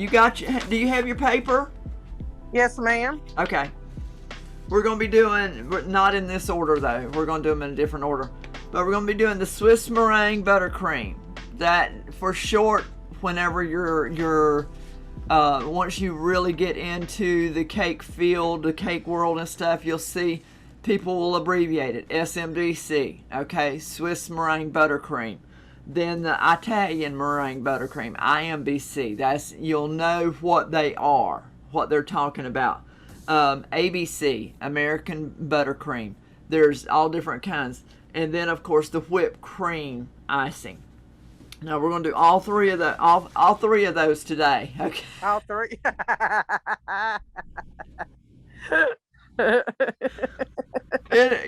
Do you have your paper? Yes, ma'am. Okay. We're going to be doing, not in this order though. We're going to do them in a different order. But we're going to be doing the Swiss meringue buttercream. That, for short, whenever you're once you really get into the cake field, the cake world and stuff, you'll see people will abbreviate it. SMBC, okay? Swiss meringue buttercream. Then the Italian meringue buttercream, IMBC. You'll know what they are, what they're talking about. ABC, American buttercream. There's all different kinds. And then, of course, the whipped cream icing. Now we're going to do all three of those today. Okay. All three.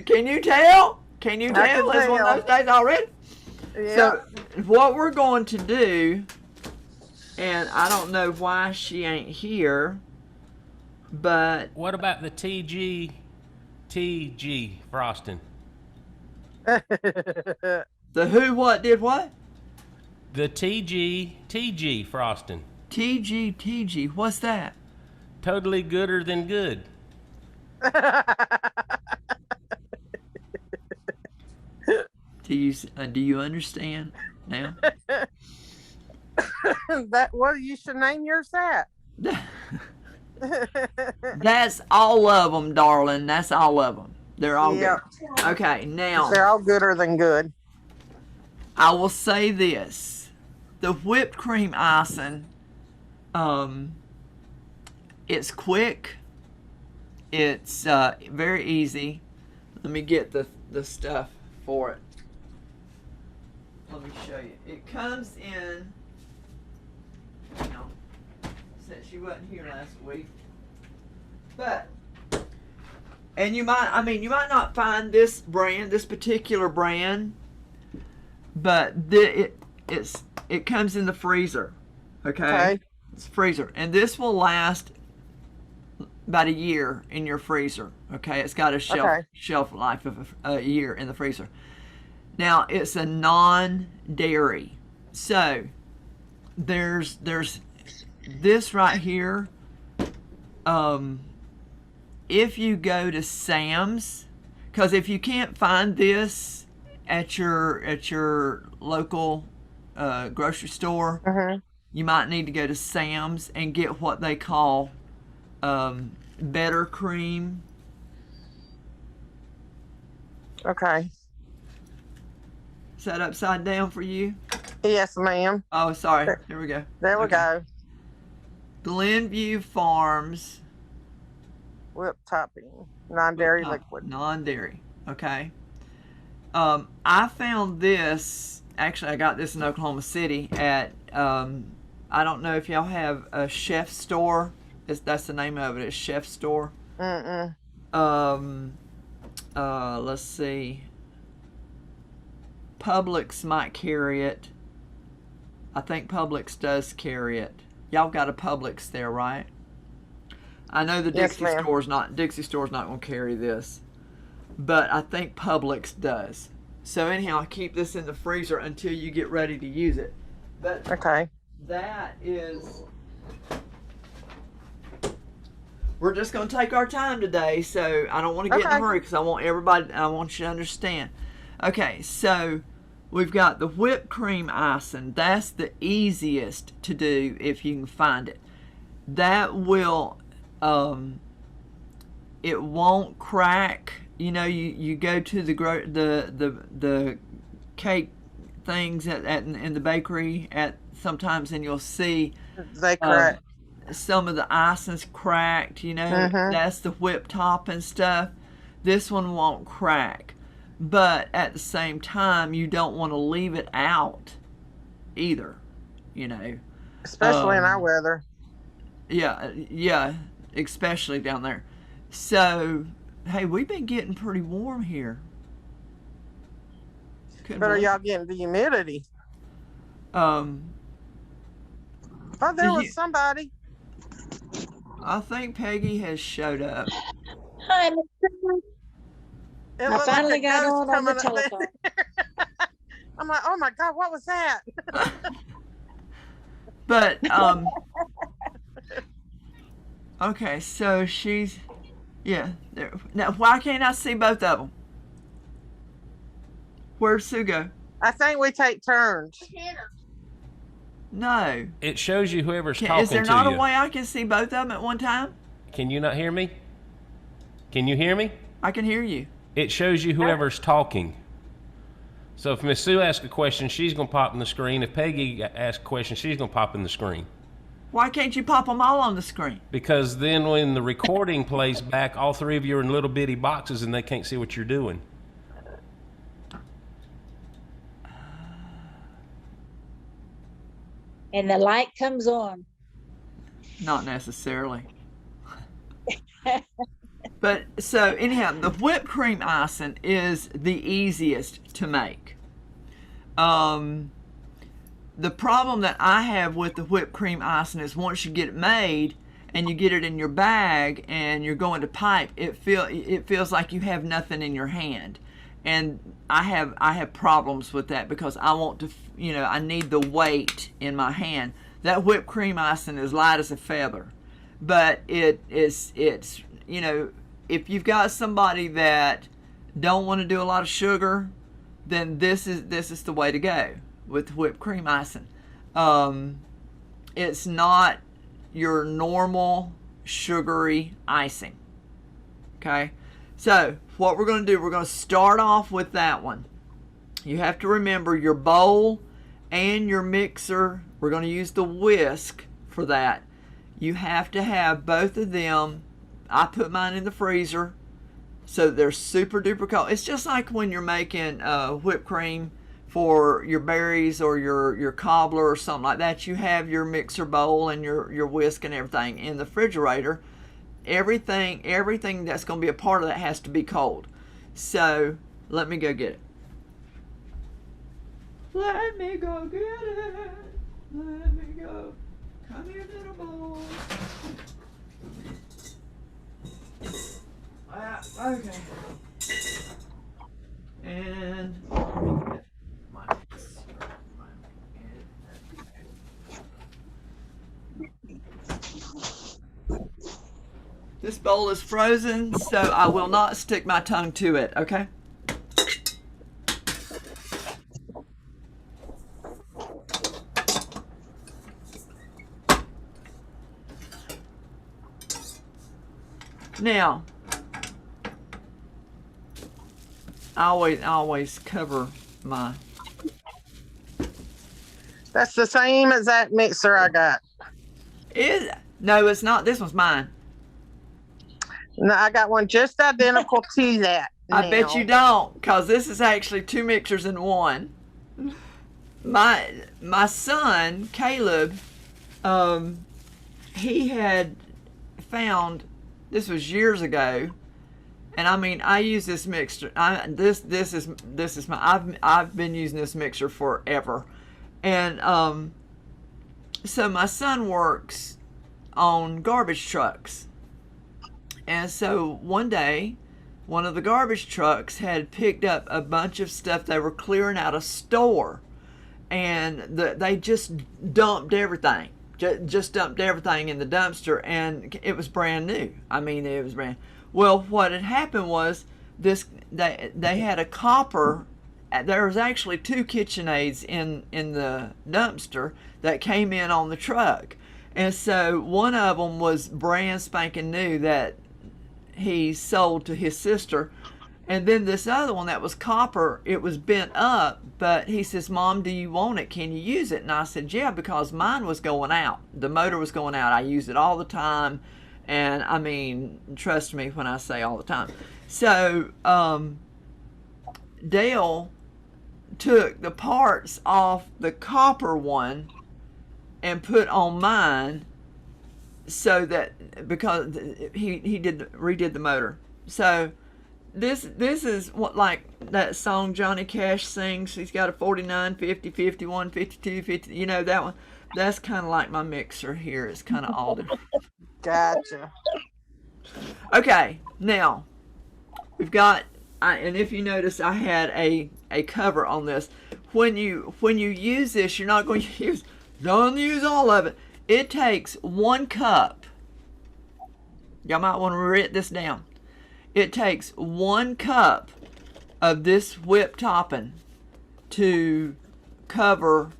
Can you tell? Can you tell? It's one of those days already. Yeah. So what we're going to do, and I don't know why she ain't here, but what about the TG frosting? The who, what, did what? The TG frosting. TG, what's that? Totally gooder than good. Do you understand now? You should name yours that. That's all of them, darling. That's all of them. They're all good. Okay, now they're all gooder than good. I will say this: the whipped cream icing, it's quick. It's very easy. Let me get the stuff for it. Let me show you. It comes in. Since you wasn't here last week, but you might not find this particular brand, but it comes in the freezer. Okay. It's freezer, and this will last about a year in your freezer. Okay, it's got a shelf life of a year in the freezer. Now it's a non-dairy, so there's this right here. If you go to Sam's, because if you can't find this at your local grocery store, you might need to go to Sam's and get what they call better cream. Okay. Is that upside down for you? Yes, ma'am. Oh, sorry. Here we go. There we go. Glenview Farms whipped topping, non-dairy liquid. Non-dairy. Okay. I found this. Actually, I got this in Oklahoma City at. I don't know if y'all have a Chef Store. That's the name of it. It's Chef Store. Let's see. Publix might carry it. I think Publix does carry it. Y'all got a Publix there, right? I know the Dixie Store's not going to carry this, but I think Publix does. So anyhow, keep this in the freezer until you get ready to use it. But that is. We're just going to take our time today, so I don't want to get in a hurry because I want you to understand. Okay, so we've got the whipped cream icing. That's the easiest to do if you can find it. That will, it won't crack. You know, you go to the cake things in the bakery sometimes, and you'll see they crack. Some of the icing's cracked. You know, that's the whipped top and stuff. This one won't crack. But at the same time, you don't want to leave it out either, you know. Especially in our weather. Yeah, especially down there. So, hey, we've been getting pretty warm here. But are y'all getting the humidity? Oh, there was somebody. I think Peggy has showed up. Hi, I finally got on the telephone. I'm like, oh my God, what was that? But Okay, so she's, yeah. There. Now, why can't I see both of them? Where'd Sue go? I think we take turns. No. It shows you whoever's talking Is there to not you. a way I can see both of them at one time? Can you not hear me? Can you hear me? I can hear you. It shows you whoever's talking. So if Miss Sue asks a question, she's going to pop in the screen. If Peggy asks a question, she's going to pop in the screen. Why can't you pop them all on the screen? Because then when the recording plays back, all three of you are in little bitty boxes and they can't see what you're doing. And the light comes on. Not necessarily. But so anyhow, the whipped cream icing is the easiest to make. The problem that I have with the whipped cream icing is once you get it made and you get it in your bag and you're going to pipe, it feels like you have nothing in your hand. And I have problems with that because I want to, I need the weight in my hand. That whipped cream icing is light as a feather, but it's if you've got somebody that don't want to do a lot of sugar, then this is the way to go with whipped cream icing. It's not your normal sugary icing. Okay, so what we're going to do, we're going to start off with that one. You have to remember your bowl and your mixer. We're going to use the whisk for that. You have to have both of them. I put mine in the freezer so they're super duper cold. It's just like when you're making whipped cream for your berries or your cobbler or something like that. You have your mixer bowl and your whisk and everything in the refrigerator. Everything that's going to be a part of that has to be cold. So let me go get it. Let me go get it. Let me go. Come here, little boy. Okay. And this bowl is frozen, so I will not stick my tongue to it, okay? Now, I always cover my... That's the same as that mixer I got. No, it's not. This one's mine. No, I got one just identical to that. I bet you don't, because this is actually two mixers in one. My son, Caleb, he had found, this was years ago, and I mean, I use this mixer. This is my. I've been using this mixer forever, and so my son works on garbage trucks, and so one day, one of the garbage trucks had picked up a bunch of stuff they were clearing out a store, and they just dumped everything. Just dumped everything in the dumpster, and it was brand new. I mean, it was brand. Well, what had happened was they had a copper. There was actually two KitchenAids in the dumpster that came in on the truck, and so one of them was brand spanking new that he sold to his sister, and then this other one that was copper, it was bent up, but he says, "Mom, do you want it? Can you use it?" And I said, "Yeah," because mine was going out. The motor was going out. I use it all the time. And I mean, trust me when I say all the time. So Dale took the parts off the copper one and put on mine, so that because he redid the motor. So this is what, like that song Johnny Cash sings. He's got a 49, 50, 51, 52, 50. You know that one. That's kind of like my mixer here. It's kind of all different. Gotcha. Okay, now we've got, and if you notice, I had a cover on this. When you use this, you're not going to don't use all of it. It takes 1 cup Y'all might want to write this down. It takes 1 cup of this whipped topping to cover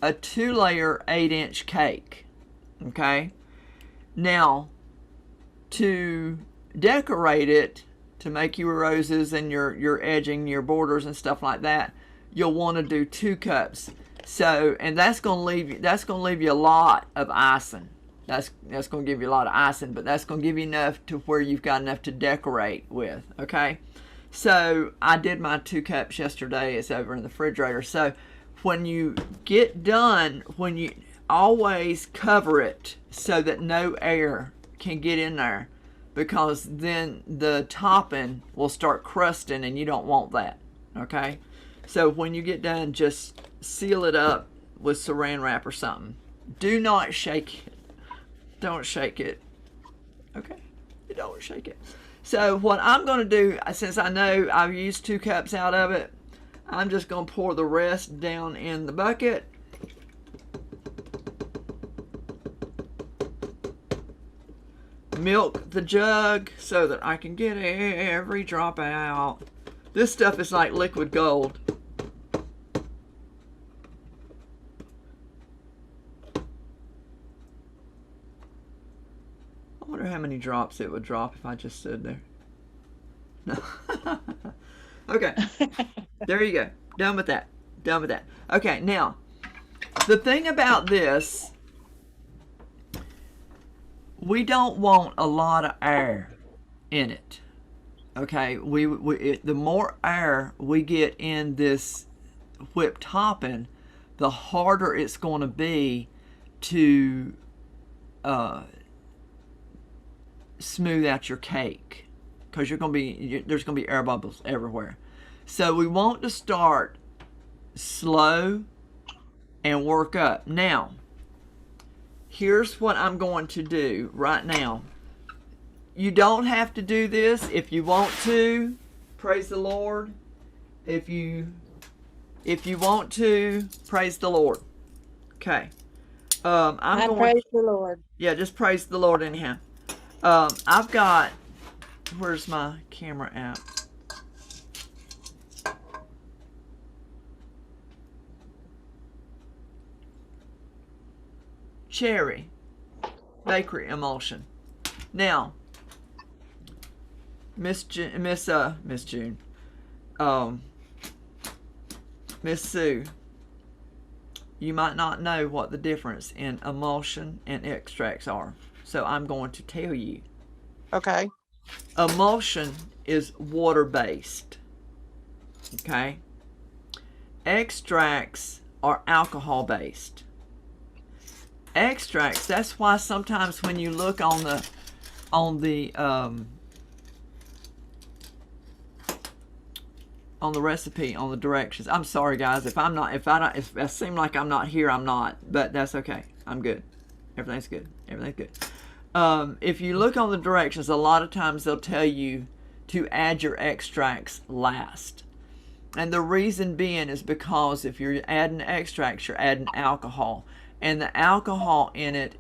a 2-layer 8-inch cake. Okay? Now, to decorate it, to make your roses and your edging, your borders and stuff like that, you'll want to do 2 cups. So, and that's gonna leave you a lot of icing. That's gonna give you a lot of icing, but that's gonna give you enough to where you've got enough to decorate with. Okay, so I did my 2 cups yesterday. It's over in the refrigerator. So when you get done, when you always cover it so that no air can get in there, because then the topping will start crusting and you don't want that. Okay, so when you get done, just seal it up with saran wrap or something. Do not shake it. Don't shake it. Okay, you don't shake it. So what I'm going to do, since I know I've used 2 cups out of it, I'm just going to pour the rest down in the bucket. Milk the jug so that I can get every drop out. This stuff is like liquid gold. I wonder how many drops it would drop if I just stood there. No. Okay. There you go. Done with that. Done with that. Okay, now, the thing about this, we don't want a lot of air in it. Okay, the more air we get in this whipped topping, the harder it's going to be to smooth out your cake, because there's going to be air bubbles everywhere. So we want to start slow and work up. Now, here's what I'm going to do right now. You don't have to do this. If you want to, praise the Lord. If you want to, praise the Lord. Okay. I praise the Lord. Yeah, just praise the Lord anyhow. I've got, where's my camera app? Cherry bakery emulsion. Now, Miss Sue, you might not know what the difference in emulsion and extracts are, so I'm going to tell you. Okay. Emulsion is water-based. Okay. Extracts are alcohol-based. Extracts, that's why sometimes when you look on the recipe, on the directions. I'm sorry guys, if I seem like I'm not here, I'm not, but that's okay. I'm good. Everything's good. Everything's good. If you look on the directions, a lot of times they'll tell you to add your extracts last. And the reason being is because if you're adding extracts, you're adding alcohol. And the alcohol in it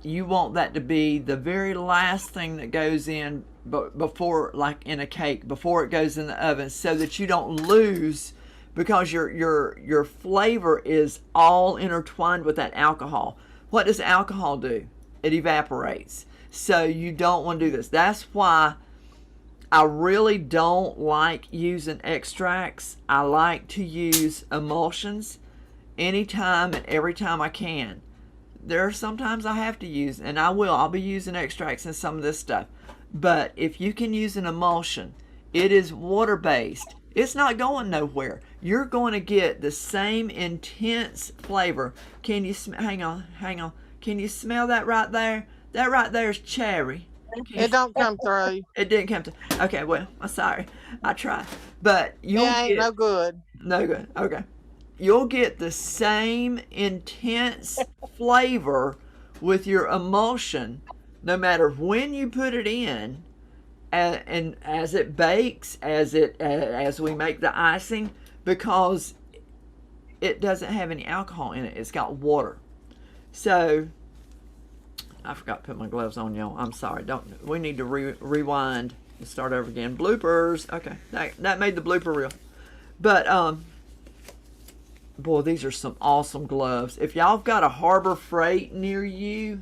you want that to be the very last thing that goes in before, like in a cake, before it goes in the oven, so that you don't lose, because your flavor is all intertwined with that alcohol. What does alcohol do? It evaporates. So you don't want to do this. That's why I really don't like using extracts. I like to use emulsions anytime and every time I can. There are sometimes I have to use, and I'll be using extracts in some of this stuff. But if you can use an emulsion, it is water-based. It's not going nowhere. You're going to get the same intense flavor. Can you hang on. Can you smell that right there? That right there is cherry. It don't come through. It didn't come through. Okay, well, I'm sorry. I tried. But It ain't no good. No good. Okay. You'll get the same intense flavor with your emulsion, no matter when you put it in, and as it bakes, as we make the icing, because it doesn't have any alcohol in it. It's got water. So I forgot to put my gloves on, y'all. I'm sorry. We need to rewind and start over again. Bloopers. Okay, that made the blooper reel. But boy, these are some awesome gloves. If y'all have got a Harbor Freight near you,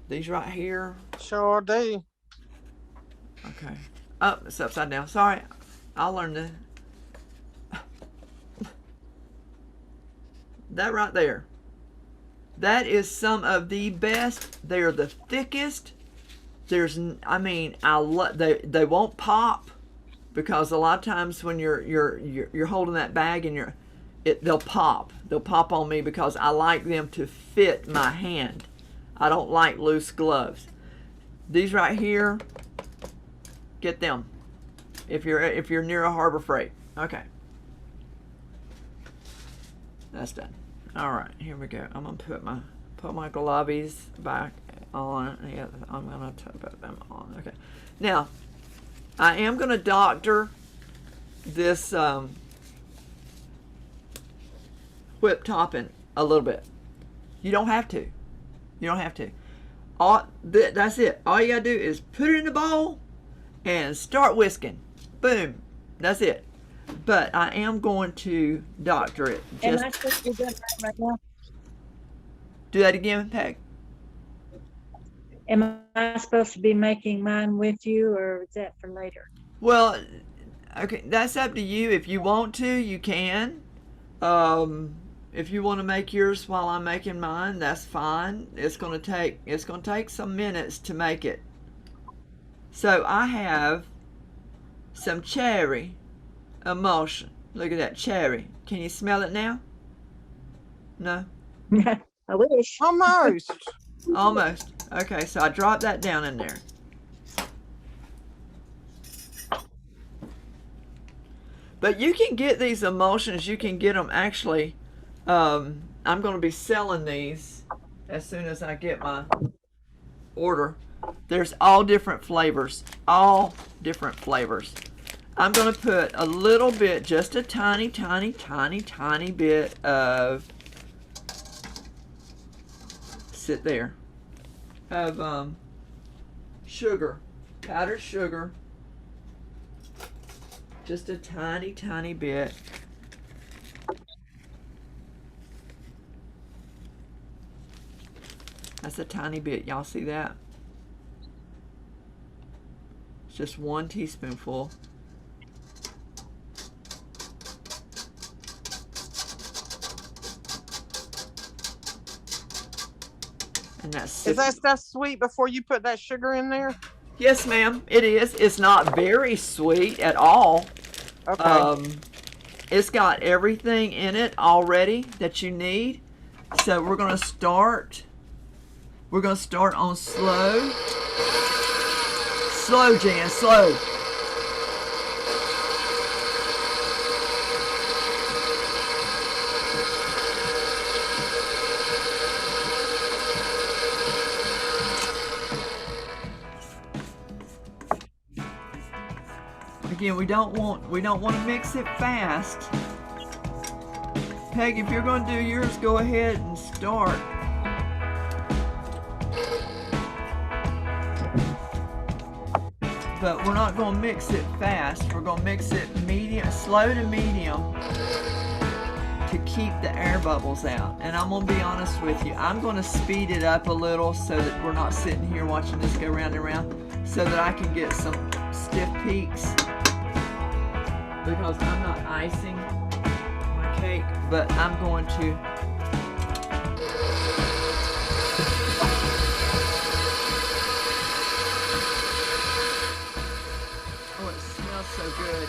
these right here. Sure do. Okay. Oh, it's upside down. Sorry. I'll learn to. That right there. That is some of the best. They are the thickest. I mean, they won't pop, because a lot of times when you're holding that bag and they'll pop. They'll pop on me because I like them to fit my hand. I don't like loose gloves. These right here, get them if you're near a Harbor Freight. Okay. That's done. All right, here we go. I'm gonna put my gloves back on. Yeah, I'm gonna put them on. Okay. Now, I am gonna doctor this whip topping a little bit. You don't have to. You don't have to. That's it. All you gotta do is put it in the bowl and start whisking. Boom. That's it. But I am going to doctor it. Am I supposed to be doing that right now? Do that again, Peg. Am I supposed to be making mine with you, or is that for later? Well, okay, that's up to you. If you want to, you can. If you want to make yours while I'm making mine, that's fine. It's gonna take some minutes to make it. So I have some cherry emulsion. Look at that cherry. Can you smell it now? No? I wish. Almost. Almost. Okay, so I dropped that down in there. But you can get these emulsions. You can get them actually. I'm going to be selling these as soon as I get my order. There's all different flavors. All different flavors. I'm going to put a little bit, just a tiny, tiny, tiny, tiny bit of, sit there, of sugar, powdered sugar. Just a tiny, tiny bit. That's a tiny bit. Y'all see that? It's just 1 teaspoonful. And that's Is that stuff sweet before you put that sugar in there? Yes, ma'am. It is. It's not very sweet at all. Okay. It's got everything in it already that you need. So we're gonna start. We're gonna start on slow. Slow, Jan. Slow. Again, we don't want to mix it fast. Peg, if you're going to do yours, go ahead and start. But we're not going to mix it fast. We're going to mix it medium, slow to medium, to keep the air bubbles out. And I'm going to be honest with you, I'm going to speed it up a little so that we're not sitting here watching this go round and round, so that I can get some stiff peaks. Because I'm not icing my cake, but I'm going to. Oh, it smells so good.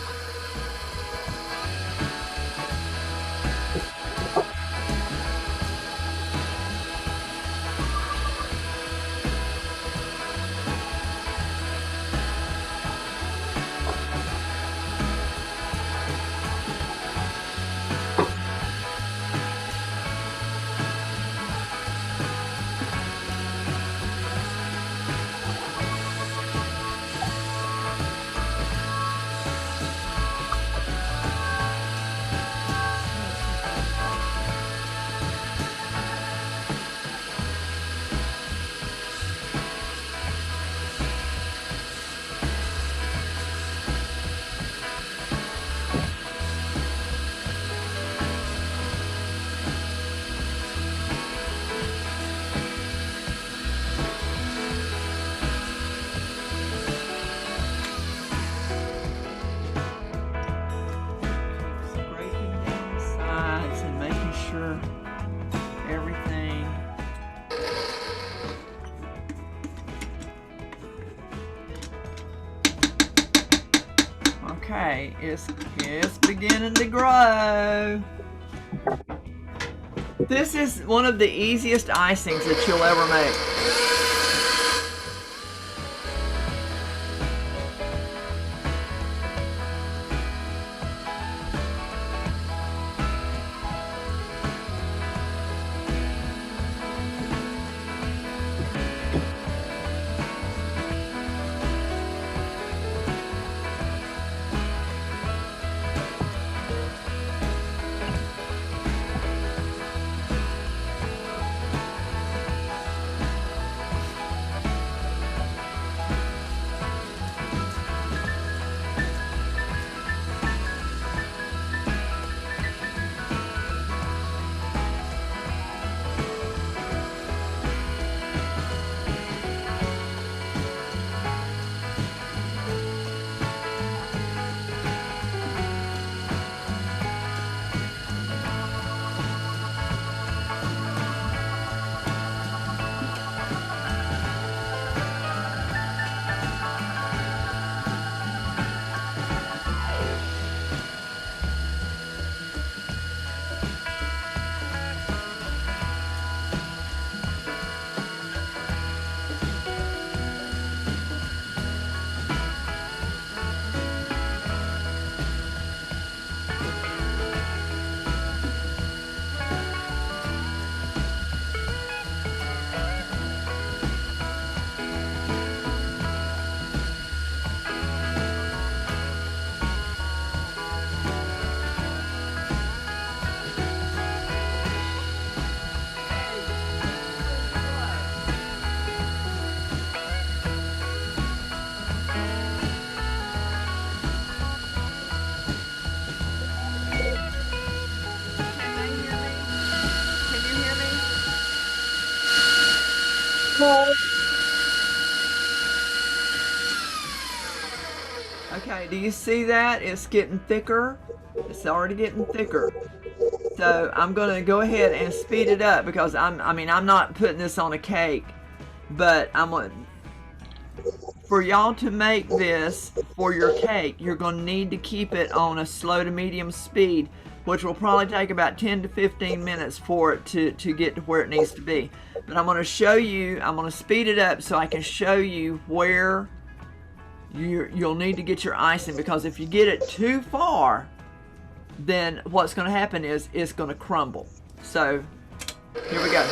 Okay, it's beginning to grow. This is one of the easiest icings that you'll ever make. Okay, do you see that? It's getting thicker. It's already getting thicker. So I'm gonna go ahead and speed it up because I'm not putting this on a cake, but for y'all to make this for your cake, you're gonna need to keep it on a slow to medium speed, which will probably take about 10 to 15 minutes for it to get to where it needs to be. But I'm gonna show you, I'm gonna speed it up so I can show you where you'll need to get your icing, because if you get it too far, then what's going to happen is it's going to crumble. So here we go.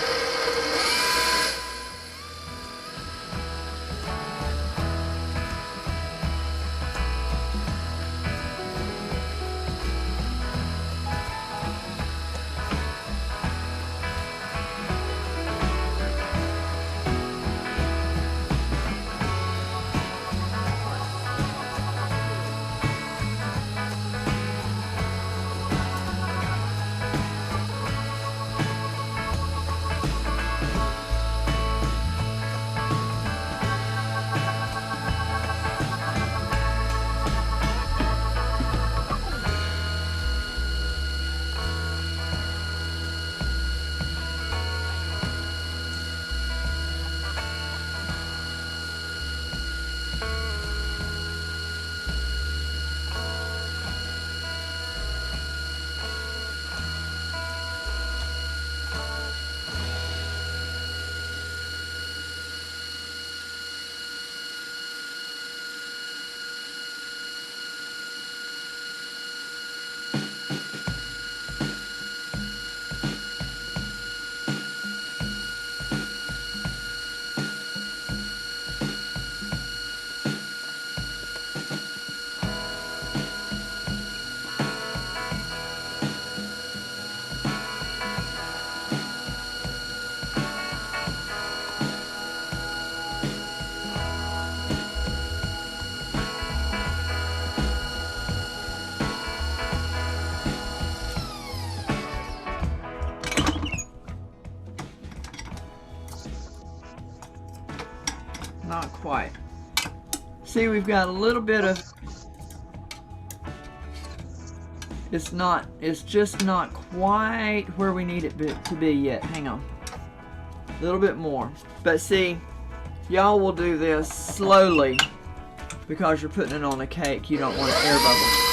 Not quite. See, we've got a little bit of, it's just not quite where we need it to be yet. Hang on. A little bit more. But see, y'all will do this slowly because you're putting it on a cake. You don't want air bubbles.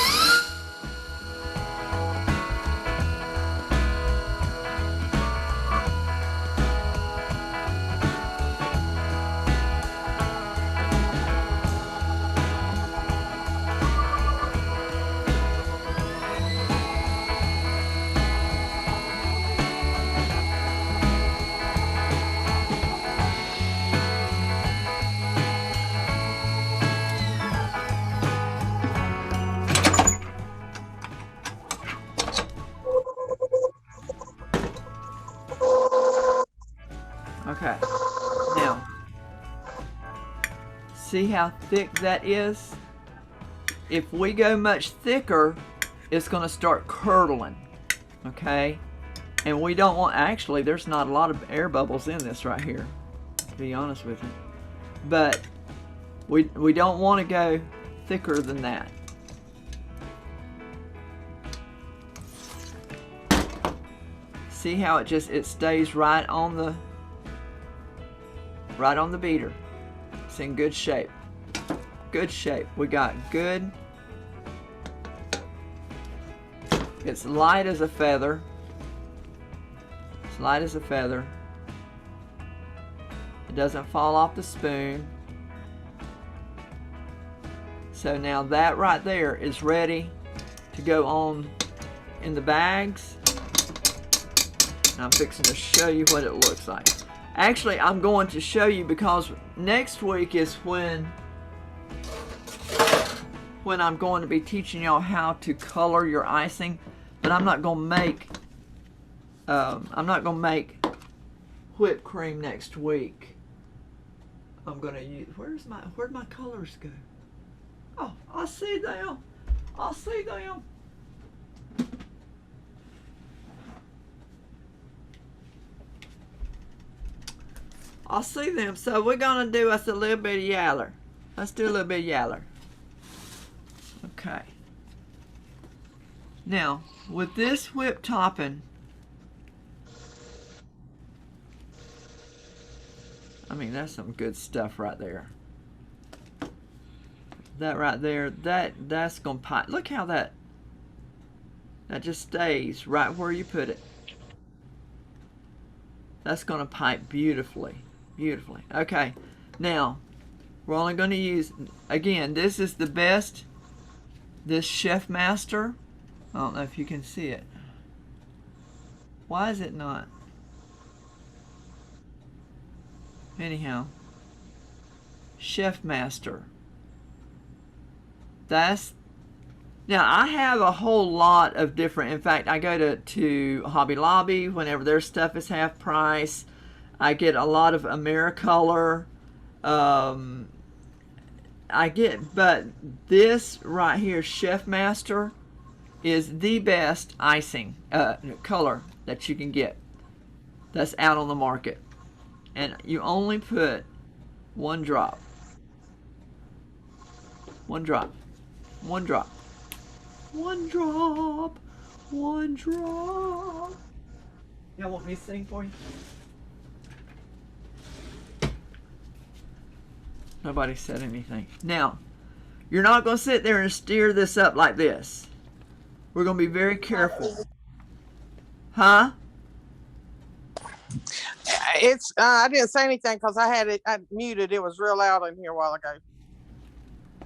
Okay, now, see how thick that is? If we go much thicker, it's gonna start curdling, okay? And we don't want, actually, there's not a lot of air bubbles in this right here, to be honest with you. But we don't want to go thicker than that. See how it stays right on the beater. It's in good shape. Good shape. We got good. It's light as a feather. It's light as a feather. It doesn't fall off the spoon. So now that right there is ready to go on in the bags. And I'm fixing to show you what it looks like. Actually, I'm going to show you because next week is when I'm going to be teaching y'all how to color your icing. But I'm not going to make whipped cream next week. I'm going to use, where'd my colors go? Oh, I see them. I see them. I see them. So we're gonna do us a little bit of yaller. Let's do a little bit of yaller. Okay. Now, with this whipped topping, I mean, that's some good stuff right there. That right there, that's gonna pipe. Look how that just stays right where you put it. That's gonna pipe beautifully. Beautifully. Okay, now we're only going to use, again, this is the best, this Chef Master. I don't know if you can see it. Why is it not? Anyhow, Chef Master. That's, now I have a whole lot of different, in fact, I go to Hobby Lobby whenever their stuff is half price. I get a lot of Americolor. But this right here, Chef Master, is the best icing color that you can get. That's out on the market. And you only put 1 drop. 1 drop. 1 drop. 1 drop. 1 drop. Y'all want me to sing for you? Nobody said anything. Now, you're not going to sit there and stir this up like this. We're going to be very careful. Huh? I didn't say anything because I muted. It was real loud in here a while ago.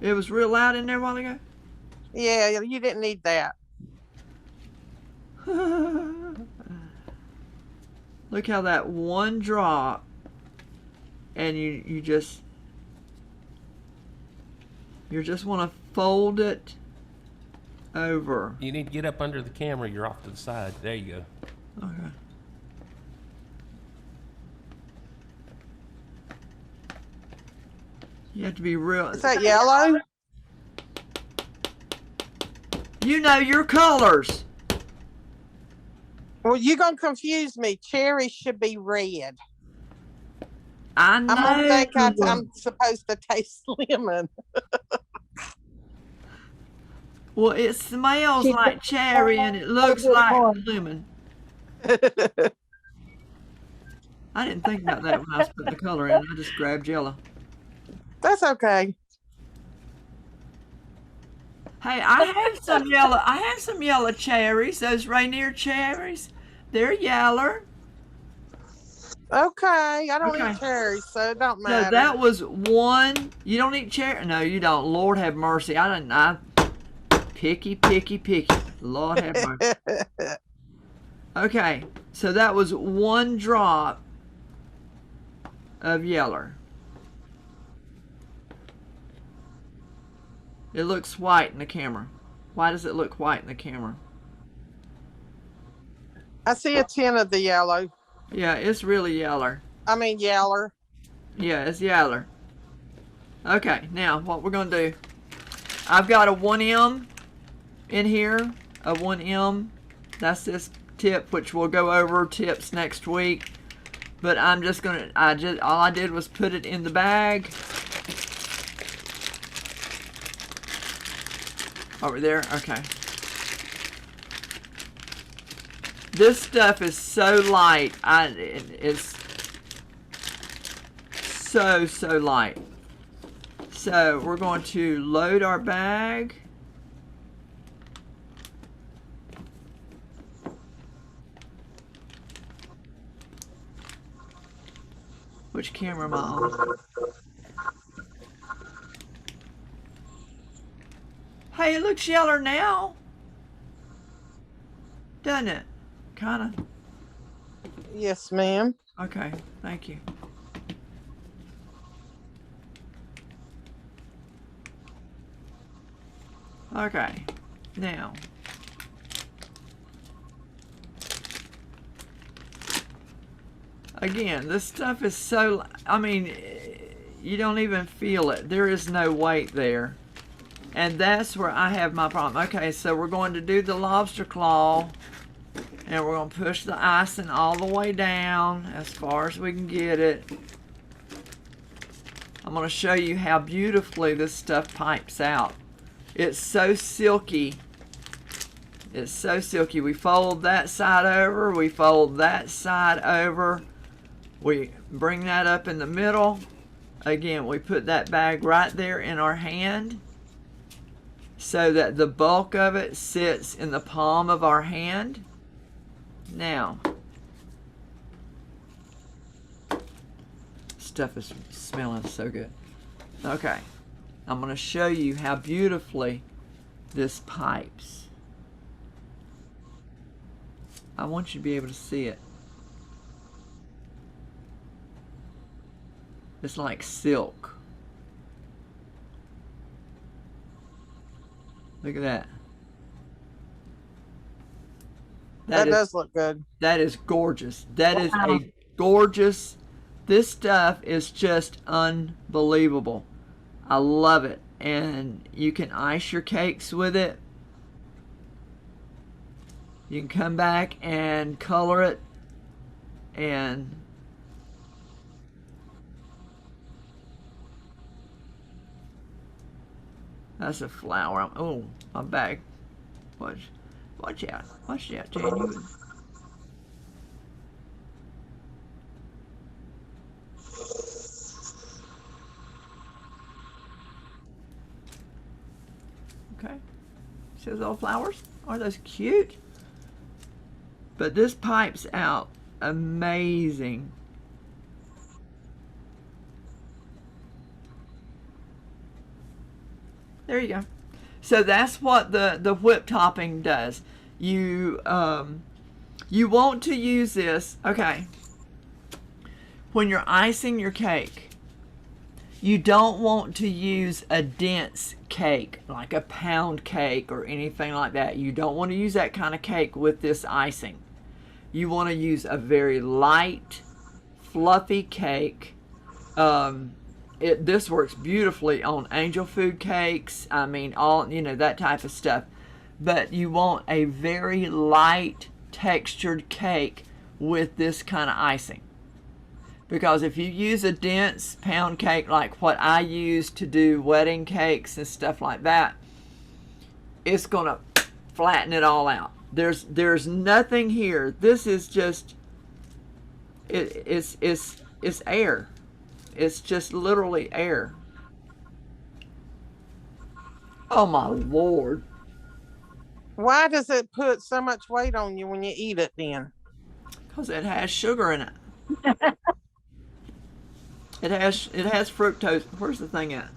It was real loud in there a while ago? Yeah, you didn't need that. Look how that 1 drop, and you just want to fold it over. You need to get up under the camera. You're off to the side. There you go. Okay. You have to be real. Is that yellow? You know your colors. Well, you're going to confuse me. Cherry should be red. I know. I'm going to think I'm supposed to taste lemon. Well, it smells like cherry and it looks like lemon. I didn't think about that when I was putting the color in. I just grabbed yellow. That's okay. Hey, I have some yellow. I have some yellow cherries. Those Rainier cherries. They're yeller. Okay, I don't Okay. eat cherries, so it don't So matter. that was one. You don't eat cherry? No, you don't. Lord have mercy. I didn't. I picky, picky, picky. Lord have mercy. Okay, so that was one drop of yeller. It looks white in the camera. Why does it look white in the camera? I see a tin of the yellow. Yeah, it's really yeller. I mean yeller. Yeah, it's yeller. Okay, now what we're gonna do, I've got a 1M in here, a 1M. That's this tip, which we'll go over tips next week. But I'm just gonna, all I did was put it in the bag. Over there, okay. This stuff is so light. It's so light. So we're going to load our bag. Which camera am I on? Hey, it looks yeller now. Doesn't it? Kinda. Yes, ma'am. Okay, thank you. Okay, now. Again, this stuff is so, I mean, you don't even feel it. There is no weight there. And that's where I have my problem. Okay, so we're going to do the lobster claw. And we're going to push the icing all the way down as far as we can get it. I'm going to show you how beautifully this stuff pipes out. It's so silky. It's so silky. We fold that side over. We fold that side over. We bring that up in the middle. Again, we put that bag right there in our hand so that the bulk of it sits in the palm of our hand. Now, stuff is smelling so good. Okay, I'm going to show you how beautifully this pipes. I want you to be able to see it. It's like silk. Look at that. That does look good. That is gorgeous. That is Wow. a gorgeous. This stuff is just unbelievable. I love it. And you can ice your cakes with it. You can come back and color it. And that's a flower. Oh, my bag. Watch out. Watch out, Jan. Okay. See those little flowers? Aren't those cute? But this pipes out amazing. There you go. So that's what the whip topping does. You want to use this, okay, when you're icing your cake, you don't want to use a dense cake, like a pound cake or anything like that. You don't want to use that kind of cake with this icing. You want to use a very light, fluffy cake. This works beautifully on angel food cakes. I mean, all, that type of stuff. But you want a very light textured cake with this kind of icing. Because if you use a dense pound cake like what I use to do wedding cakes and stuff like that, it's gonna flatten it all out. There's nothing here. This is just it's air. It's just literally air. Oh my Lord. Why does it put so much weight on you when you eat it then? Because it has sugar in it. It has fructose. Where's the thing at?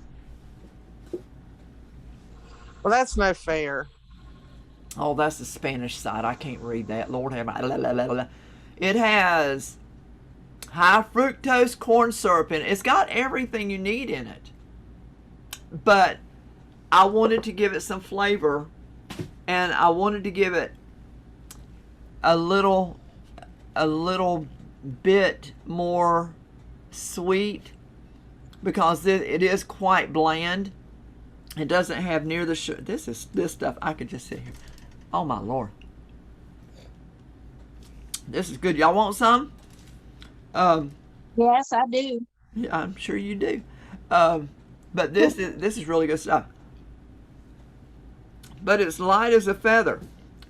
Well, that's no fair. Oh, that's the Spanish side. I can't read that. Lord have mercy. It has high fructose corn syrup in it. It's got everything you need in it. But I wanted to give it some flavor, and I wanted to give it a little bit more sweet, because it is quite bland. It doesn't have near the sugar. This stuff I could just sit here. Oh my Lord. This is good. Y'all want some? Yes, I do. Yeah, I'm sure you do. But this is really good stuff. But it's light as a feather.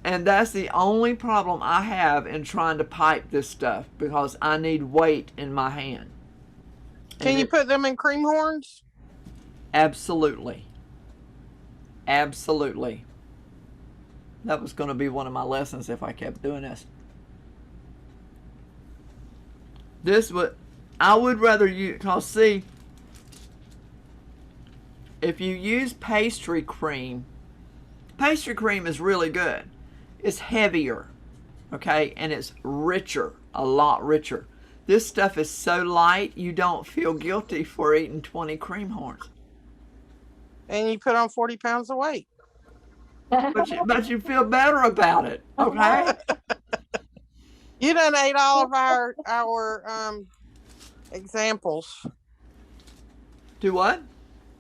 And that's the only problem I have in trying to pipe this stuff, because I need weight in my hand. Can you put them in cream horns? Absolutely. Absolutely. That was going to be one of my lessons if I kept doing this. I would rather use, because see, if you use pastry cream is really good. It's heavier, okay, and it's richer, a lot richer. This stuff is so light, you don't feel guilty for eating 20 cream horns. And you put on 40 pounds of weight. But you feel better about it, okay? You done ate all of our examples. Do what?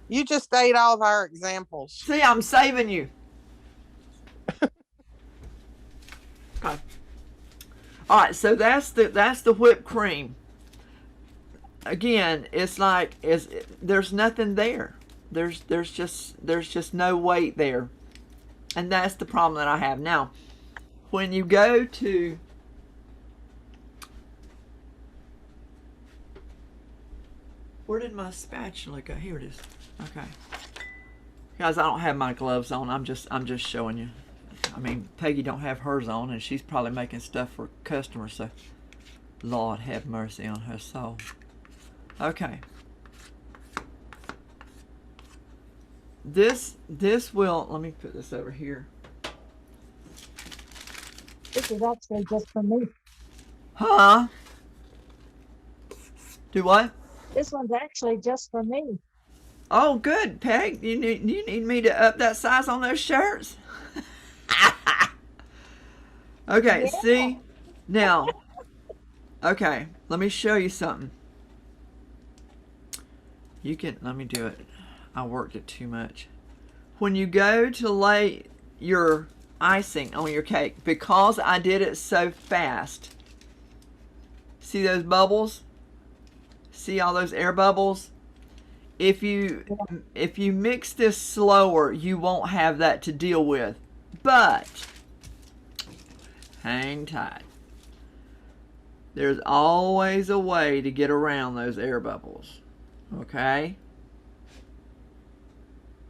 You just ate all of our examples. See, I'm saving you. Okay. All right, so that's the whipped cream. Again, it's like there's nothing there. There's just no weight there, and that's the problem that I have now. When you go to where did my spatula go? Here it is. Okay, guys, I don't have my gloves on. I'm just showing you. I mean, Peggy don't have hers on, and she's probably making stuff for customers, so Lord have mercy on her soul. Okay. This will, let me put this over here. This is actually just for me. Huh? Do what? This one's actually just for me. Oh, good, Peg. You need me to up that size on those shirts? Okay, Yeah. see? Now, okay, let me show you something. Let me do it. I worked it too much. When you go to lay your icing on your cake, because I did it so fast, see those bubbles? See all those air bubbles? If you mix this slower, you won't have that to deal with. But hang tight. There's always a way to get around those air bubbles. Okay?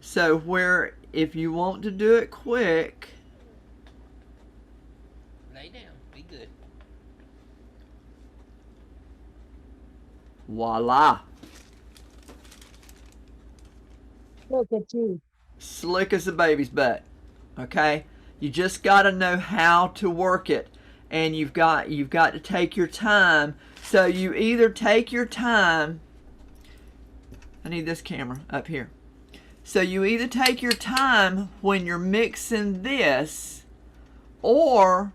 So if you want to do it quick, Lay down. Be good. voila. Look at you. Slick as a baby's butt. Okay? You just got to know how to work it, and you've got to take your time. So you either take your time. I need this camera up here. So you either take your time when you're mixing this, or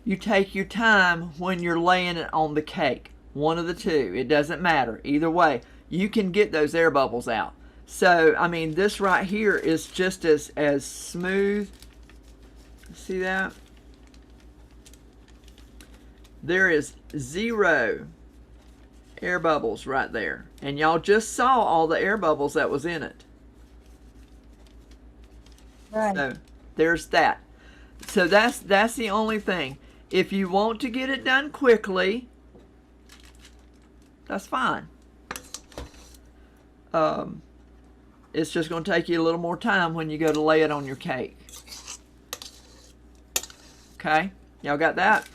you take your time when you're laying it on the cake. One of the two. It doesn't matter. Either way, you can get those air bubbles out. So, I mean, this right here is just as smooth. See that? There is 0 air bubbles right there. And y'all just saw all the air bubbles that was in it. Right. So, there's that. So that's the only thing. If you want to get it done quickly, that's fine. it's just going to take you a little more time when you go to lay it on your cake. Okay? Y'all got that?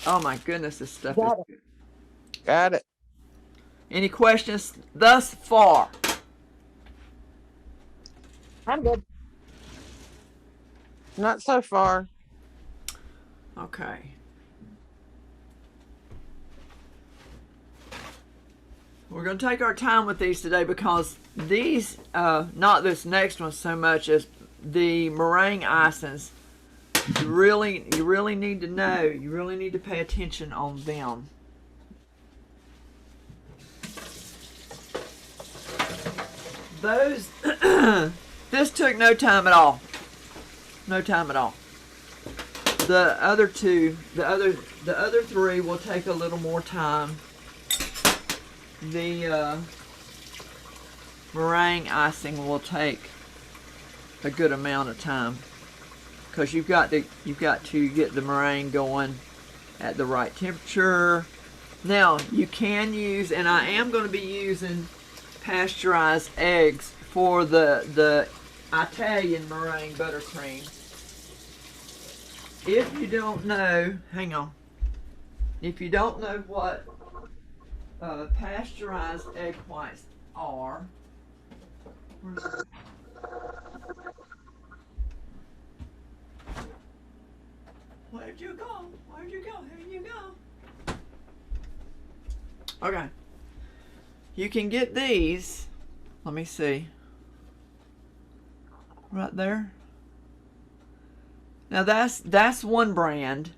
Oh my goodness, this stuff Got is good. Got it. Any questions thus far? I'm good. Not so far. Okay. We're going to take our time with these today because these, not this next one so much as the meringue icings, you really need to know, you really need to pay attention on them. Those, this took no time at all. No time at all. The other two, the other three will take a little more time. The meringue icing will take a good amount of time because you've got to get the meringue going at the right temperature. Now you can use, and I am going to be using pasteurized eggs for the Italian meringue buttercream. If you don't know, hang on. If you don't know what pasteurized egg whites are, where'd you go? Where'd you go? Here you go. Okay. You can get these. Let me see. Right there. Now that's one brand.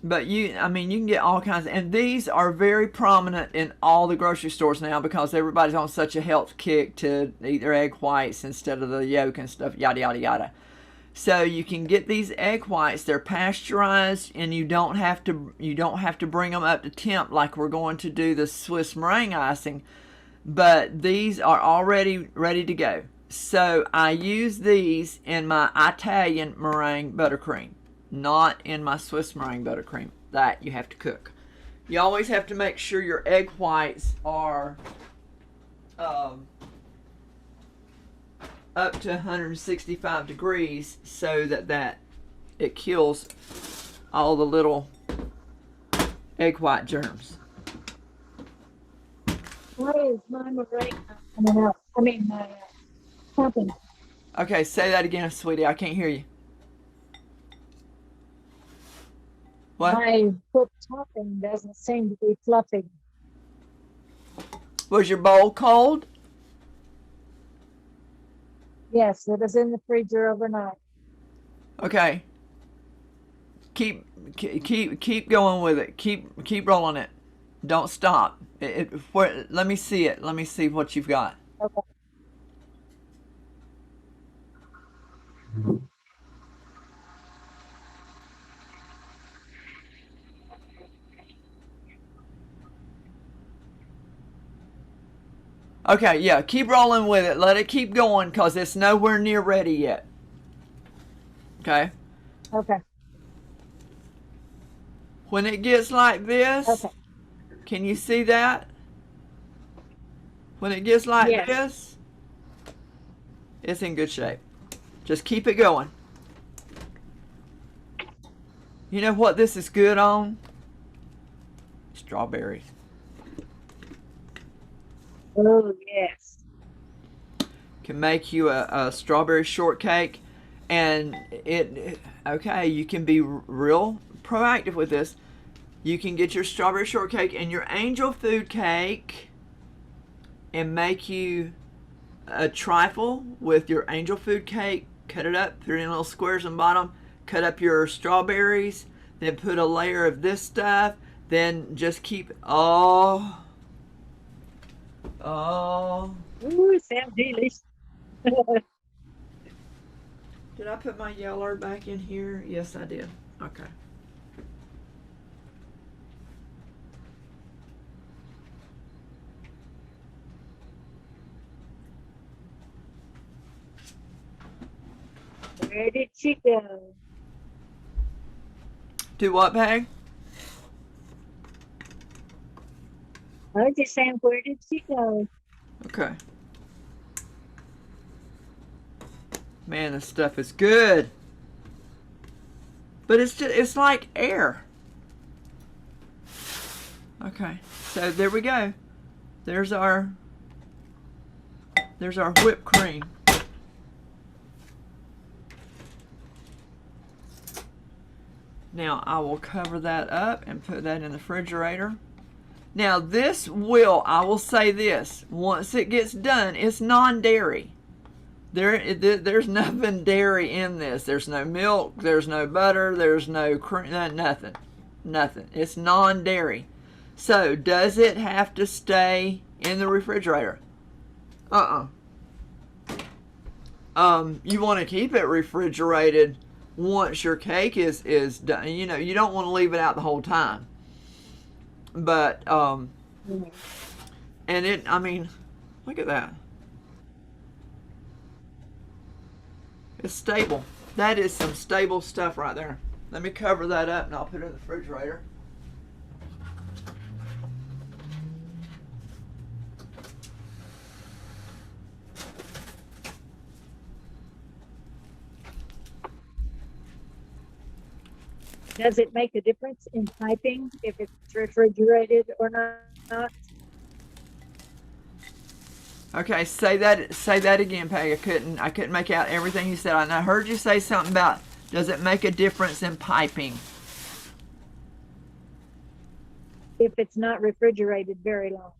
But I mean, you can get all kinds, and these are very prominent in all the grocery stores now because everybody's on such a health kick to eat their egg whites instead of the yolk and stuff, yada yada yada. So you can get these egg whites. They're pasteurized, and you don't have to bring them up to temp like we're going to do the Swiss meringue icing. But these are already ready to go. So I use these in my Italian meringue buttercream, not in my Swiss meringue buttercream. That you have to cook. You always have to make sure your egg whites are up to 165 degrees so that it kills all the little egg white germs. Why is my meringue not coming out? I mean, my topping. Okay, say that again, sweetie. I can't hear you. What? My foot topping doesn't seem to be fluffy. Was your bowl cold? Yes, it was in the freezer overnight. Okay. Keep going with it. Keep rolling it. Don't stop. Let me see it. Let me see what you've got. Okay. Okay, yeah, keep rolling with it. Let it keep going because it's nowhere near ready yet. Okay? Okay. When it gets like this, Okay. can you see that? When it gets like Yes. this, it's in good shape. Just keep it going. You know what this is good on? Strawberries. Oh, yes. Can make you a strawberry shortcake, and okay, you can be real proactive with this. You can get your strawberry shortcake and your angel food cake and make you a trifle with your angel food cake. Cut it up, put it in little squares on the bottom, cut up your strawberries, then put a layer of this stuff, then just keep Ooh, sounds delicious. Did I put my yeller back in here? Yes, I did. Okay. Where did she go? Do what, Peg? I was just saying, where did she go? Okay. Man, this stuff is good. But it's like air. Okay. So there we go. There's our whipped cream. Now I will cover that up and put that in the refrigerator. Now this I will say this, once it gets done, it's non-dairy. There's nothing dairy in this. There's no milk, there's no butter, there's no cream, nothing. Nothing. It's non-dairy. So does it have to stay in the refrigerator? You want to keep it refrigerated once your cake is done. You know, you don't want to leave it out the whole time. But and I mean, look at that. It's stable. That is some stable stuff right there. Let me cover that up and I'll put it in the refrigerator. Does it make a difference in piping if it's refrigerated or not? Okay, say that again, Peg. I couldn't make out everything you said. I heard you say something about, does it make a difference in piping? If it's not refrigerated very long.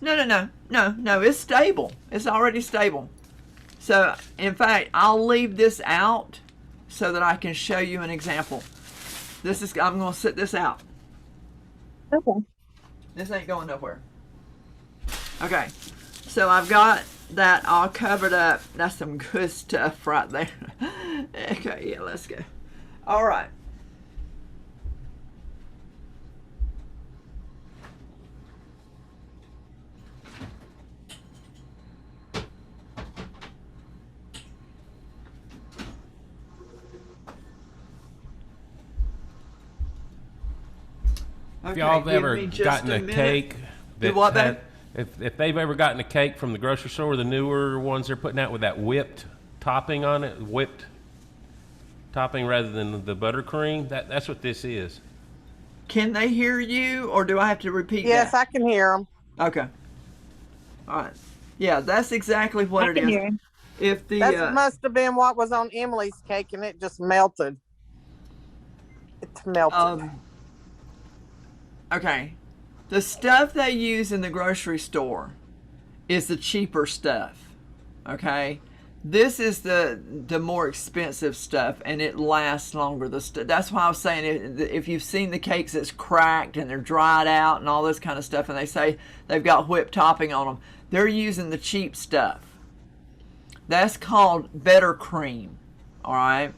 No, it's stable. It's already stable. So, in fact, I'll leave this out so that I can show you an example. I'm going to sit this out. Okay. This ain't going nowhere. Okay, so I've got that all covered up. That's some good stuff right there. Okay, yeah, let's go. All right. If y'all have ever gotten a cake if they've ever gotten a cake from the grocery store, the newer ones they're putting out with that whipped topping on it, whipped topping rather than the buttercream, that's what this is. Can they hear you, or do I have to repeat Yes, that? I can hear them. Okay. All right. Yeah, that's exactly what I it can is. hear him. If the That must have been what was on Emily's cake, and it just melted. It's melted. okay, the stuff they use in the grocery store is the cheaper stuff. Okay, this is the more expensive stuff, and it lasts longer. That's why I was saying, if you've seen the cakes that's cracked and they're dried out and all this kind of stuff, and they say they've got whipped topping on them, they're using the cheap stuff. That's called better cream. All right.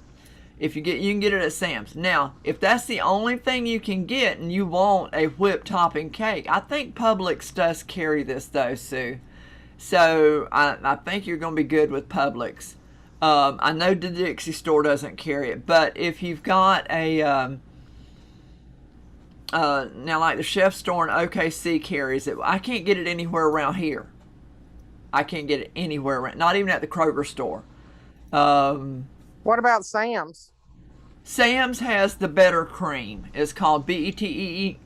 You can get it at Sam's. Now, if that's the only thing you can get and you want a whipped topping cake, I think Publix does carry this though, Sue. So I think you're going to be good with Publix. I know the Dixie store doesn't carry it, but if you've got a now like the Chef store in OKC carries it. I can't get it anywhere around here. I can't get it anywhere around, not even at the Kroger store. What about Sam's? Sam's has the better cream. It's called Bettercream.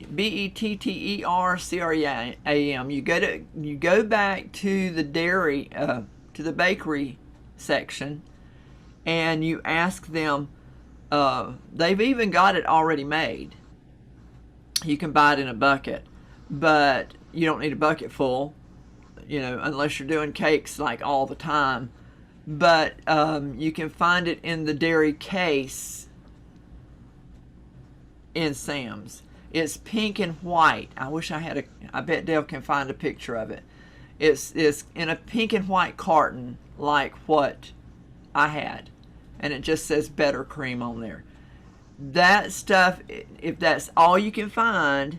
You go back to the dairy, to the bakery section, and you ask them. They've even got it already made. You can buy it in a bucket, but you don't need a bucket full, unless you're doing cakes like all the time. But you can find it in the dairy case in Sam's. It's pink and white. I wish I had I bet Dale can find a picture of it. It's in a pink and white carton like what I had, and it just says better cream on there. That stuff, if that's all you can find,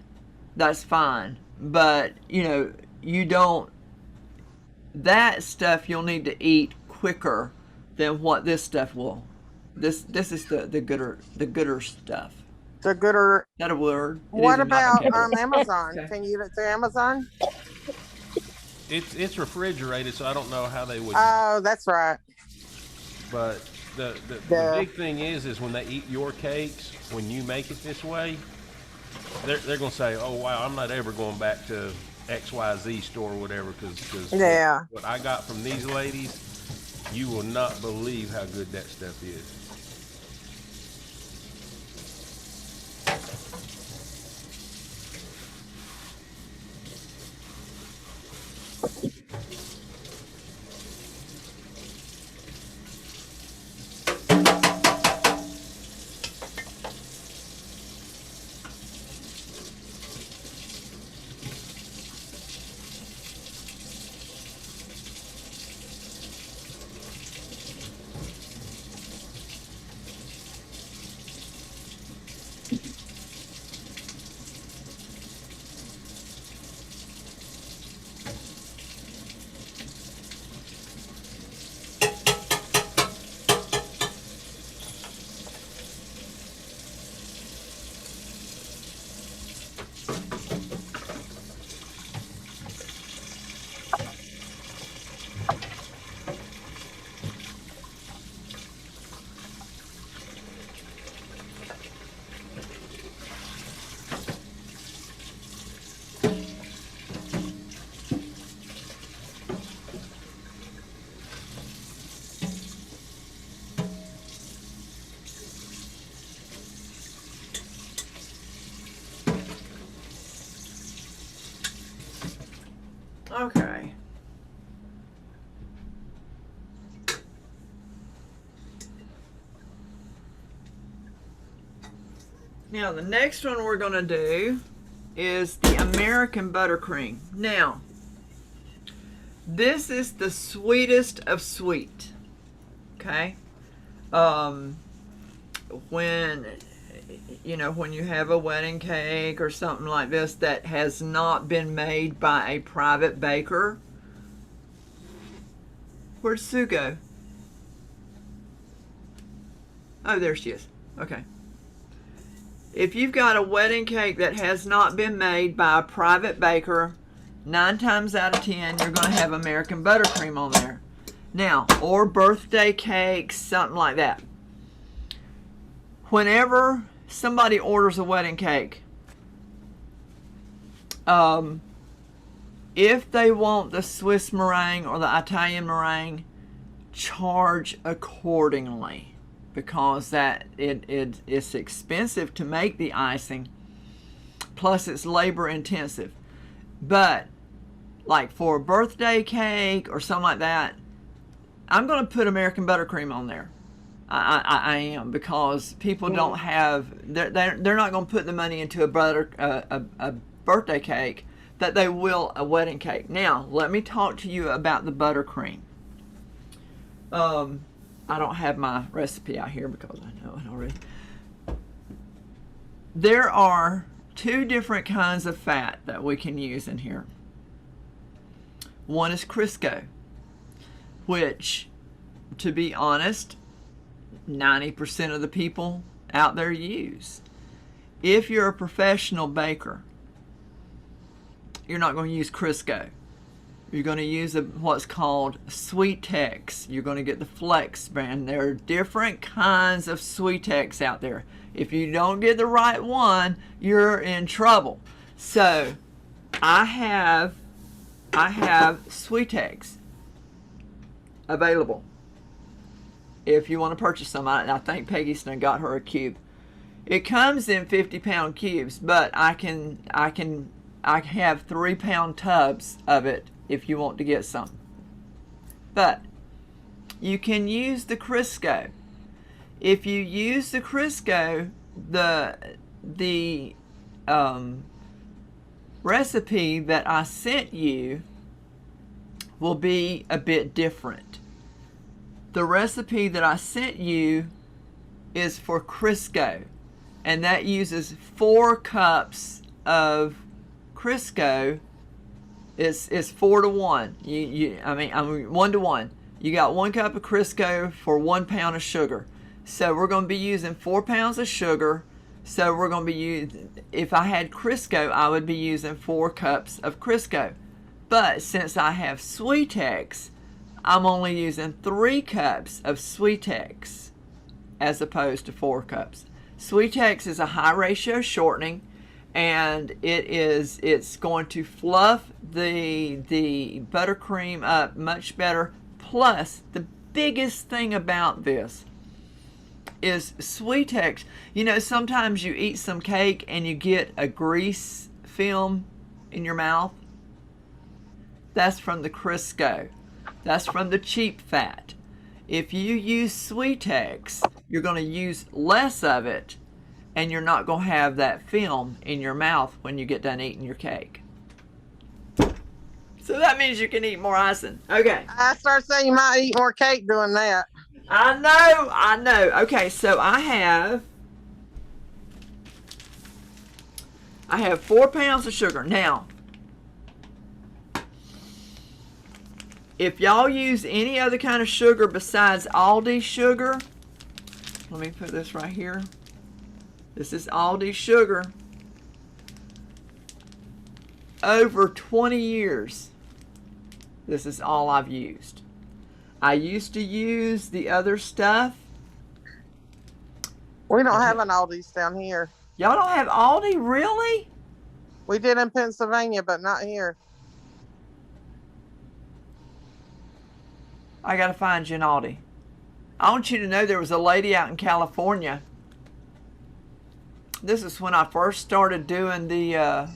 that's fine. But you don't. That stuff you'll need to eat quicker than what this stuff will. This is the gooder stuff. The gooder. Is that a word? What about on Amazon? Okay. Can you get it through Amazon? it's refrigerated, so I don't know how they would. Oh, that's right. But the Yeah. big thing is when they eat your cakes, when you make it this way, they're gonna say, "Oh wow, I'm not ever going back to XYZ store or whatever," because Yeah. what I got from these ladies, you will not believe how good that stuff is. Okay. Now the next one we're gonna do is the American buttercream. Now, this is the sweetest of sweet. Okay? When when you have a wedding cake or something like this that has not been made by a private baker. Where'd Sue go? Oh, there she is. Okay. If you've got a wedding cake that has not been made by a private baker, 9 times out of 10, you're going to have American buttercream on there. Now, or birthday cakes, something like that. Whenever somebody orders a wedding cake, if they want the Swiss meringue or the Italian meringue, charge accordingly, because it's expensive to make the icing, plus it's labor intensive. But like for a birthday cake or something like that, I'm going to put American buttercream on there. I am, because people don't have, they're not going to put the money into a birthday cake that they will a wedding cake. Now, let me talk to you about the buttercream. I don't have my recipe out here because I know it already. There are 2 different kinds of fat that we can use in here. One is Crisco, which, to be honest, 90% of the people out there use. If you're a professional baker, you're not going to use Crisco. You're going to use what's called Sweetex. You're going to get the Flex brand. There are different kinds of Sweetex out there. If you don't get the right one, you're in trouble. So I have Sweetex available. If you want to purchase some, I think Peggy's got her a cube. It comes in 50-pound cubes, but I have 3-pound tubs of it if you want to get some. But you can use the Crisco. If you use the Crisco, the recipe that I sent you will be a bit different. The recipe that I sent you is for Crisco, and that uses 4 cups of Crisco. It's 4 to 1. I mean 1 to 1. You got 1 cup of Crisco for 1 pound of sugar. So we're going to be using 4 pounds of sugar. So we're going to be using, if I had Crisco, I would be using 4 cups of Crisco. But since I have Sweetex, I'm only using 3 cups of Sweetex as opposed to 4 cups. Sweetex is a high ratio shortening, and it's going to fluff the buttercream up much better. Plus, the biggest thing about this is Sweetex. You know, sometimes you eat some cake and you get a grease film in your mouth. That's from the Crisco. That's from the cheap fat. If you use Sweetex, you're going to use less of it, and you're not going to have that film in your mouth when you get done eating your cake. So that means you can eat more icing. Okay. I start saying you might eat more cake doing that. I know. Okay, so I have 4 pounds of sugar. Now, if y'all use any other kind of sugar besides Aldi sugar, let me put this right here. This is Aldi sugar. Over 20 years, this is all I've used. I used to use the other stuff. We don't have an Aldi's down here. Y'all don't have Aldi, really? We did in Pennsylvania, but not here. I gotta find you an Aldi. I want you to know there was a lady out in California. This is when I first started doing the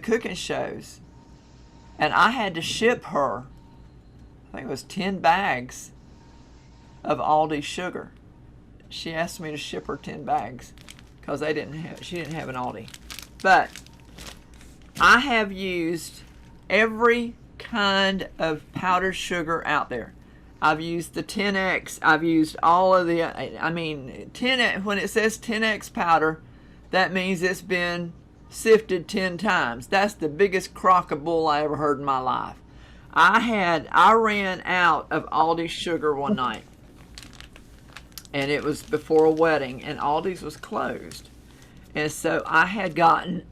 cooking shows, and I had to ship her, I think it was 10 bags of Aldi sugar. She asked me to ship her 10 bags because she didn't have an Aldi. But I have used every kind of powdered sugar out there. I've used the 10X. I've used all of the, 10, when it says 10X powder, that means it's been sifted 10 times. That's the biggest crock of bull I ever heard in my life. I ran out of Aldi sugar one night, and it was before a wedding, and Aldi's was closed. And so I had gotten,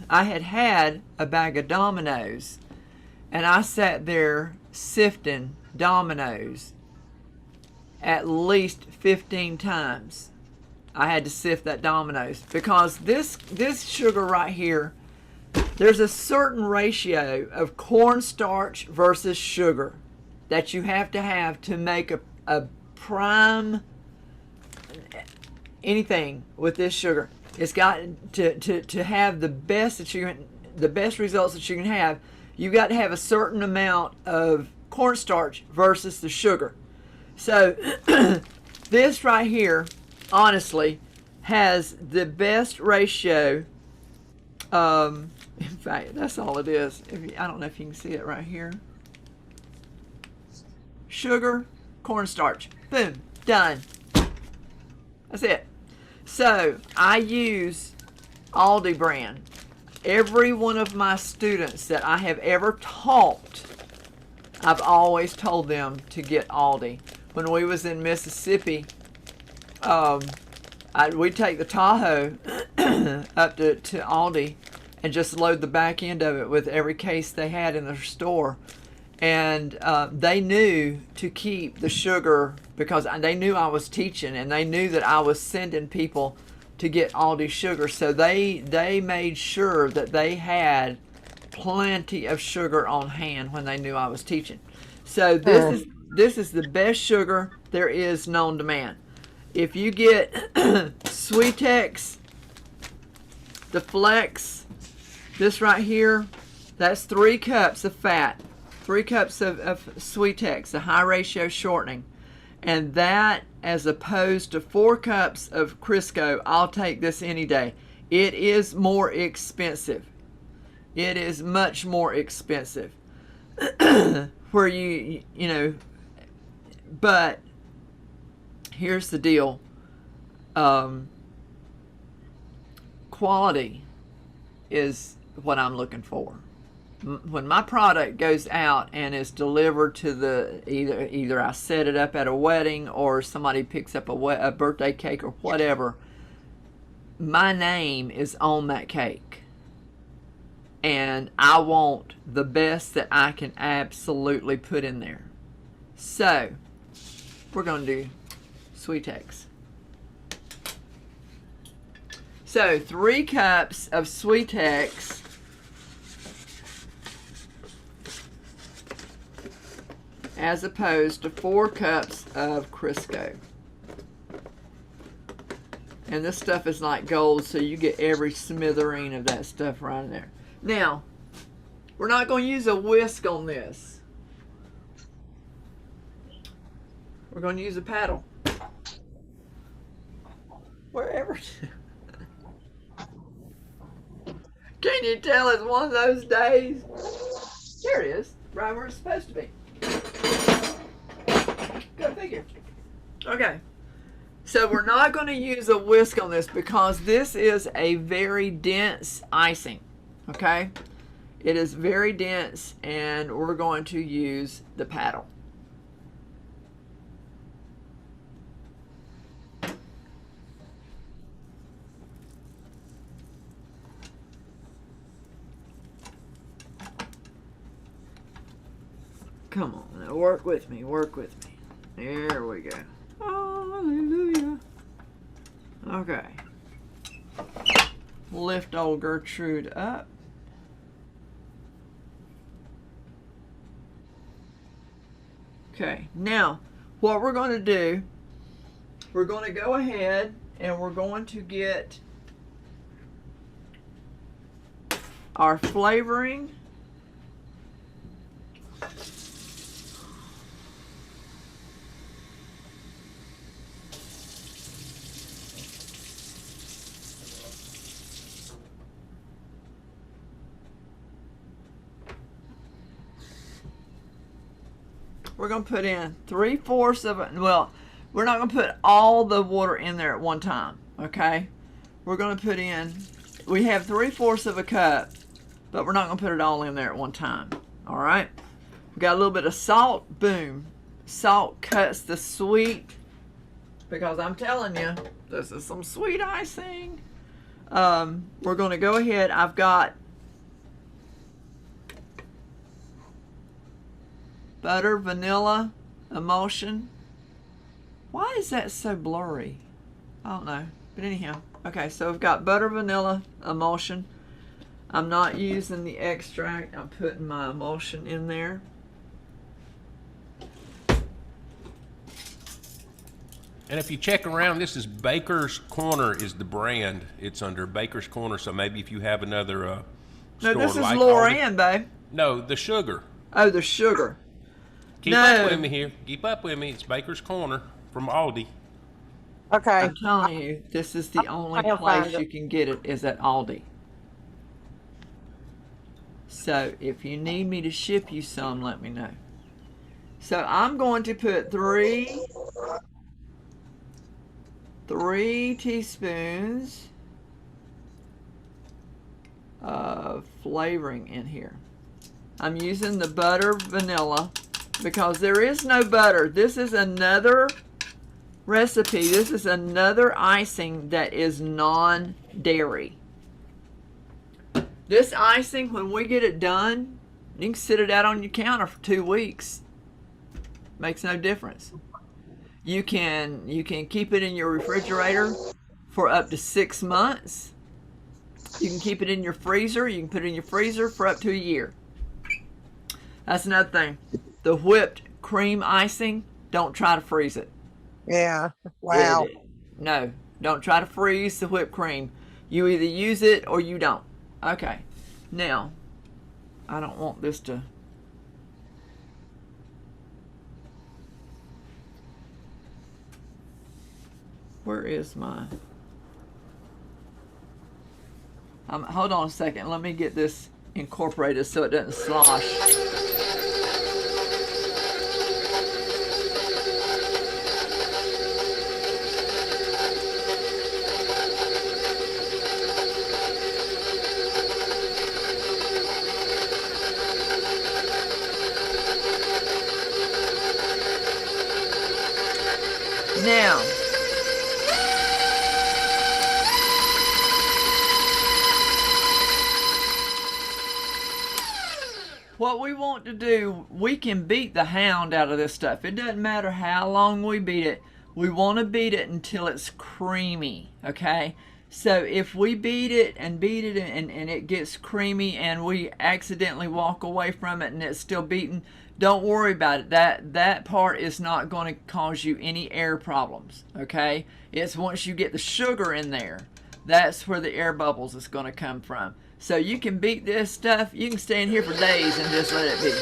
I had a bag of Dominoes, and I sat there sifting Dominoes at least 15 times. I had to sift that Dominoes because this sugar right here, there's a certain ratio of cornstarch versus sugar that you have to make a prime anything with this sugar. It's got to have the best results that you can have. You got to have a certain amount of cornstarch versus the sugar. So this right here, honestly, has the best ratio. In fact, that's all it is. I don't know if you can see it right here. Sugar, cornstarch, boom, done. That's it. So I use Aldi brand. Every one of my students that I have ever taught, I've always told them to get Aldi. When we was in Mississippi, we'd take the Tahoe up to Aldi and just load the back end of it with every case they had in their store. And they knew to keep the sugar because they knew I was teaching, and they knew that I was sending people to get Aldi sugar. So they made sure that they had plenty of sugar on hand when they knew I was teaching. So this is the best sugar there is known to man. If you get Sweetex, the Flex, this right here, that's 3 cups of fat, 3 cups of Sweetex, a high ratio shortening. And that, as opposed to 4 cups of Crisco, I'll take this any day. It is more expensive. It is much more expensive. Where you know, but here's the deal. Quality is what I'm looking for. When my product goes out and is delivered to the either I set it up at a wedding or somebody picks up a birthday cake or whatever, my name is on that cake. and I want the best that I can absolutely put in there. So we're going to do Sweetex. So 3 cups of Sweetex. As opposed to 4 cups of Crisco. And this stuff is like gold, so you get every smithereen of that stuff right in there. Now, we're not going to use a whisk on this. We're going to use a paddle. Wherever. Can you tell it's one of those days? There it is, right where it's supposed to be. Go figure. Okay. So we're not going to use a whisk on this because this is a very dense icing. Okay? It is very dense, and we're going to use the paddle. Come on, now work with me, work with me. There we go. Hallelujah. Okay. Lift old Gertrude up. Okay, now what we're going to do, we're going to go ahead and we're going to get our flavoring. We're going to put in 3/4 of it. Well, we're not going to put all the water in there at one time, okay? We're going to put in, we have 3/4 of a cup, but we're not going to put it all in there at one time, all right? We got a little bit of salt, boom. Salt cuts the sweet, because I'm telling you, this is some sweet icing. We're going to go ahead, I've got butter, vanilla, emulsion. Why is that so blurry? I don't know. But anyhow. Okay, so we've got butter, vanilla, emulsion. I'm not using the extract. I'm putting my emulsion in there. And if you check around, this is Baker's Corner is the brand. It's under Baker's Corner, so maybe if you have another No, store this is like Loran, babe. No, the sugar. Oh, the sugar. Keep up with me here. Keep up with me. It's Baker's Corner from Aldi. Okay. I'm telling you, this is the only I'll place find it. you can get it is at Aldi. So if you need me to ship you some, let me know. So I'm going to put three teaspoons of flavoring in here. I'm using the butter vanilla because there is no butter. This is another recipe. This is another icing that is non-dairy. This icing, when we get it done, you can sit it out on your counter for 2 weeks. Makes no difference. You can keep it in your refrigerator for up to 6 months. You can keep it in your freezer. You can put it in your freezer for up to a year. That's another thing. The whipped cream icing, don't try to freeze it. Yeah. Wow. No, don't try to freeze the whipped cream. You either use it or you don't. Okay. Now, I don't want this to... Where is my... hold on a second. Let me get this incorporated so it doesn't slosh. Now, what we want to do, we can beat the hound out of this stuff. It doesn't matter how long we beat it. We want to beat it until it's creamy, okay? So if we beat it and it gets creamy and we accidentally walk away from it and it's still beaten, don't worry about it. That part is not going to cause you any air problems, okay? It's once you get the sugar in there, that's where the air bubbles is going to come from. So you can beat this stuff. You can stay in here for days and just let it be.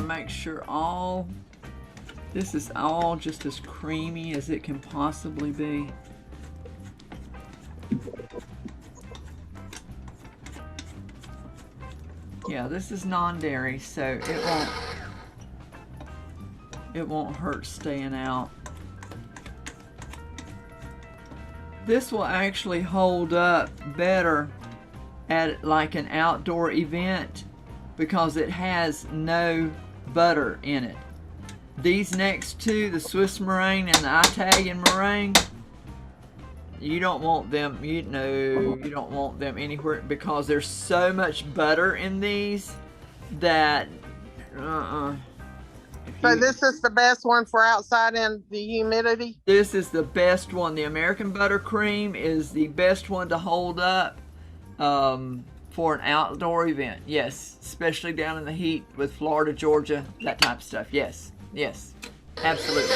Make sure this is all just as creamy as it can possibly be. Yeah, this is non-dairy, so it won't hurt staying out. This will actually hold up better at like an outdoor event because it has no butter in it. These next two, the Swiss meringue and the Italian meringue, you don't want them, you don't want them anywhere because there's so much butter in these that So this is the best one for outside in the humidity? This is the best one. The American buttercream is the best one to hold up for an outdoor event. Yes, especially down in the heat with Florida, Georgia, that type of stuff. Yes, yes, absolutely.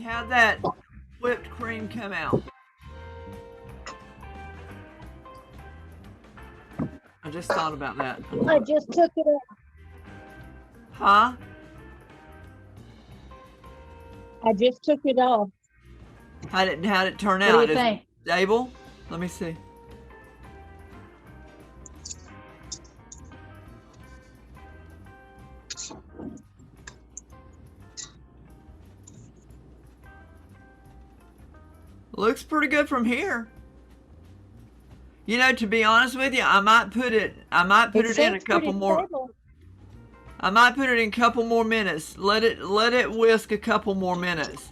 How'd that whipped cream come out? I just thought about that. I just took it off. Huh? I just took it off. How'd it turn What out? do you think? Stable? Let me see. Looks pretty good from here. You know, to be honest with you, I might put it in a couple more. I might put it in a couple more minutes. Let it whisk a couple more minutes.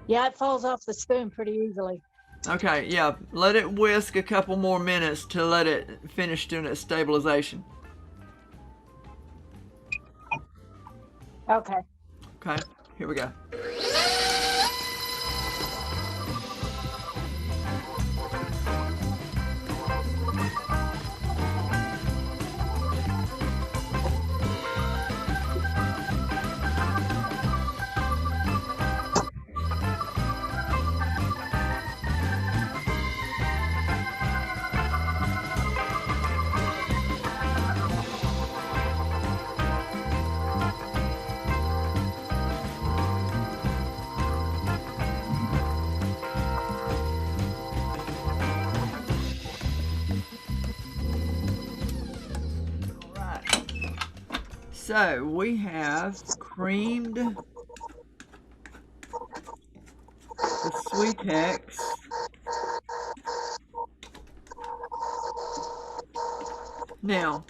Yeah, it falls off the spoon pretty easily. Okay, yeah. Let it whisk a couple more minutes to let it finish doing its stabilization. Okay. Okay, here we go. So we have creamed the Sweetex. Now,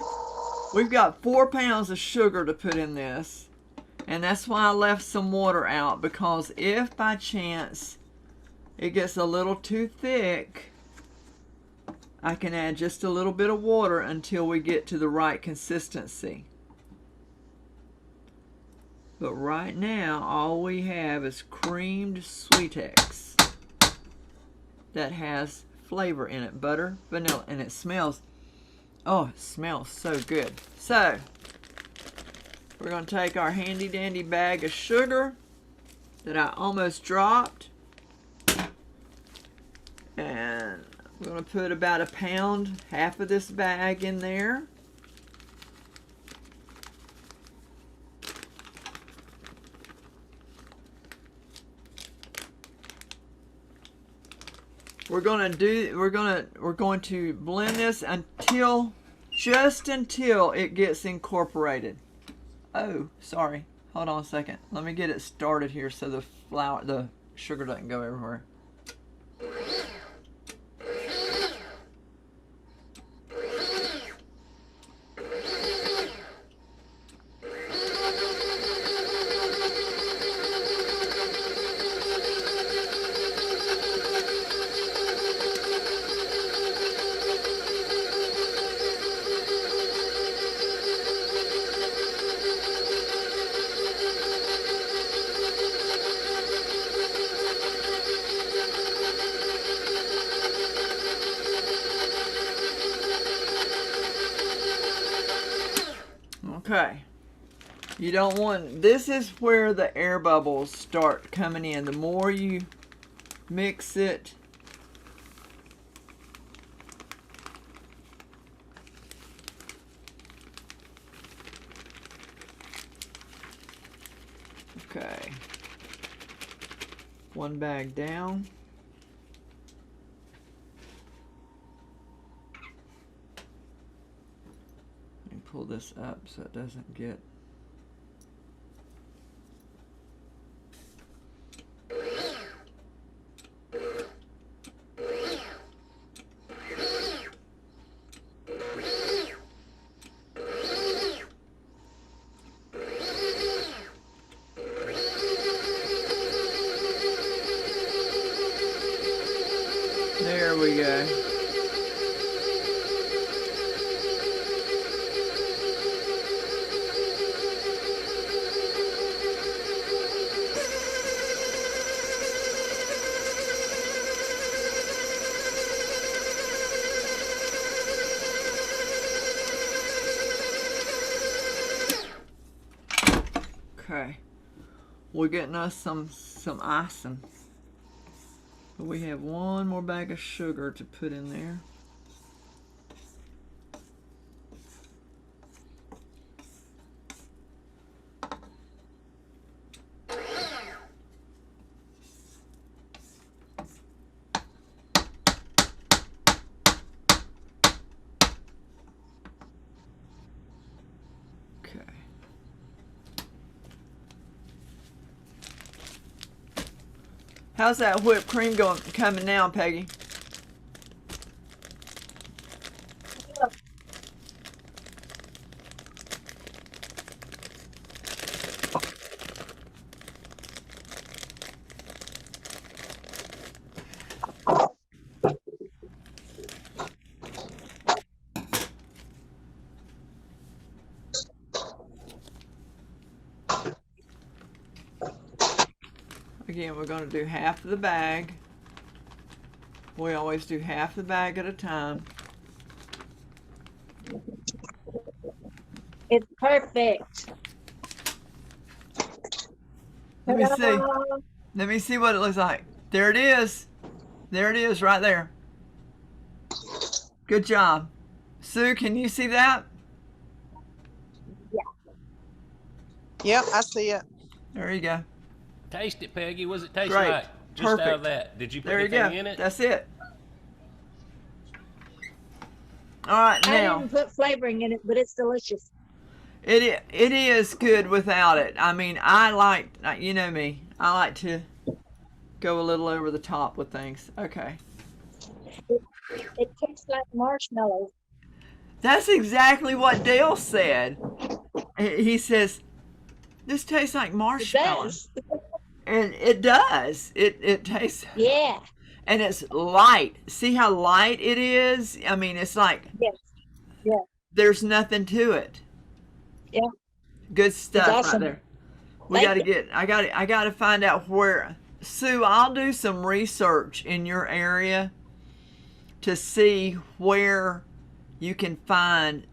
we've got 4 pounds of sugar to put in this, and that's why I left some water out, because if by chance it gets a little too thick, I can add just a little bit of water until we get to the right consistency. But right now, all we have is creamed Sweetex that has flavor in it, butter, vanilla, and it smells, oh, it smells so good. So, we're going to take our handy dandy bag of sugar that I almost dropped, and we're going to put about a pound, half of this bag in there. We're going to blend this until, just until it gets incorporated. Oh, sorry. Hold on a second. Let me get it started here so the sugar doesn't go everywhere. Okay, you don't want, this is where the air bubbles start coming in. The more you mix it, okay, one bag down. Pull this up so it doesn't get, there we go. Okay, we're getting us some icing. But we have one more bag of sugar to put in there. Okay. How's that whipped cream coming now, Peggy? Again, we're going to do half of the bag. We always do half the bag at a time. It's perfect. Let me see. Ta-da! Let me see what it looks like. There it is. There it is right there. Good job. Sue, can you see that? Yep, I see it. There you go. Taste it, Peggy. What does it taste Great. like? Just Perfect. out of that. Did you put There you anything go. in it? That's it. All right, I now. didn't put flavoring in it, but it's delicious. It is good without it. I mean, I like, you know me, I like to go a little over the top with things. Okay. It tastes like marshmallows. That's exactly what Dale said. He says, this tastes like It marshmallow. does. And it does. It tastes, Yeah. and it's light. See how light it is? I mean, it's like Yes. Yeah. there's nothing to it. Yeah. Good stuff awesome. right there. We Thank got to get, I got to find out where, Sue, I'll do some research in your area to see where you can find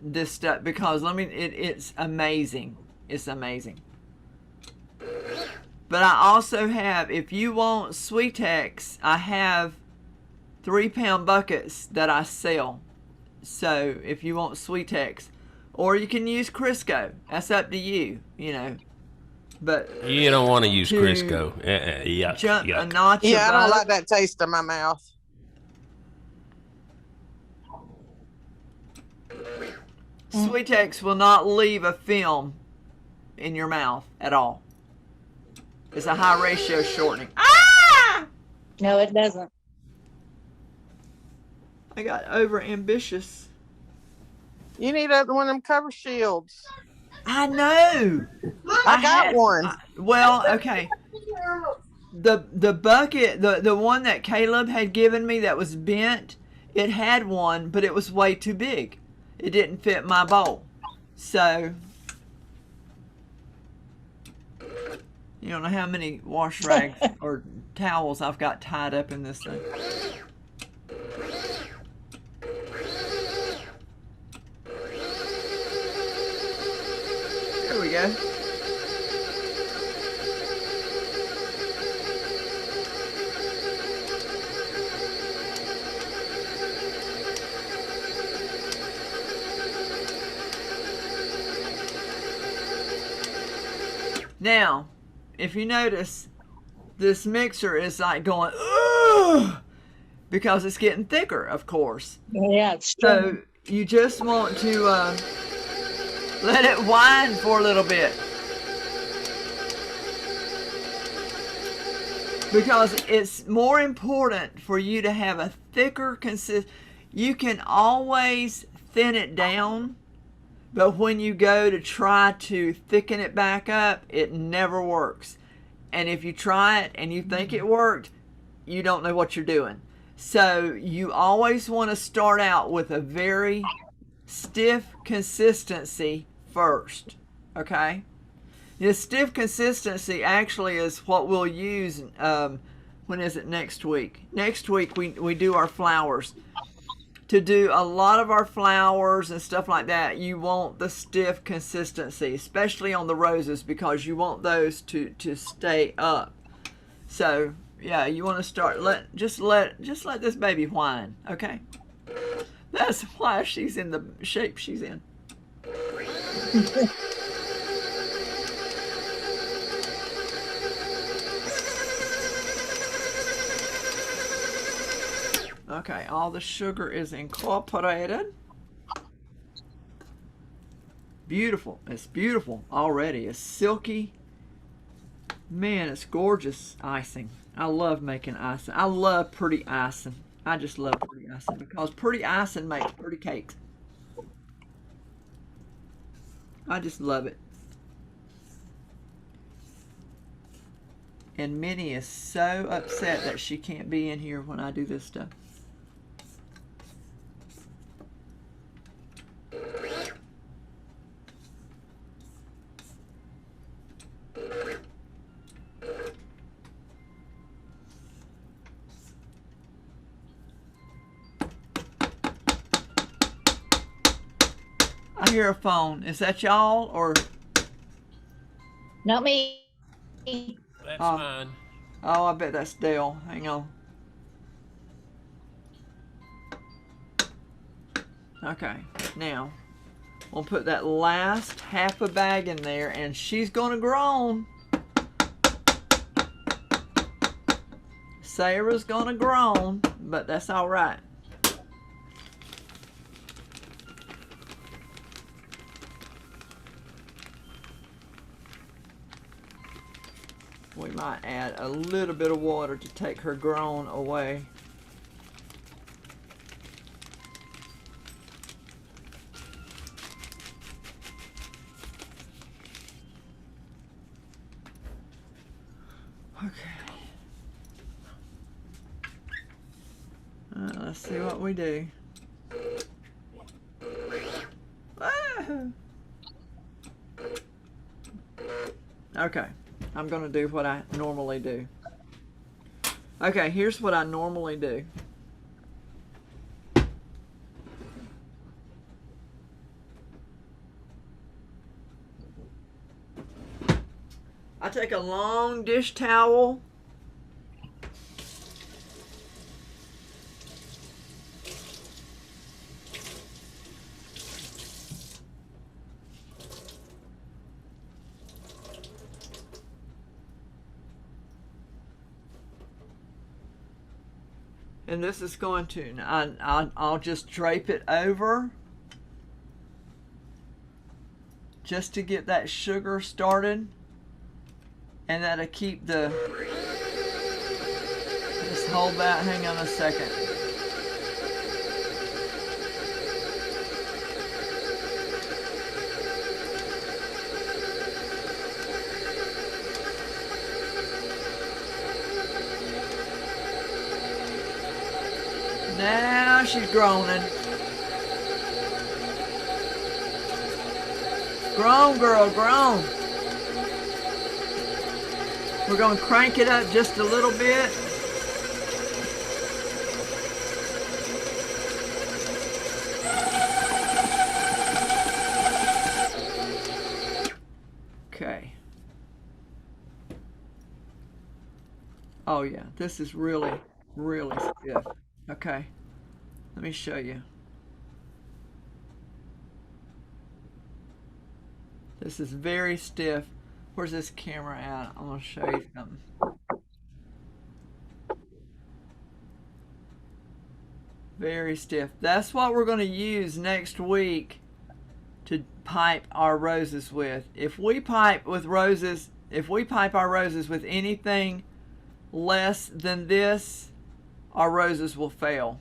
this stuff, because it's amazing. It's amazing. But I also have, if you want Sweetex, I have 3-pound buckets that I sell. So if you want Sweetex, or you can use Crisco. That's up to you, you know. But You don't want to use To Crisco. Yuck, jump a yuck. notch Yeah, I don't above, like that taste in my mouth. Sweetex will not leave a film in your mouth at all. It's a high ratio shortening. Ah! No, it doesn't. I got over ambitious. You need one of them cover shields. I know. I got one. Well, okay. The bucket, the one that Caleb had given me that was bent, it had one, but it was way too big. It didn't fit my bowl. So you don't know how many wash rags or towels I've got tied up in this thing. There we go. Now, if you notice, this mixer is like going, ugh, because it's getting thicker, of course. Yeah, it's So true. you just want to let it wind for a little bit. Because it's more important for you to have a thicker you can always thin it down, but when you go to try to thicken it back up, it never works. And if you try it and you think it worked, you don't know what you're doing. So you always want to start out with a very stiff consistency first, okay? The stiff consistency actually is what we'll use, when is it, next week? Next week we do our flowers. To do a lot of our flowers and stuff like that, you want the stiff consistency, especially on the roses, because you want those to stay up. So yeah, you want to start, just let this baby whine, okay? That's why she's in the shape she's in. Okay, all the sugar is incorporated. Beautiful. It's beautiful already. It's silky. Man, it's gorgeous icing. I love making icing. I love pretty icing. I just love pretty icing because pretty icing makes pretty cakes. I just love it. And Minnie is so upset that she can't be in here when I do this stuff. I hear a phone. Is that y'all or? Not me. That's Oh. mine. Oh, I bet that's Dale. Hang on. Okay, now we'll put that last half a bag in there, and she's gonna groan. Sarah's gonna groan, but that's all right. We might add a little bit of water to take her groan away. Okay. Let's see what we do. Ah! Okay, I'm gonna do what I normally do. Okay, here's what I normally do. I take a long dish towel. And this is going to, I'll just drape it over just to get that sugar started. And that'll keep the, just hold that, hang on a second. Now she's groaning. Groan, girl, groan. We're going to crank it up just a little bit. Okay. Oh yeah, this is really, really stiff. Okay, let me show you. This is very stiff. Where's this camera at? I'm gonna show you something. Very stiff. That's what we're gonna use next week to pipe our roses with. If we pipe with roses, if we pipe our roses with anything less than this, our roses will fail.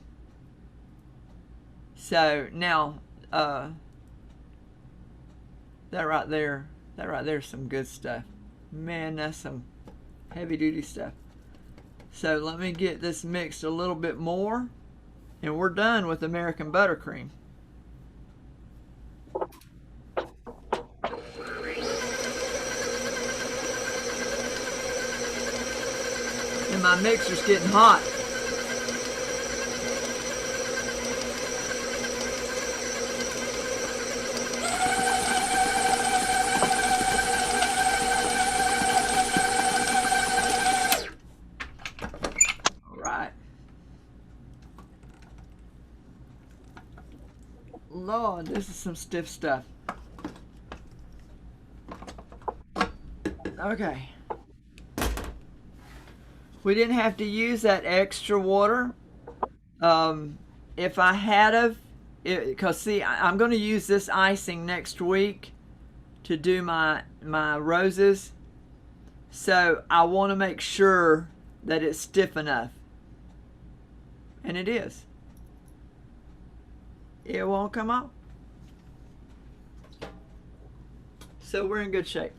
So now, that right there is some good stuff. Man, that's some heavy duty stuff. So let me get this mixed a little bit more, and we're done with American buttercream. And my mixer's getting hot. Lord, this is some stiff stuff. Okay. We didn't have to use that extra water. If I had of, because see, I'm going to use this icing next week to do my roses. So I want to make sure that it's stiff enough. And it is. It won't come off. So we're in good shape.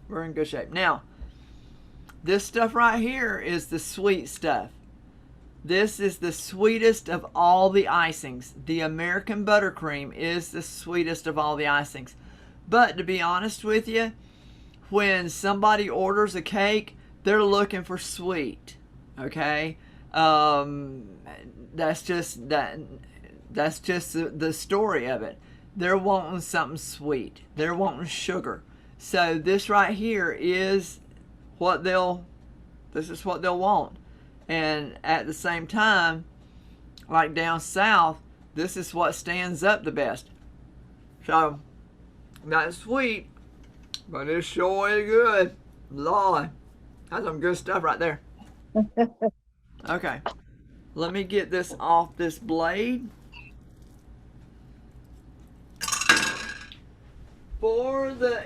We're in good shape. Now, this stuff right here is the sweet stuff. This is the sweetest of all the icings. The American buttercream is the sweetest of all the icings. But to be honest with you, when somebody orders a cake, they're looking for sweet. Okay? That's just the story of it. They're wanting something sweet. They're wanting sugar. So this right here is what this is what they'll want. And at the same time, like down south, this is what stands up the best. So, not sweet, but it's sure is good. Lord, that's some good stuff right there. Okay, let me get this off this blade. For the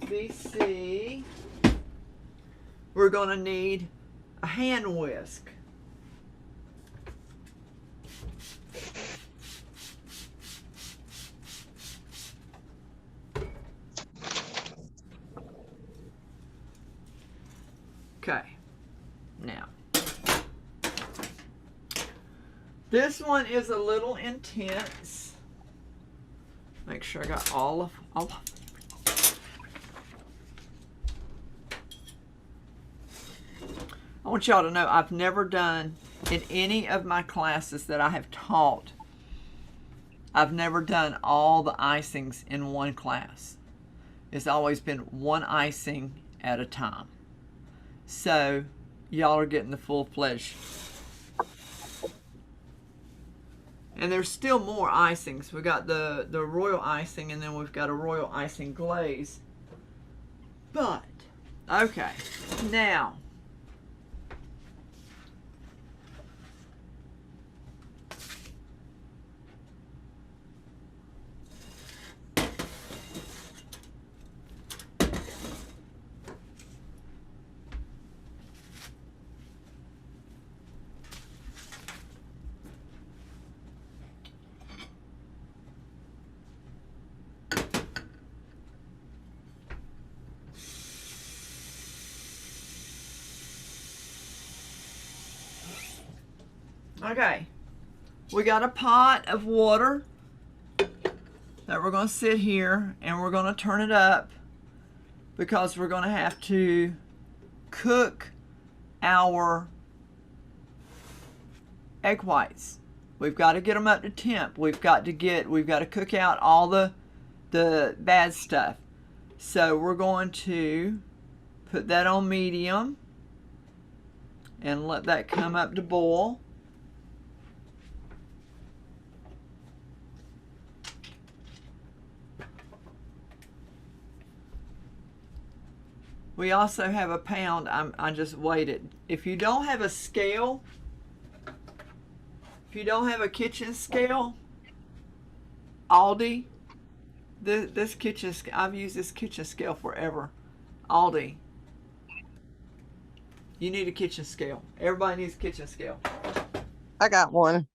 SMBC, we're going to need a hand whisk. Okay, now this one is a little intense. Make sure I got all of I want y'all to know I've never done in any of my classes that I have taught, I've never done all the icings in one class. It's always been one icing at a time. So y'all are getting the full-fledged. And there's still more icings. We got the royal icing, and then we've got a royal icing glaze. But, okay, now, okay, we got a pot of water that we're going to sit here, and we're going to turn it up because we're going to have to cook our egg whites. We've got to get them up to temp. We've got to cook out all the bad stuff. So we're going to put that on medium and let that come up to boil. We also have a pound. I just weighed it. If you don't have a scale, if you don't have a kitchen scale, Aldi, this kitchen, I've used this kitchen scale forever. Aldi, you need a kitchen scale. Everybody needs a kitchen scale. I got one.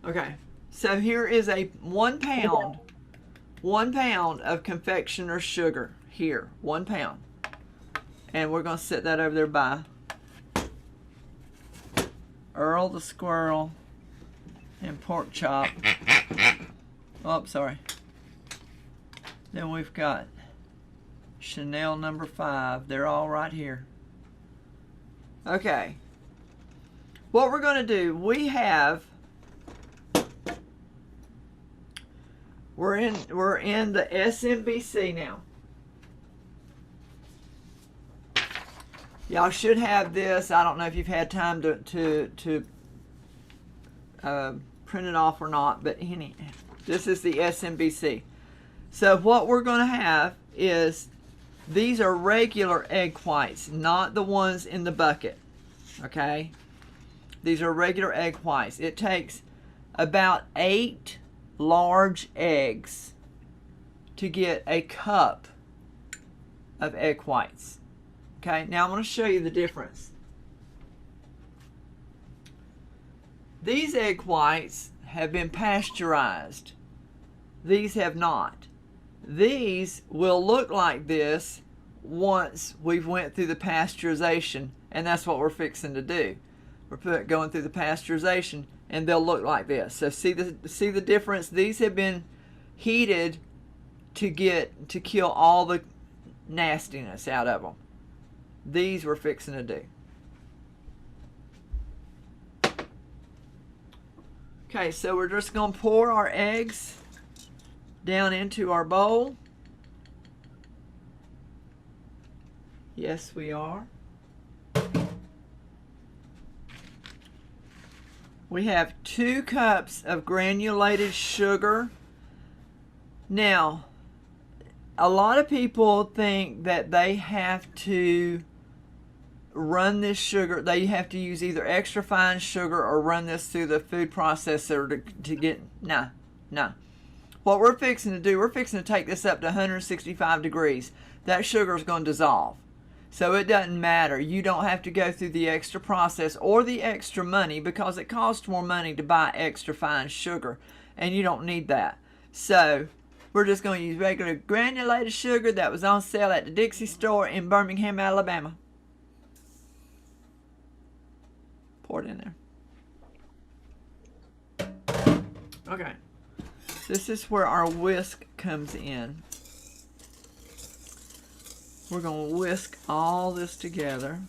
Okay, so here is a 1 pound of confectioner's sugar here, 1 pound. And we're going to set that over there by Earl the squirrel and pork chop. Oh, sorry. Then we've got Chanel number 5. They're all right here. Okay. What we're going to do, we're in the SMBC now. Y'all should have this. I don't know if you've had time to print it off or not, but this is the SMBC. So what we're going to have is, these are regular egg whites, not the ones in the bucket. Okay? These are regular egg whites. It takes about 8 large eggs to get a cup of egg whites. Okay, now I'm going to show you the difference. These egg whites have been pasteurized. These have not. These will look like this once we've went through the pasteurization, and that's what we're fixing to do. We're going through the pasteurization, and they'll look like this. So see the difference? These have been heated to kill all the nastiness out of them. These we're fixing to do. Okay, so we're just going to pour our eggs down into our bowl. Yes, we are. We have 2 cups of granulated sugar. Now, a lot of people think that they have to run this sugar, they have to use either extra fine sugar or run this through the food processor to get, no. What we're fixing to do, we're fixing to take this up to 165 degrees. That sugar is going to dissolve. So it doesn't matter. You don't have to go through the extra process or the extra money because it costs more money to buy extra fine sugar, and you don't need that. So we're just going to use regular granulated sugar that was on sale at the Dixie store in Birmingham, Alabama. Pour it in there. Okay. This is where our whisk comes in. We're going to whisk all this together.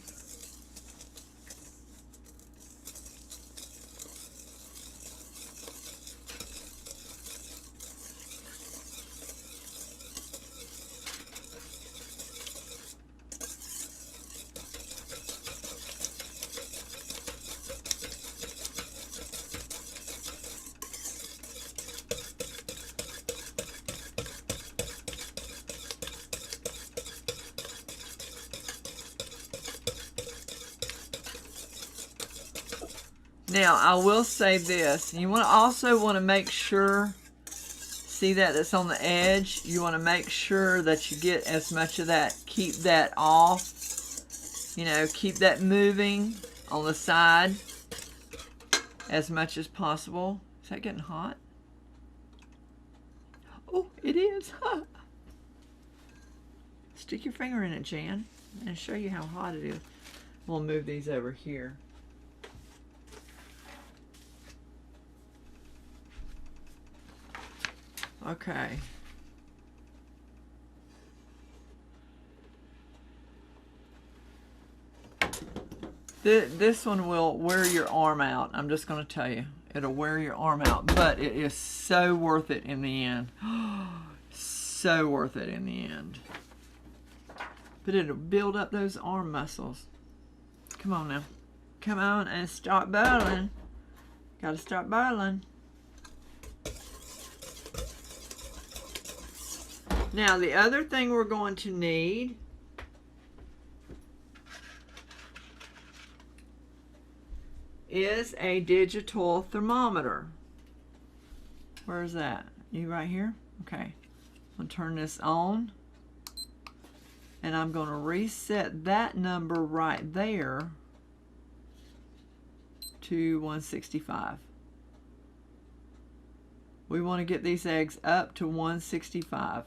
Now, I will say this. You also want to make sure, see that's on the edge? You want to make sure that you get as much of that. Keep that off. You know, keep that moving on the side as much as possible. Is that getting hot? Oh, it is. Stick your finger in it, Jan, and show you how hot it is. We'll move these over here. Okay. This one will wear your arm out. I'm just going to tell you. It'll wear your arm out. But it is so worth it in the end. So worth it in the end. But it'll build up those arm muscles. Come on now. Come on and start boiling. Got to start boiling. Now, the other thing we're going to need is a digital thermometer. Where's that? You right here? Okay. I'm going to turn this on. And I'm going to reset that number right there to 165. We want to get these eggs up to 165.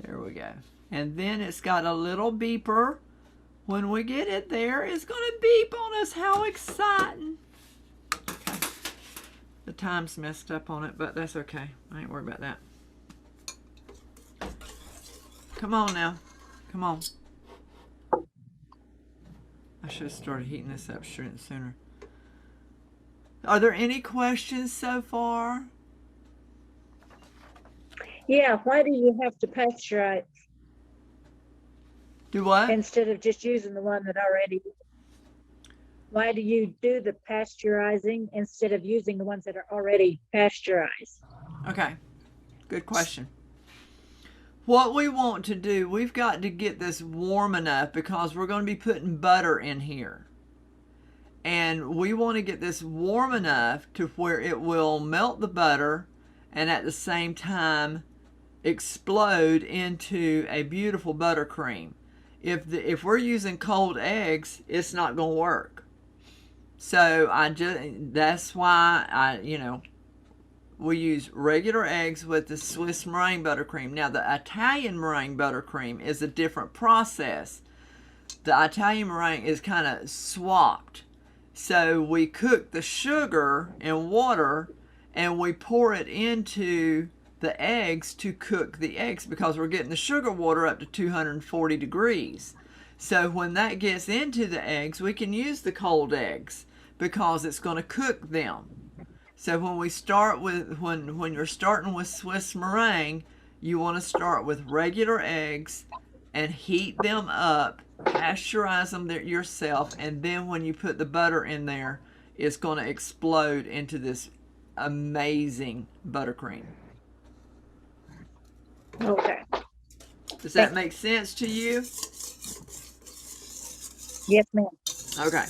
There we go. And then it's got a little beeper. When we get it there, it's going to beep on us. How exciting. Okay. The time's messed up on it, but that's okay. I ain't worried about that. Come on now. Come on. I should have started heating this up sooner. Are there any questions so far? Yeah, why do you have to pasteurize Do what? instead of just using the one that already? Why do you do the pasteurizing instead of using the ones that are already pasteurized? Okay, good question. What we want to do, we've got to get this warm enough because we're going to be putting butter in here. And we want to get this warm enough to where it will melt the butter and at the same time explode into a beautiful buttercream. If we're using cold eggs, it's not going to work. So that's why we use regular eggs with the Swiss meringue buttercream. Now the Italian meringue buttercream is a different process. The Italian meringue is kind of swapped. So we cook the sugar in water and we pour it into the eggs to cook the eggs because we're getting the sugar water up to 240 degrees. So when that gets into the eggs, we can use the cold eggs because it's going to cook them. So when we start with, when you're starting with Swiss meringue, you want to start with regular eggs and heat them up, pasteurize them yourself, and then when you put the butter in there, it's going to explode into this amazing buttercream. Okay. Does that make sense to you? Yes, ma'am. Okay.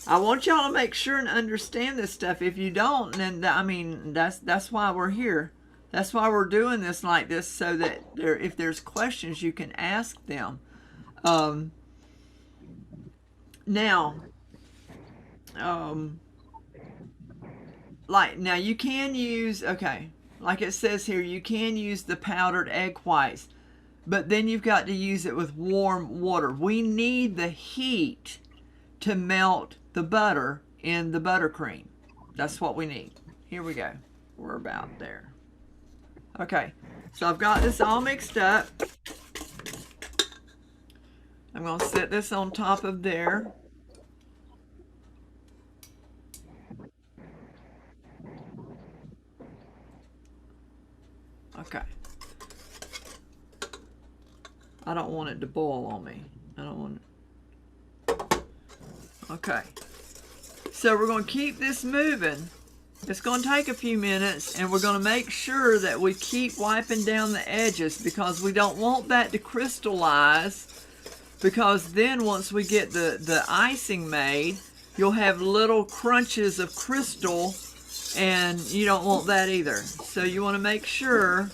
I want y'all to make sure and understand this stuff. If you don't, then that's why we're here. That's why we're doing this like this, so that if there's questions, you can ask them. Now, now you can use, okay, like it says here, you can use the powdered egg whites, but then you've got to use it with warm water. We need the heat to melt the butter in the buttercream. That's what we need. Here we go. We're about there. Okay, so I've got this all mixed up. I'm going to set this on top of there. Okay. I don't want it to boil on me. I don't want it. Okay. So we're going to keep this moving. It's going to take a few minutes, and we're going to make sure that we keep wiping down the edges, because we don't want that to crystallize, because then once we get the icing made, you'll have little crunches of crystal, and you don't want that either. So you want to make sure.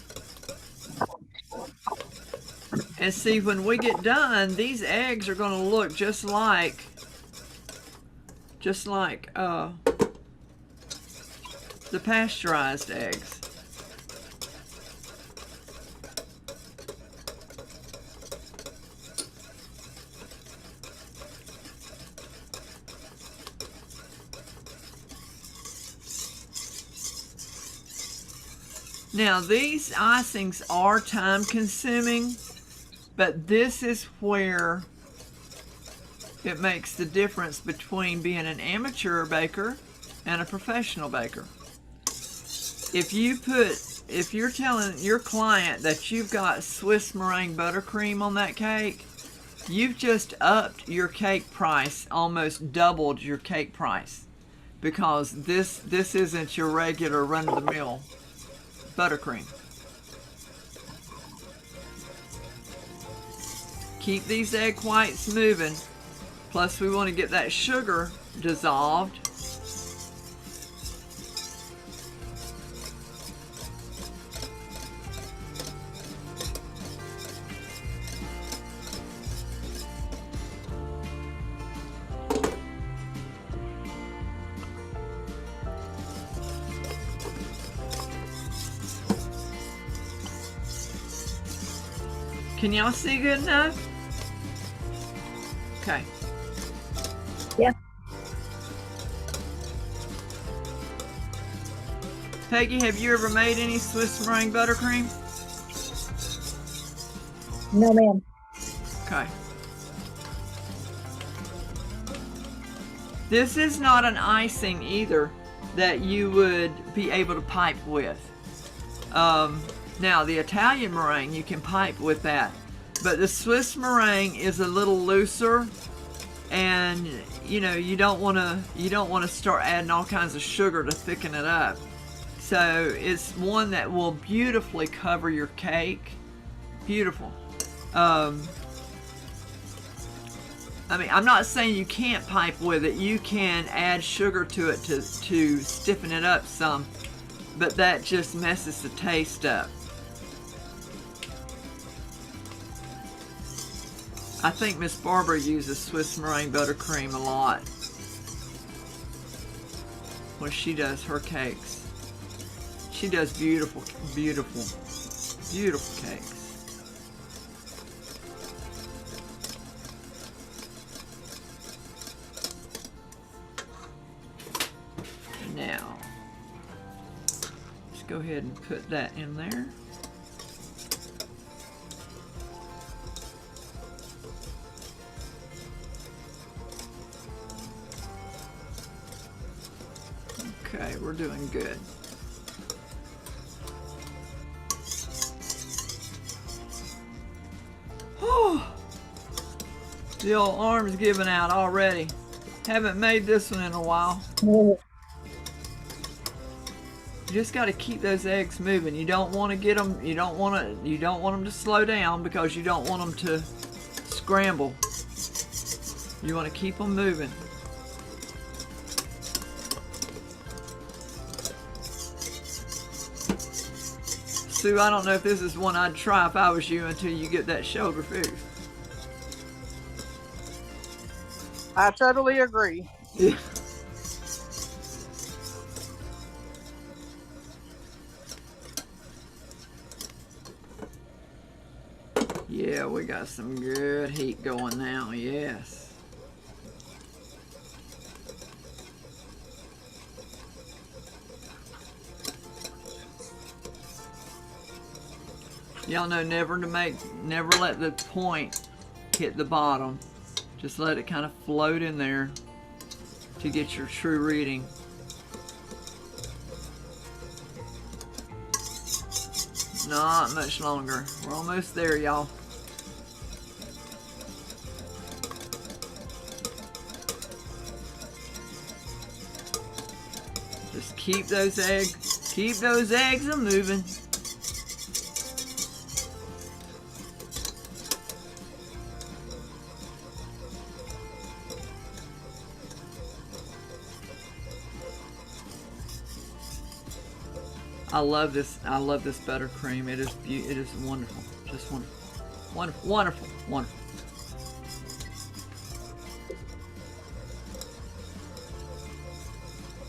And see, when we get done, these eggs are going to look just like the pasteurized eggs. Now, these icings are time consuming, but this is where it makes the difference between being an amateur baker and a professional baker. If you're telling your client that you've got Swiss meringue buttercream on that cake, you've just upped your cake price, almost doubled your cake price, because this isn't your regular run-of-the-mill buttercream. Keep these egg whites moving. Plus, we want to get that sugar dissolved. Can y'all see good enough? Okay. Yeah. Peggy, have you ever made any Swiss meringue buttercream? No, ma'am. Okay. This is not an icing either that you would be able to pipe with. Now, the Italian meringue, you can pipe with that. But the Swiss meringue is a little looser, and you know, you don't want to start adding all kinds of sugar to thicken it up. So it's one that will beautifully cover your cake. Beautiful. I mean, I'm not saying you can't pipe with it. You can add sugar to it to stiffen it up some, but that just messes the taste up. I think Miss Barbara uses Swiss meringue buttercream a lot when she does her cakes. She does beautiful, beautiful, beautiful cakes. Now, let's go ahead and put that in there. Okay, we're doing good. Oh, the old arm's giving out already. Haven't made this one in a while. No. You just got to keep those eggs moving. You don't want to get them. You don't want them to slow down, because you don't want them to scramble. You want to keep them moving. Sue, I don't know if this is one I'd try if I was you until you get that shoulder fixed. I totally agree. Yeah. Yeah, we got some good heat going now, yes. Y'all know never let the point hit the bottom. Just let it kind of float in there to get your true reading. Not much longer. We're almost there, y'all. Just keep those eggs a moving. I love this buttercream. It is wonderful. Just wonderful. Wonderful, wonderful, wonderful.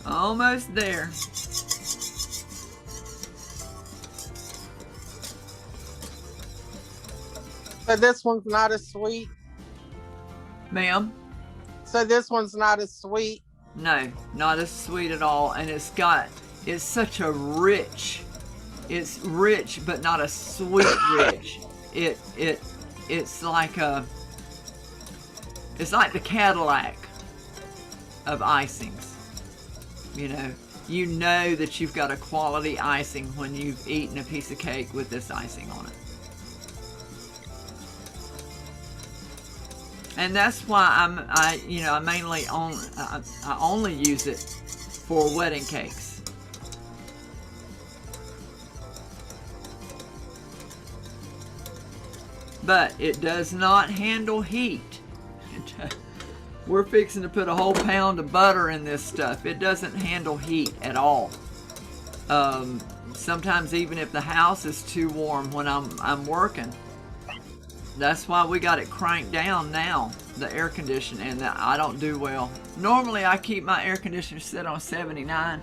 Almost there. So this one's not as sweet. Ma'am? So this one's not as sweet. No, not as sweet at all. And it's such a rich, it's rich but not a sweet rich. It's like the Cadillac of icings. You know that you've got a quality icing when you've eaten a piece of cake with this icing on it. And that's why I only use it for wedding cakes. But it does not handle heat. We're fixing to put a whole pound of butter in this stuff. It doesn't handle heat at all. Sometimes even if the house is too warm when I'm working. That's why we got it cranked down now, the air conditioning, and I don't do well. Normally I keep my air conditioner set on 79.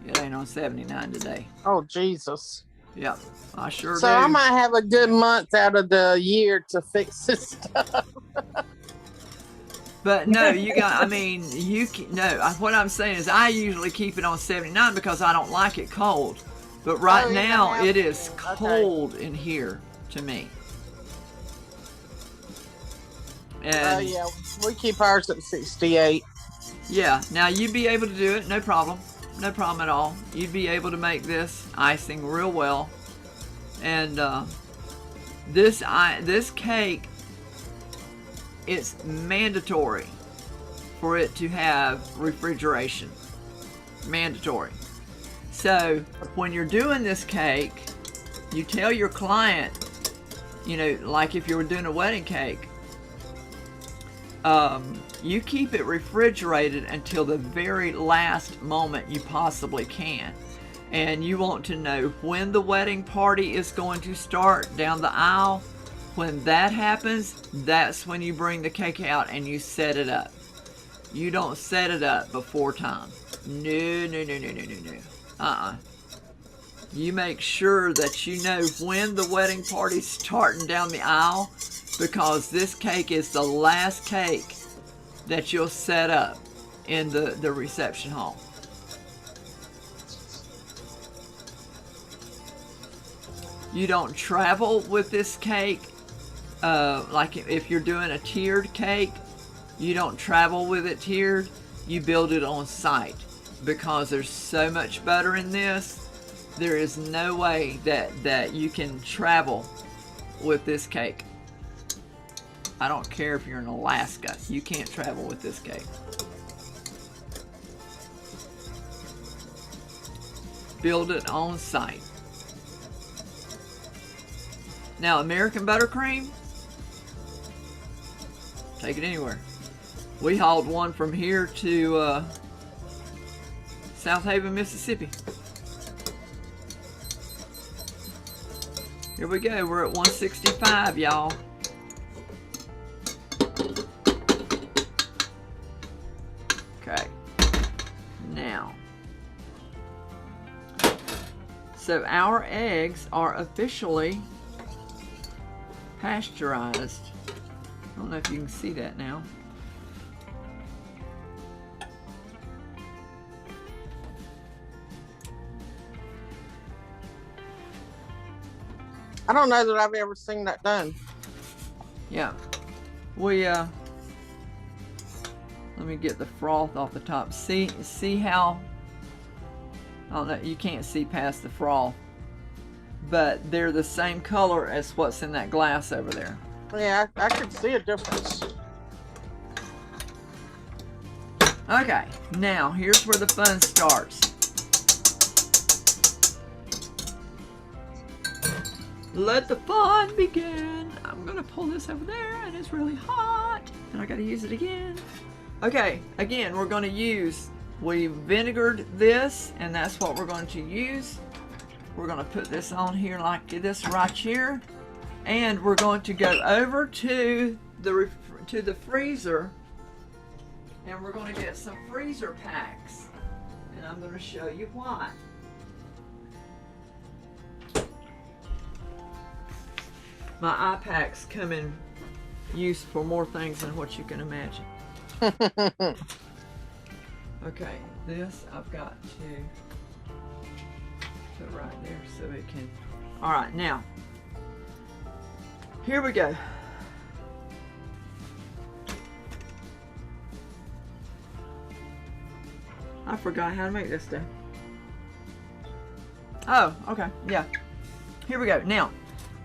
It ain't on 79 today. Oh, Jesus. Yep, I sure do. So I might have a good month out of the year to fix this stuff. But no, what I'm saying is I usually keep it on 79 because I don't like it cold. But right now it is cold in here to me. And yeah, we keep ours at 68. Yeah, now you'd be able to do it, no problem. No problem at all. You'd be able to make this icing real well. And this cake, it's mandatory for it to have refrigeration. Mandatory. So when you're doing this cake, you tell your client, like if you were doing a wedding cake, you keep it refrigerated until the very last moment you possibly can. And you want to know when the wedding party is going to start down the aisle. When that happens, that's when you bring the cake out and you set it up. You don't set it up before time. No. You make sure that you know when the wedding party's starting down the aisle, because this cake is the last cake that you'll set up in the reception hall. You don't travel with this cake. Like if you're doing a tiered cake, you don't travel with it tiered. You build it on site, because there's so much butter in this. There is no way that you can travel with this cake. I don't care if you're in Alaska, you can't travel with this cake. Build it on site. Now, American buttercream, take it anywhere. We hauled one from here to South Haven, Mississippi. Here we go. We're at 165, y'all. Okay. Now. So our eggs are officially pasteurized. I don't know if you can see that now. I don't know that I've ever seen that done. Yeah. We let me get the froth off the top. See how, I don't know, you can't see past the froth, but they're the same color as what's in that glass over there. Yeah, I could see a difference. Okay, now here's where the fun starts. Let the fun begin. I'm gonna pull this over there and it's really hot and I gotta use it again. Okay, again, we're gonna use, we vinegared this and that's what we're going to use. We're gonna put this on here like this right here. And we're going to go over to the freezer and we're going to get some freezer packs. And I'm going to show you why. My iPacks come in use for more things than what you can imagine. Okay, this I've got to put right there so it can. All right, now, here we go. I forgot how to make this stuff. Oh, okay, yeah. Here we go. Now,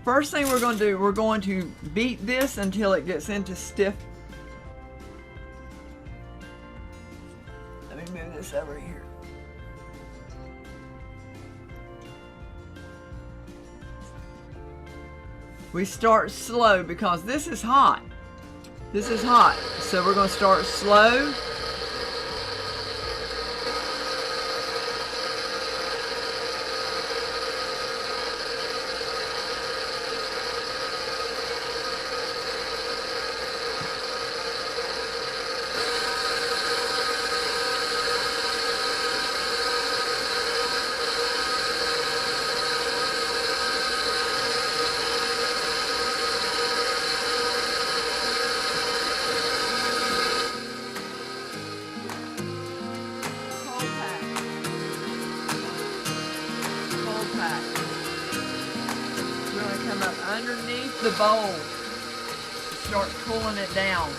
first thing we're going to do, we're going to beat this until it gets into stiff. Let me move this over here. We start slow because this is hot. This is hot. So we're going to start slow. Underneath the bowl, start pulling it down.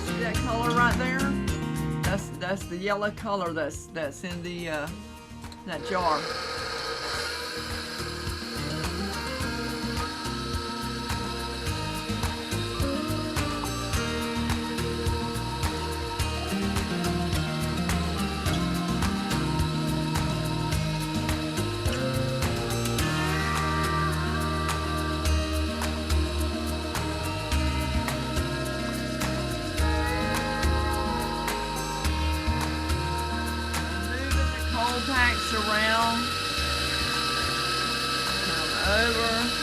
See that color right there? That's the yellow color that's in the that jar. Packs around, come over.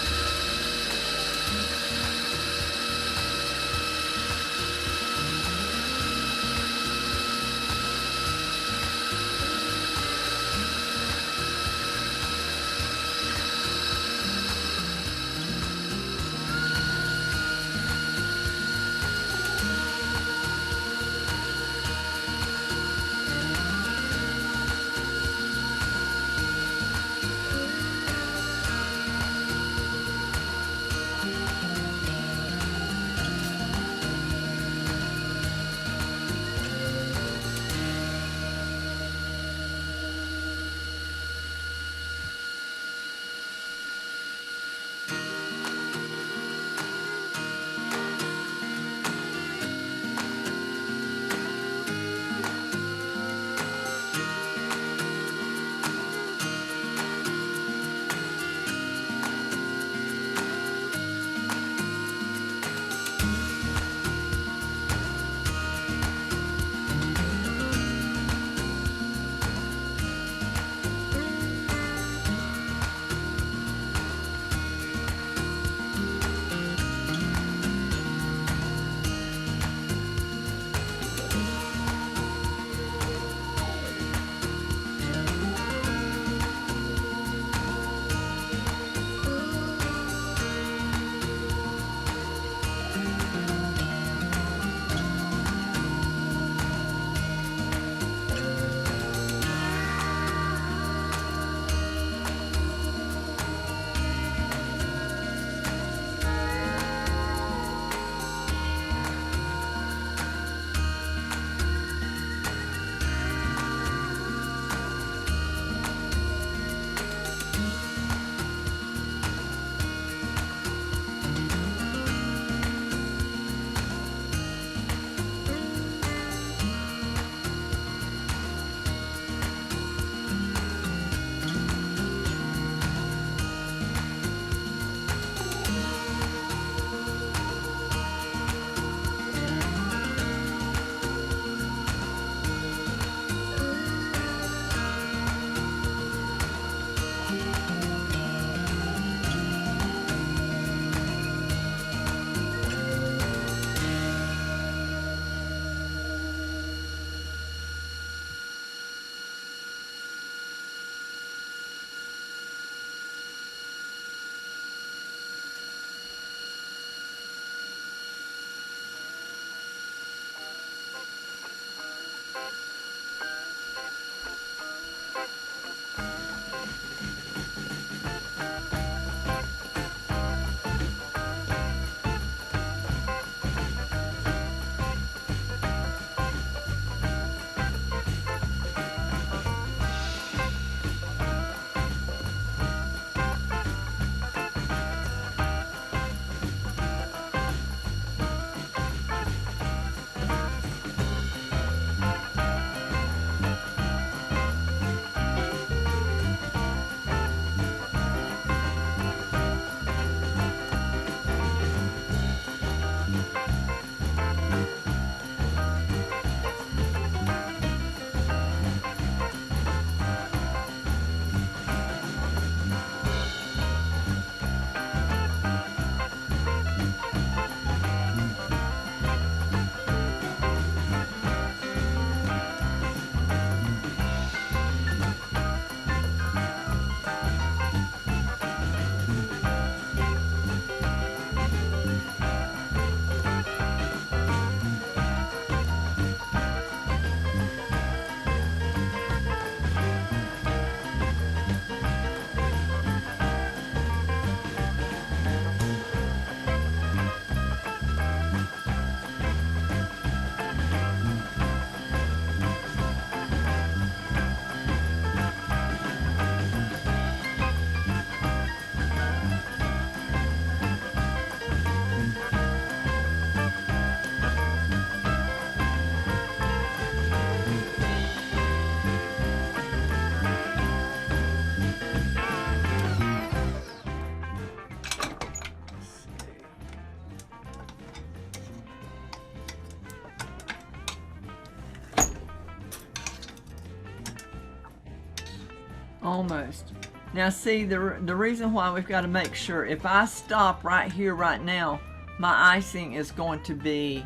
Almost. Now see, the reason why we've got to make sure, if I stop right here right now, my icing is going to be,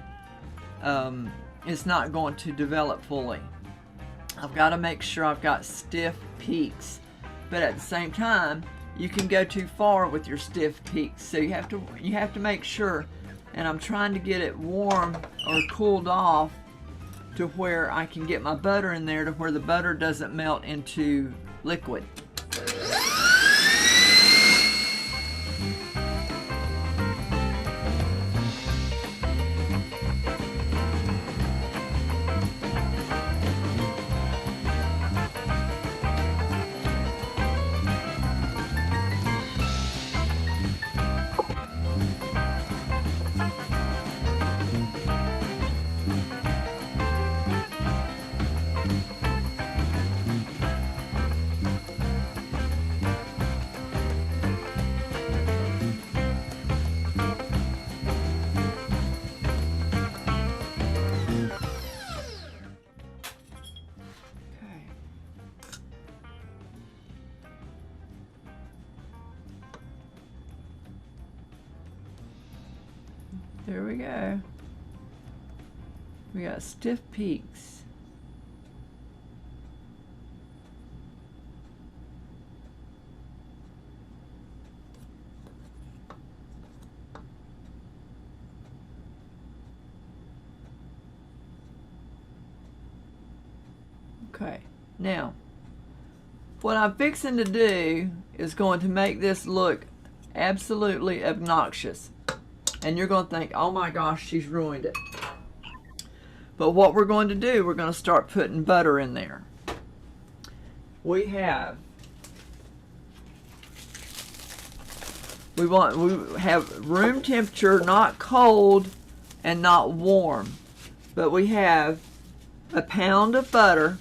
it's not going to develop fully. I've got to make sure I've got stiff peaks. But at the same time, you can go too far with your stiff peaks. So you have to make sure, and I'm trying to get it warm or cooled off to where I can get my butter in there to where the butter doesn't melt into liquid. There we go. We got stiff peaks. Okay, now what I'm fixing to do is going to make this look absolutely obnoxious. And you're going to think, oh my gosh, she's ruined it. But what we're going to do, we're going to start putting butter in there. We have room temperature, not cold and not warm. But we have a pound of butter,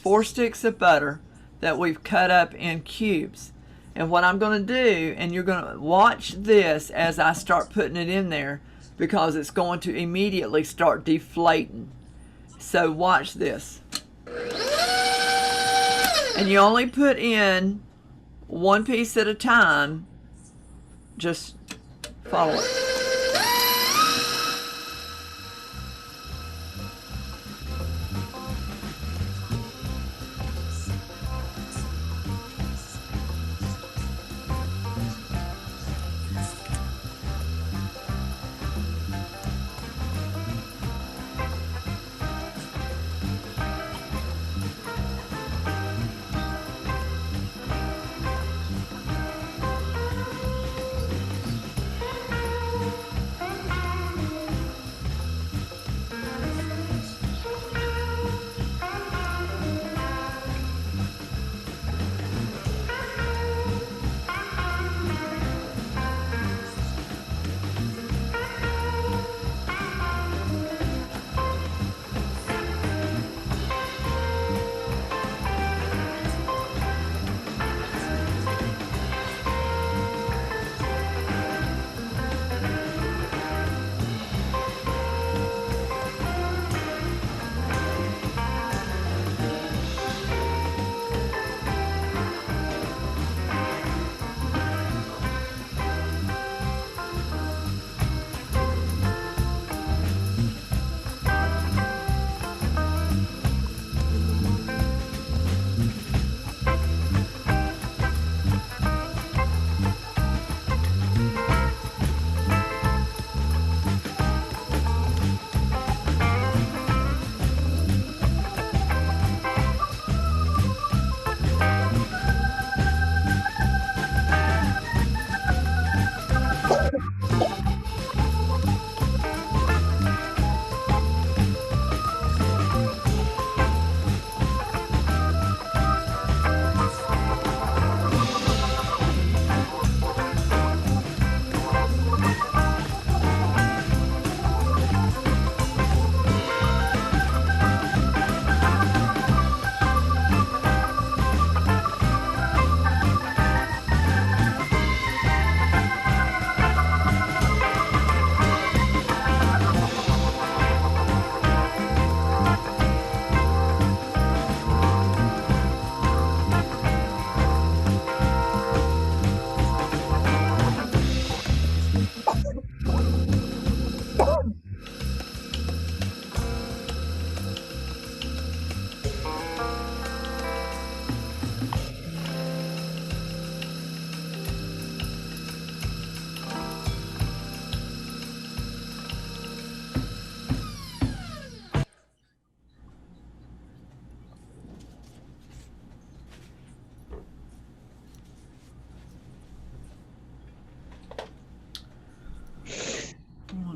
4 sticks of butter that we've cut up in cubes. And what I'm going to do, and you're going to watch this as I start putting it in there, because it's going to immediately start deflating. So watch this. And you only put in 1 piece at a time. Just follow it.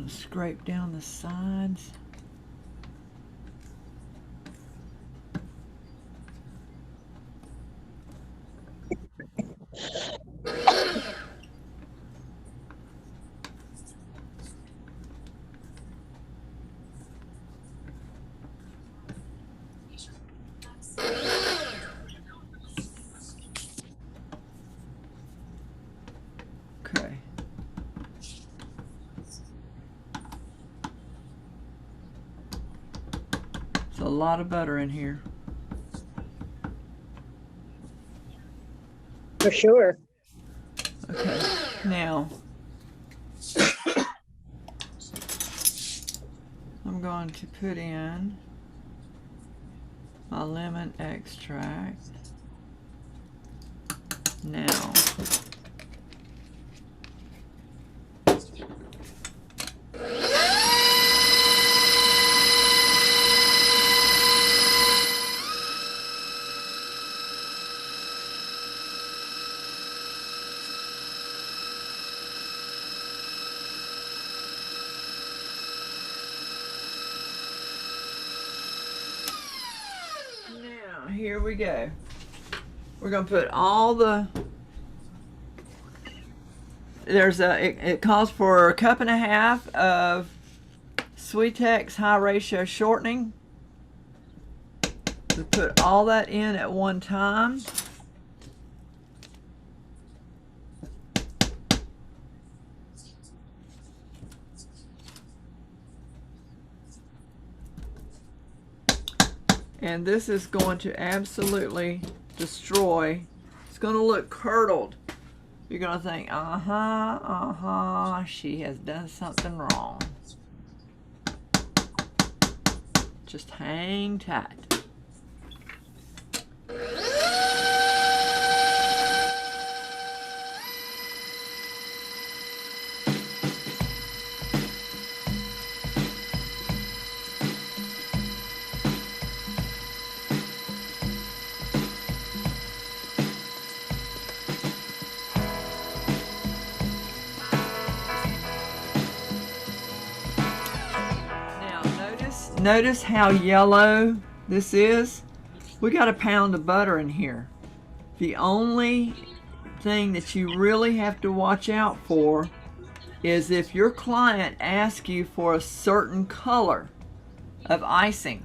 scrape down the sides. Okay. There's a lot of butter in here. For sure. Okay, now I'm going to put in my lemon extract. Now, here we go. We're gonna put all the, it calls for 1.5 cups of Sweetex high ratio shortening. We put all that in at one time. And this is going to absolutely destroy. It's going to look curdled. You're going to think, she has done something wrong. Just hang tight. Notice how yellow this is. We got a pound of butter in here. The only thing that you really have to watch out for is if your client asks you for a certain color of icing,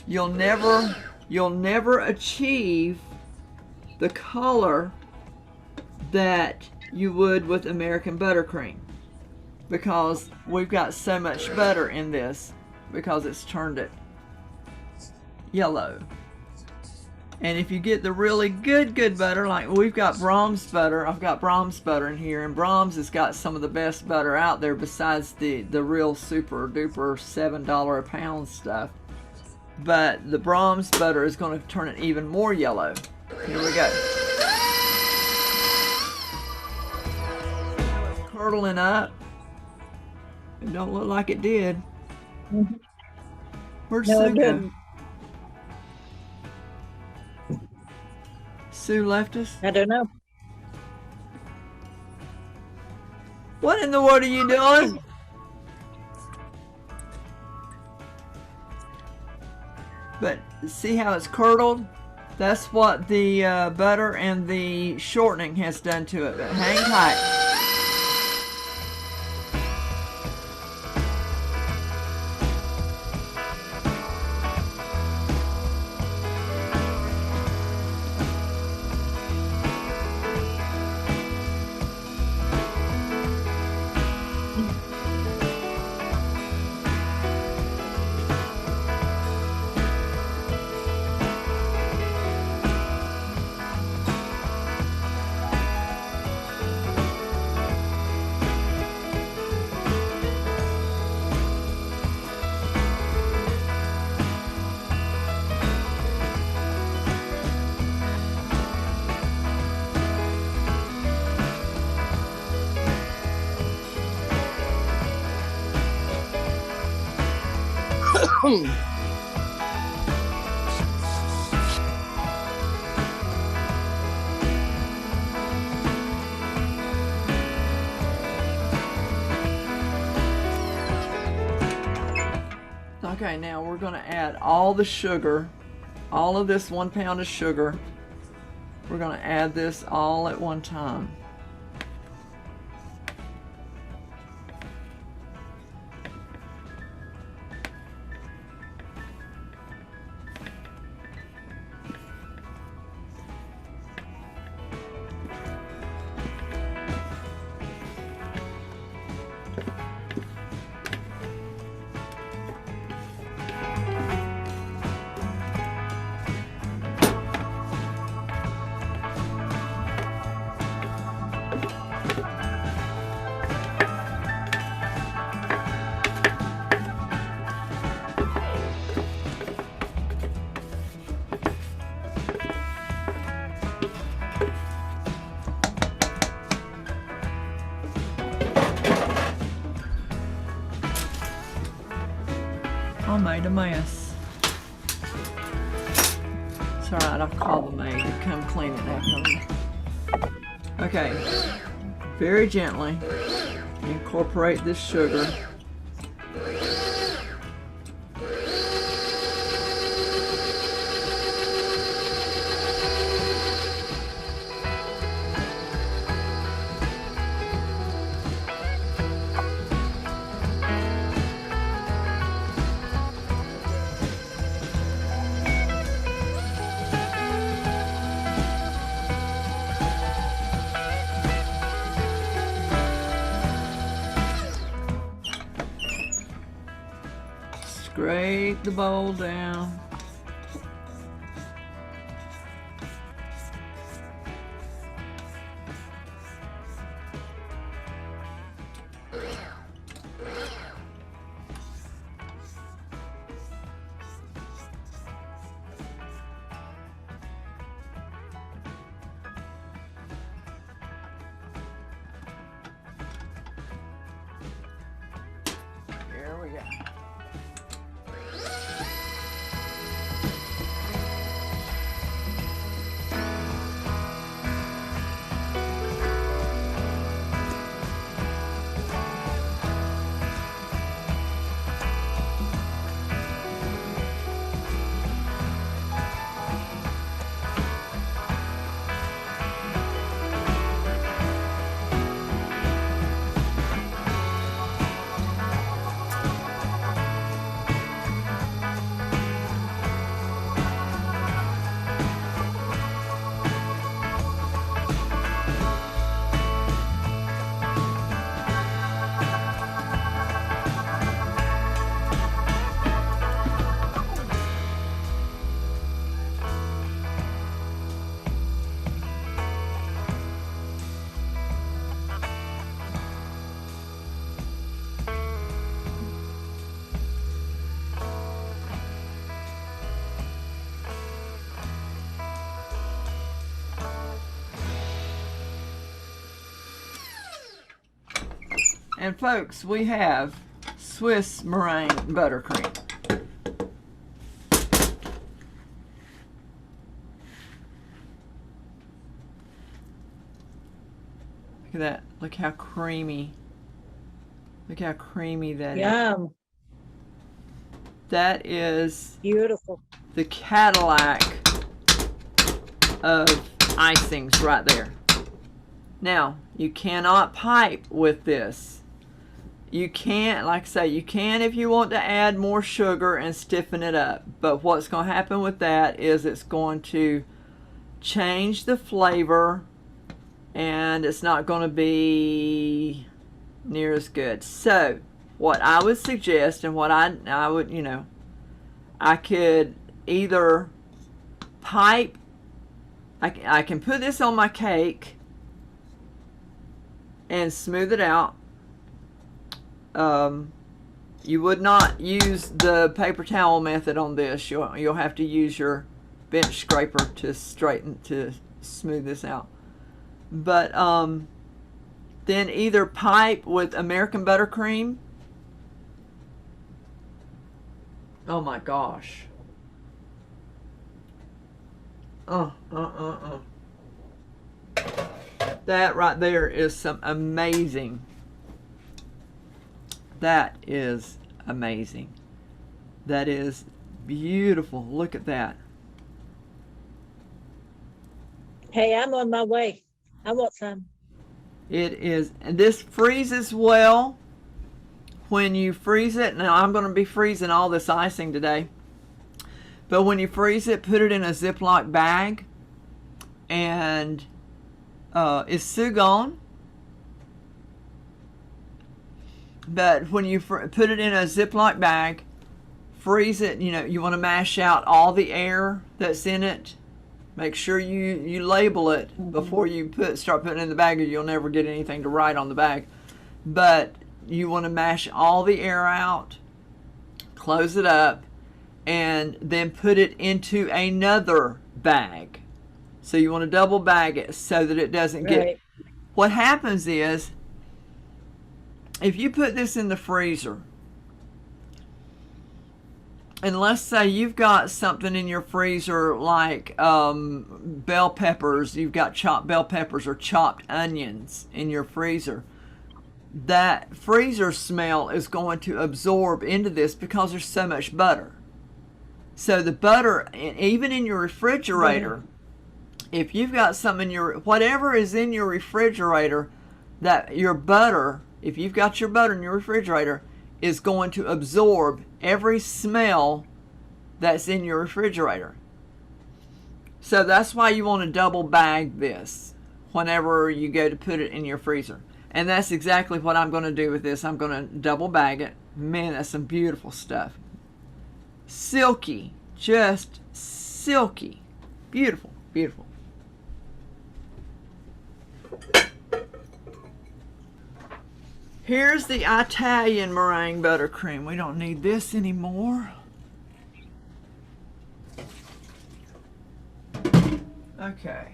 you'll never achieve the color that you would with American buttercream, because we've got so much butter in this, because it's turned it yellow. And if you get the really good butter, like we've got Brahms butter, I've got Brahms butter in here, and Brahms has got some of the best butter out there besides the real super duper $7 a pound stuff. But the Brahms butter is going to turn it even more yellow. Here we go. It's curdling up. It don't look like it did. Where'd No, Sue it go? didn't. Sue left us? I don't know. What in the world are you doing? But see how it's curdled? That's what the butter and the shortening has done to it. But hang tight. Okay, now we're gonna add all the sugar, all of this 1 pound of sugar. We're gonna add this all at one time. I made a mess. It's alright, I'll call the maid to come clean it after me. Okay, very gently incorporate this sugar. Scrape the bowl down. Here we go. And folks, we have Swiss meringue buttercream. Look at that. Look how creamy. Look how creamy that is. Yum. That is Beautiful. the Cadillac of icings right there. Now, you cannot pipe with this. You can't, like I say, you can if you want to add more sugar and stiffen it up. But what's going to happen with that is it's going to change the flavor and it's not going to be near as good. So, what I would suggest and what I would, you know, I could either pipe, I can put this on my cake and smooth it out. You would not use the paper towel method on this. You'll have to use your bench scraper to smooth this out. But then either pipe with American buttercream. Oh my gosh. That right there is some amazing. That is amazing. that is beautiful. Look at that. Hey, I'm on my way. I want some. It is, and this freezes well when you freeze it. Now I'm going to be freezing all this icing today. But when you freeze it, put it in a Ziploc bag, and it's Sugon. But when you put it in a Ziploc bag, freeze it, you want to mash out all the air that's in it. Make sure you label it before you start putting it in the bag, or you'll never get anything to write on the bag. But you want to mash all the air out, close it up, and then put it into another bag. So you want to double bag it so that it doesn't get... Right. What happens is, if you put this in the freezer, and let's say you've got something in your freezer like bell peppers, you've got chopped bell peppers or chopped onions in your freezer, that freezer smell is going to absorb into this because there's so much butter. So the butter, even in your refrigerator, if you've got something in whatever is in your refrigerator, that your butter, if you've got your butter in your refrigerator, is going to absorb every smell that's in your refrigerator. So that's why you want to double bag this whenever you go to put it in your freezer. And that's exactly what I'm going to do with this. I'm going to double bag it. Man, that's some beautiful stuff. Silky, just silky. Beautiful, beautiful. Here's the Italian meringue buttercream. We don't need this anymore. Okay.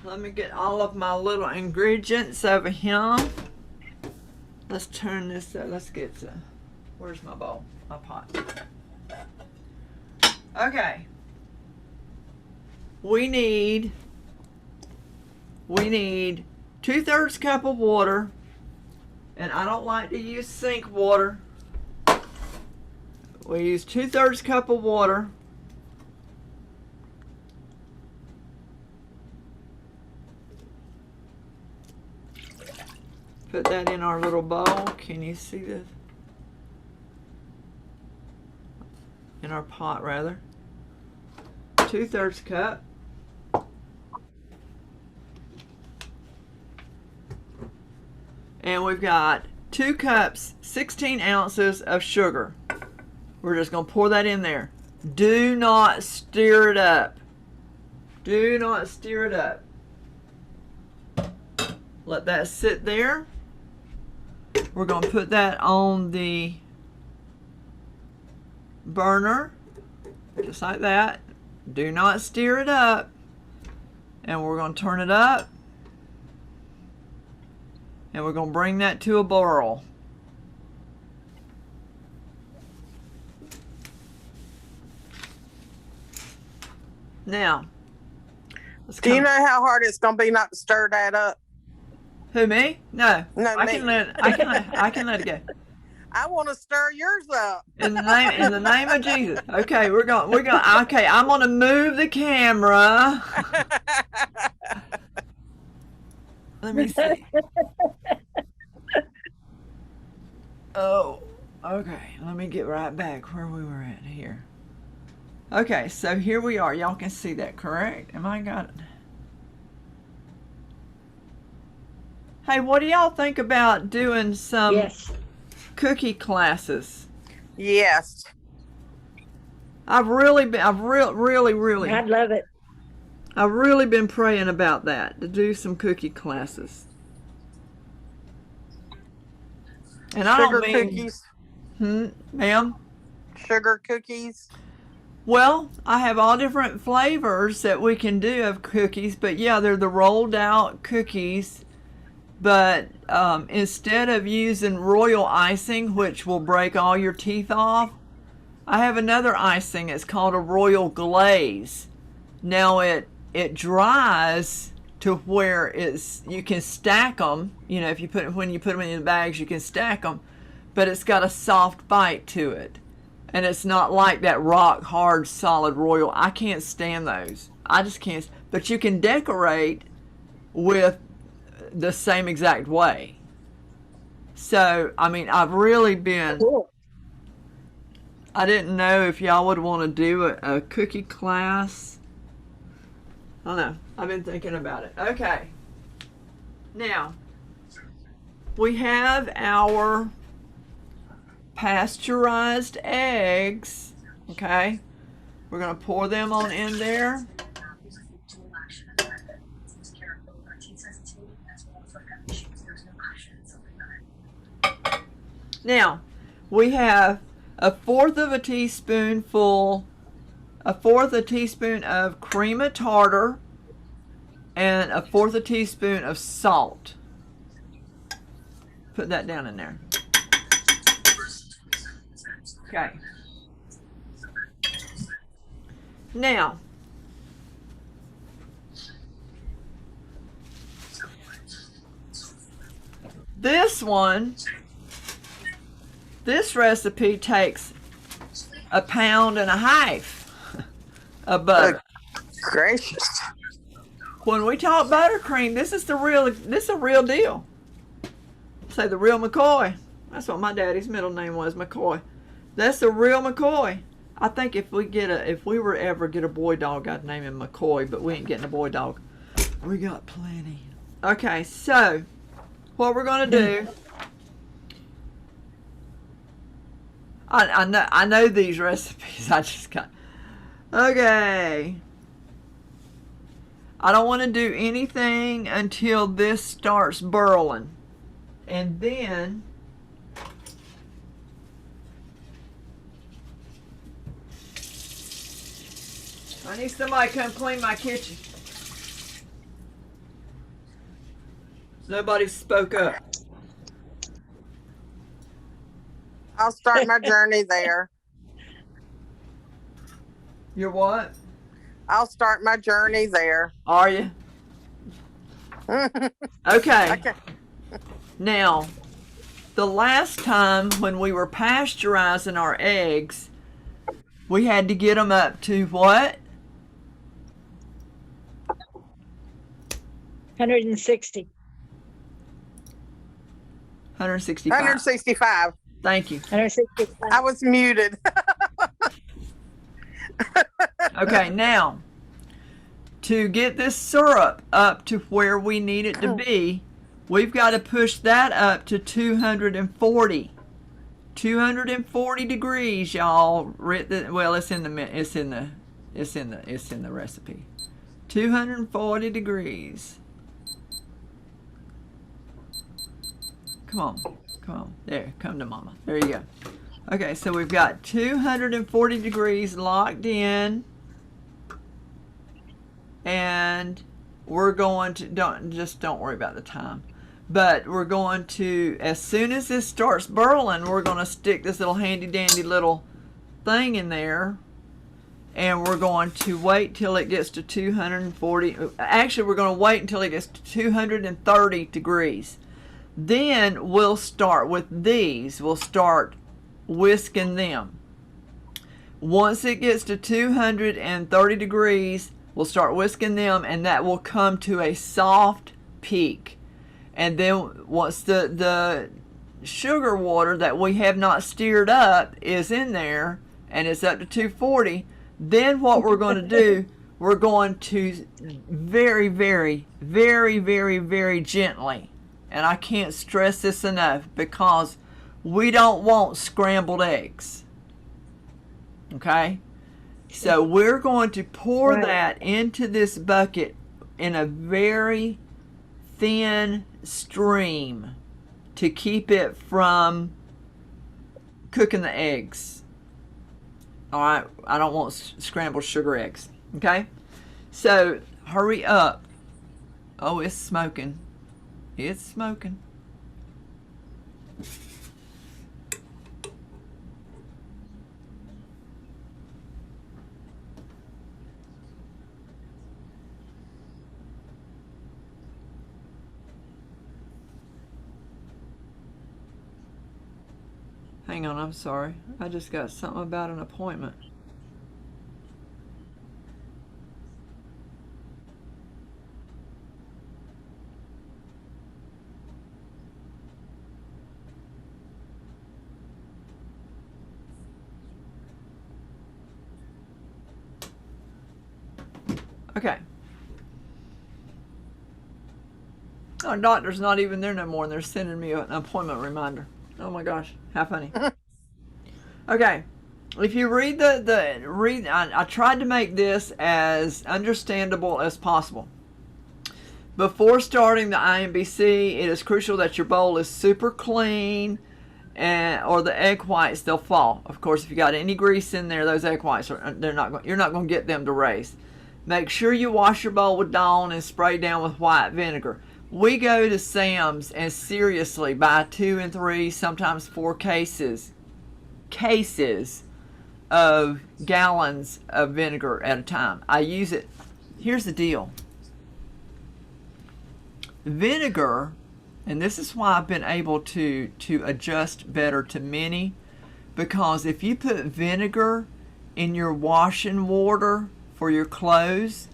Let me get all of my little ingredients over here. Let's turn this up. Let's get to, where's my bowl? My pot. Okay. We need 2/3 cup of water. And I don't like to use sink water. We use 2/3 cup of water. Put that in our little bowl. Can you see this? In our pot, rather. 2/3 cup. And we've got 2 cups, 16 ounces of sugar. We're just going to pour that in there. Do not stir it up. Do not stir it up. Let that sit there. We're going to put that on the burner, just like that. Do not stir it up. And we're going to turn it up. And we're going to bring that to a boil. Now, do you know how hard it's going to be not to stir that up? Who, me? No. No, I me. can let it go. I want to stir yours up. In the name of Jesus. Okay, okay, I'm going to move the camera. Let me see. Oh, okay. Let me get right back where we were at here. Okay, so here we are. Y'all can see that, correct? Am I got it? Hey, what do y'all think about doing some Yes. cookie classes? Yes. I've really, I'd love it. I've really been praying about that, to do some cookie classes. And I Sugar don't mean, cookies. Ma'am? Sugar cookies. Well, I have all different flavors that we can do of cookies, but yeah, they're the rolled out cookies. But instead of using royal icing, which will break all your teeth off, I have another icing. It's called a royal glaze. Now it dries to where you can stack them. You know, when you put them in the bags, you can stack them, but it's got a soft bite to it. And it's not like that rock hard solid royal. I can't stand those. I just can't. But you can decorate with the same exact way. So, I mean, I've really been, Cool. I didn't know if y'all would want to do a cookie class. I don't know. I've been thinking about it. Okay. Now, we have our pasteurized eggs. Okay. We're going to pour them on in there. Now, we have a fourth of a teaspoon of cream of tartar and a fourth of a teaspoon of salt. Put that down in there. Okay. Now, this recipe takes 1.5 pounds of butter. Gracious. When we talk buttercream, this is a real deal. Say the real McCoy. That's what my daddy's middle name was, McCoy. That's the real McCoy. I think if we were ever get a boy dog, I'd name him McCoy, but we ain't getting a boy dog. We got plenty. Okay, so what we're gonna do. I know these recipes. I just got. Okay. I don't want to do anything until this starts burling. And then I need somebody to come clean my kitchen. Nobody spoke up. I'll start my journey there. You're what? I'll start my journey there. Are you? Okay. Okay. Now, the last time when we were pasteurizing our eggs, we had to get them up to what? 160. 165. 165. Thank you. 165. I was muted. Okay, now, to get this syrup up to where we need it to be, we've got to push that up to 240. 240 degrees, y'all. Well, it's in the recipe. 240 degrees. Come on. There, come to mama. There you go. Okay, so we've got 240 degrees locked in. And we're going to, don't worry about the time. But we're going to, as soon as this starts burling, we're going to stick this little handy dandy little thing in there. And we're going to wait till it gets to 240. Actually, we're going to wait until it gets to 230 degrees. Then we'll start with these. We'll start whisking them. Once it gets to 230 degrees, we'll start whisking them, and that will come to a soft peak. And then once the sugar water that we have not stirred up is in there, and it's up to 240, then what we're going to do, we're going to very, very, very, very, very gently, and I can't stress this enough, because we don't want scrambled eggs. Okay? So we're going to pour that into this bucket in a very thin stream to keep it from cooking the eggs. All right, I don't want scrambled sugar eggs. Okay, so hurry up. Oh, it's smoking. It's smoking. Hang Hang on, I'm sorry. I just got something about an appointment. Okay. Our doctor's not even there no more, and they're sending me an appointment reminder. Oh my gosh, how funny. Okay, if you read I tried to make this as understandable as possible. Before starting the IMBC, it is crucial that your bowl is super clean, or the egg whites, they'll fall. Of course, if you got any grease in there, those egg whites you're not going to get them to raise. Make sure you wash your bowl with Dawn and spray down with white vinegar. We go to Sam's and seriously buy 2 and 3, sometimes 4 cases of gallons of vinegar at a time. I use it. Here's the deal. Vinegar, and this is why I've been able to adjust better to many, because if you put vinegar in your washing water for your clothes,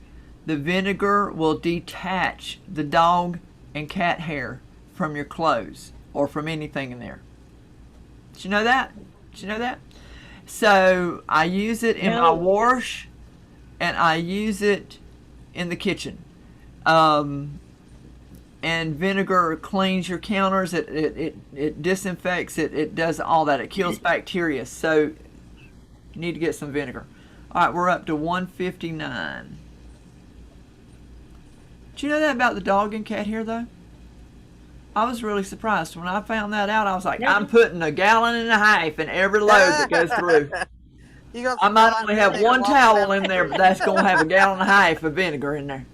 the vinegar will detach the dog and cat hair from your clothes or from anything in there. Did you know that? Did you know that? So I use it in my wash, and I use it in the kitchen. And vinegar cleans your counters. It disinfects. It does all that. It kills bacteria. So you need to get some vinegar. All right, we're up to 159. Do you know that about the dog and cat hair, though? I was really surprised. When I found that out, I was like, I'm putting 1.5 gallons in every load that goes through. I might only have one towel in there, but that's going to have 1.5 gallons of vinegar in there.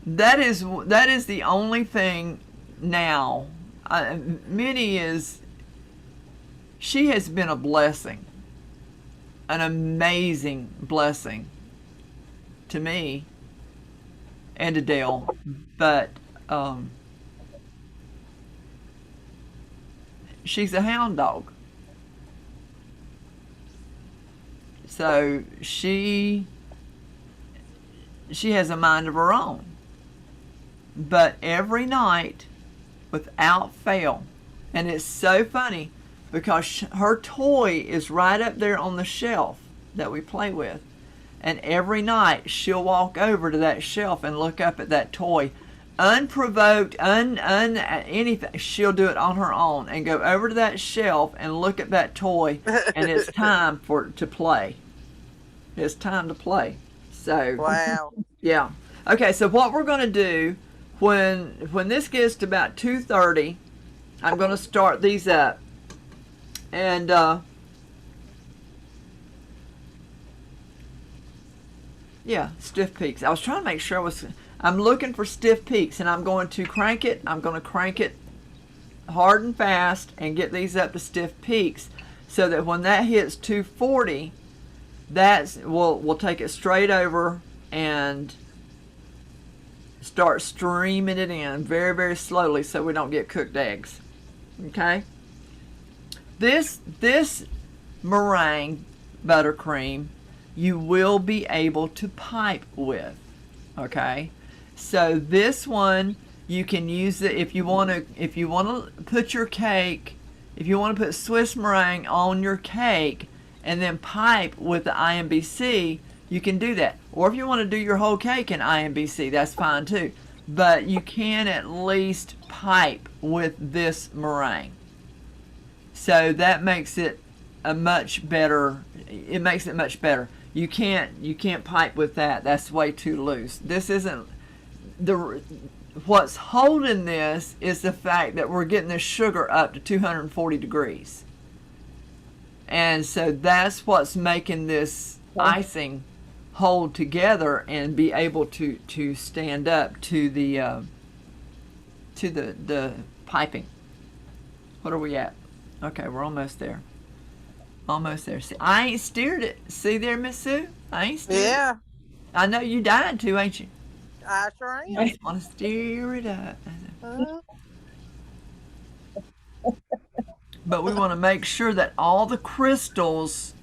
That is the only thing now. Minnie she has been a blessing, an amazing blessing to me and to Dale, but she's a hound dog. So she has a mind of her own. But every night, without fail, and it's so funny because her toy is right up there on the shelf that we play with. And every night she'll walk over to that shelf and look up at that toy. Unprovoked, anything. She'll do it on her own and go over to that shelf and look at that toy, and it's time to play. It's time to play. So Wow. Yeah. Okay, so what we're going to do when this gets to about 2:30, I'm going to start these up. And yeah, stiff peaks. I was trying to make sure I'm looking for stiff peaks, and I'm going to crank it. I'm going to crank it hard and fast and get these up to stiff peaks so that when that hits 240, we'll take it straight over and start streaming it in very, very slowly so we don't get cooked eggs. Okay? This meringue buttercream you will be able to pipe with. Okay? So this one you can use it if you want to put your cake, if you want to put Swiss meringue on your cake and then pipe with the IMBC, you can do that. Or if you want to do your whole cake in IMBC, that's fine too. But you can at least pipe with this meringue. So that makes it much better. It makes it much better. You can't pipe with that. That's way too loose. This isn't what's holding this is the fact that we're getting this sugar up to 240 degrees. And so that's what's making this icing hold together and be able to stand up to the piping. What are we at? Okay, we're almost there. Almost there. See, I ain't steered it. See there, Miss Sue? I ain't steered Yeah, it. I know you dying to, ain't you? I sure am. You just want to steer it up. But we want to make sure that all the crystals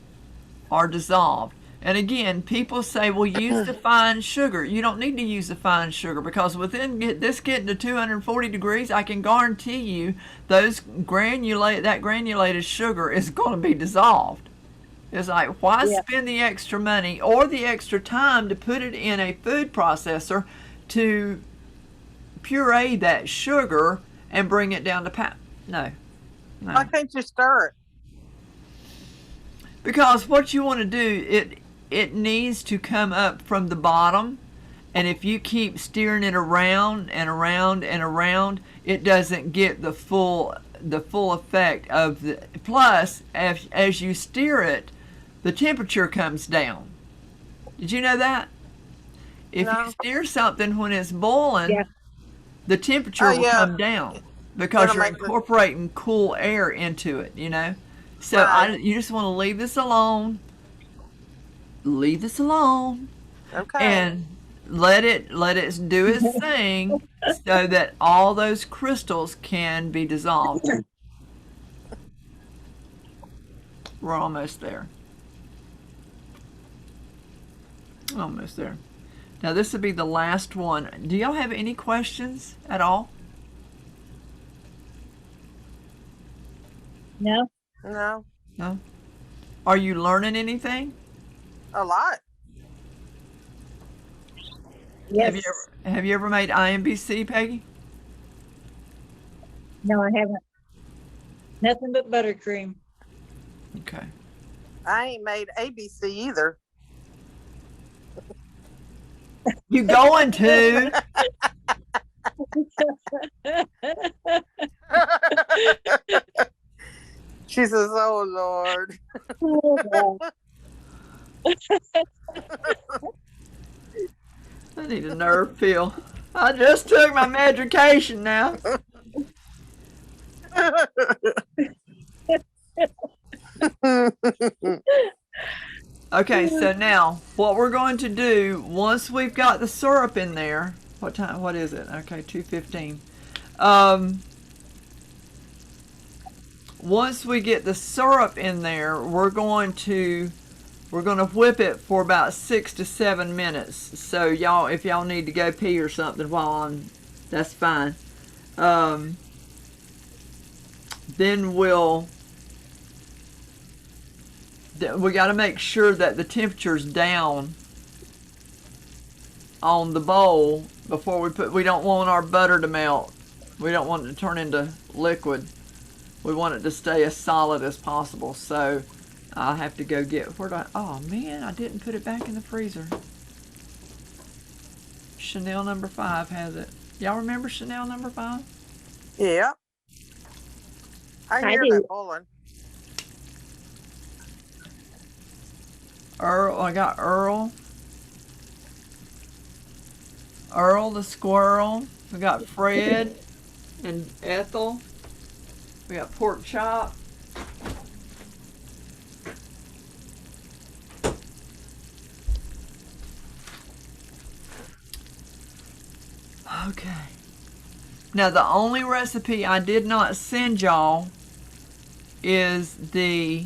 are dissolved. And again, people say, well, use the fine sugar. You don't need to use the fine sugar because within this getting to 240 degrees, I can guarantee you that granulated sugar is going to be dissolved. It's like, why spend the extra money or the extra time to put it in a food processor to puree that sugar and bring it down to powder? No. Why can't you stir it? Because what you want to do, it needs to come up from the bottom, and if you keep steering it around and around and around, it doesn't get the full effect of the. Plus, as you steer it, the temperature comes down. Did you know that? If you steer something when it's boiling, the temperature will come down because you're incorporating cool air into it. You know. So you just want to leave this alone. Leave this alone. Okay. And let it do its thing so that all those crystals can be dissolved. We're almost there. Almost there. Now this will be the last one. Do y'all have any questions at all? No? No. No? Are you learning anything? A lot. Yes. Have you ever made IMBC, Peggy? No, I haven't. Nothing but buttercream. Okay. I ain't made ABC either. You going to? She says, "Oh Lord." I need a nerve pill. I just took my medication now. Okay, so now what we're going to do once we've got the syrup in there. What time? What is it? Okay, 2:15. Once we get the syrup in there, we're going to whip it for about 6 to 7 minutes. So y'all, if y'all need to go pee or something that's fine. Then we got to make sure that the temperature's down on the bowl before we don't want our butter to melt. We don't want it to turn into liquid. We want it to stay as solid as possible. So I'll have to go get, oh man, I didn't put it back in the freezer. Chanel number 5 has it. Y'all remember Chanel number 5? Yeah. I hear do. that boiling. I got Earl the squirrel. We got Fred and Ethel. We got pork chop. Okay. Now the only recipe I did not send y'all is the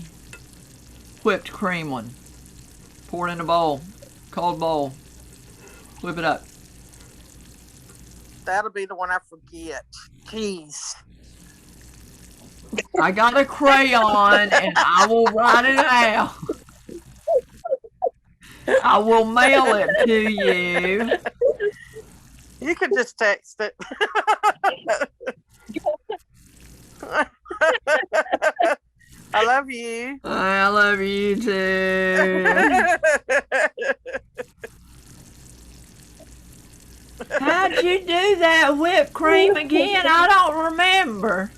whipped cream one. Pour it in a bowl, cold bowl. Whip it up. That'll be the one I forget. Jeez. I got a crayon and I will write it out. I will mail it to you. You can just text it. I love you. I love you too. How'd you do that whipped cream again? I don't remember.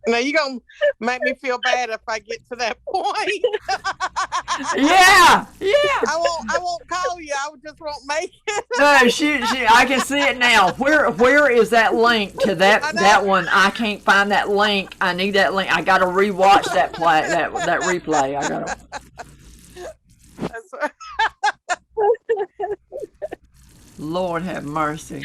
Now you're gonna make me feel bad if I get to that point. Yeah. I won't call you. I just won't make it. No, she I can see it now. Where is that link to that one? I can't find that link. I need that link. I gotta rewatch that replay. I gotta. That's right. Lord have mercy.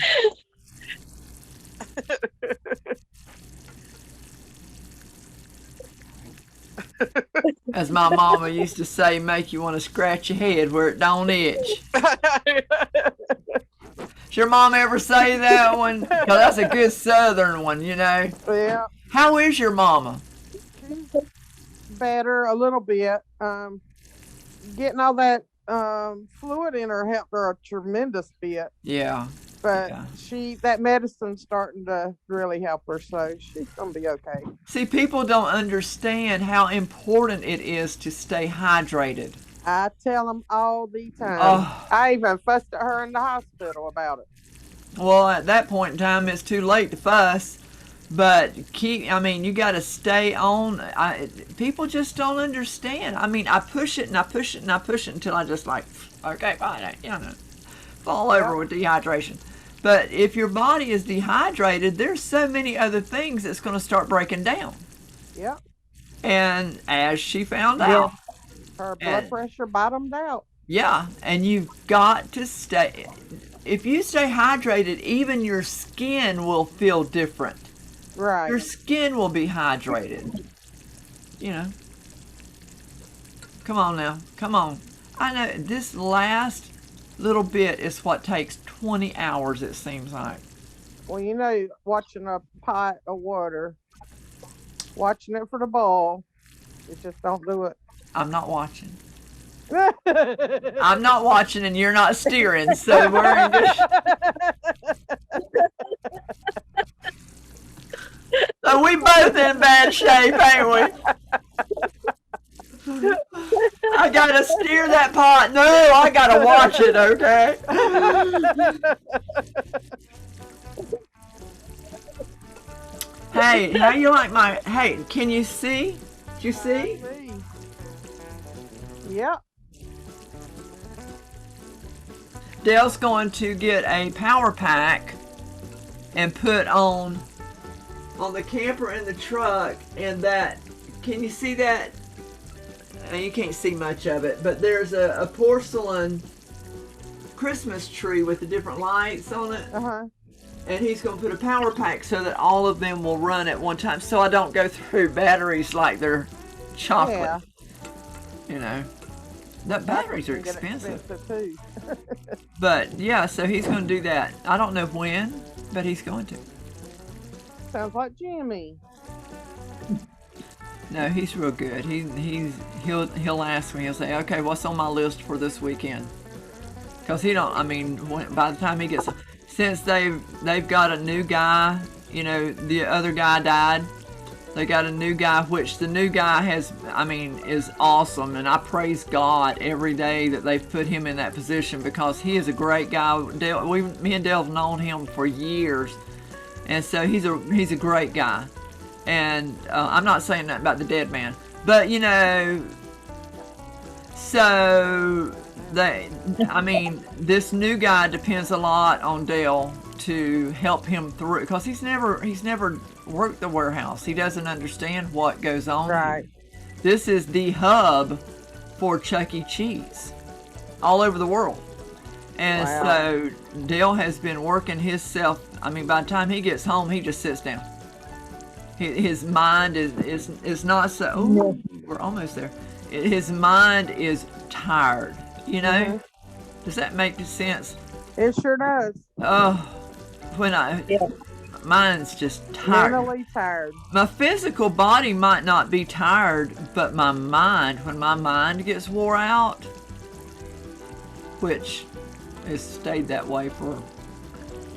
As my mama used to say, make you want to scratch your head where it don't itch. Does your mom ever say that one? 'Cause that's a good Southern one, you know. Yeah, How is your mama? she's better a little bit. Getting all that fluid in her helped her a tremendous bit. Yeah. But Yeah. that medicine's starting to really help her, so she's gonna be okay. See, people don't understand how important it is to stay hydrated. I tell them all the time. Oh. I even fussed at her in the hospital about it. Well, at that point in time, it's too late to fuss. But you got to stay on. People just don't understand. I mean, I push it and I push it and I push it until I just like, okay, fine, fall over with dehydration. But if your body is dehydrated, there's so many other things that's going to start breaking down. Yep. And as she found out, her blood pressure bottomed out. Yeah, and you've got to stay. If you stay hydrated, even your skin will feel different. Right. Your skin will be hydrated. You know. Come on now. Come on. I know this last little bit is what takes 20 hours, it seems like. Well, watching a pot of water, watching it for the boil, you just don't do it. I'm not watching. I'm not watching and you're not steering, so we're in good So we both in bad shape, ain't we? I gotta steer that pot. No, I gotta watch it, okay? Hey, how you like hey, can you see? Did you see? Yep. Dale's going to get a power pack and put on the camper in the truck, and that, can you see that? You can't see much of it, but there's a porcelain Christmas tree with the different lights on it. Uh-huh. And he's going to put a power pack so that all of them will run at one time, so I don't go through batteries like they're chocolate. Yeah. You know, that batteries are expensive. Too. But yeah, so he's going to do that. I don't know when, but he's going to. Sounds like Jimmy. No, he's real good. He'll ask me. He'll say, "Okay, what's on my list for this weekend?" Because he don't. I mean, by the time he gets, since they've got a new guy. You know, the other guy died. They got a new guy, which the new guy is awesome, and I praise God every day that they've put him in that position because he is a great guy. Me and Dale have known him for years, and so he's a great guy. And I'm not saying that about the dead man, but so this new guy depends a lot on Dale to help him through, because he's never worked the warehouse. He doesn't understand what goes on. Right. This is the hub for Chuck E. Cheese all over the world. And so Dale has been working himself. By the time he gets home, he just sits down. His mind is not so. Oh, we're almost there. His mind is tired. Mm-hmm. Does that make sense? It sure does. Oh, mine's just tired. Mentally tired. My physical body might not be tired, but my mind, when my mind gets wore out, which has stayed that way for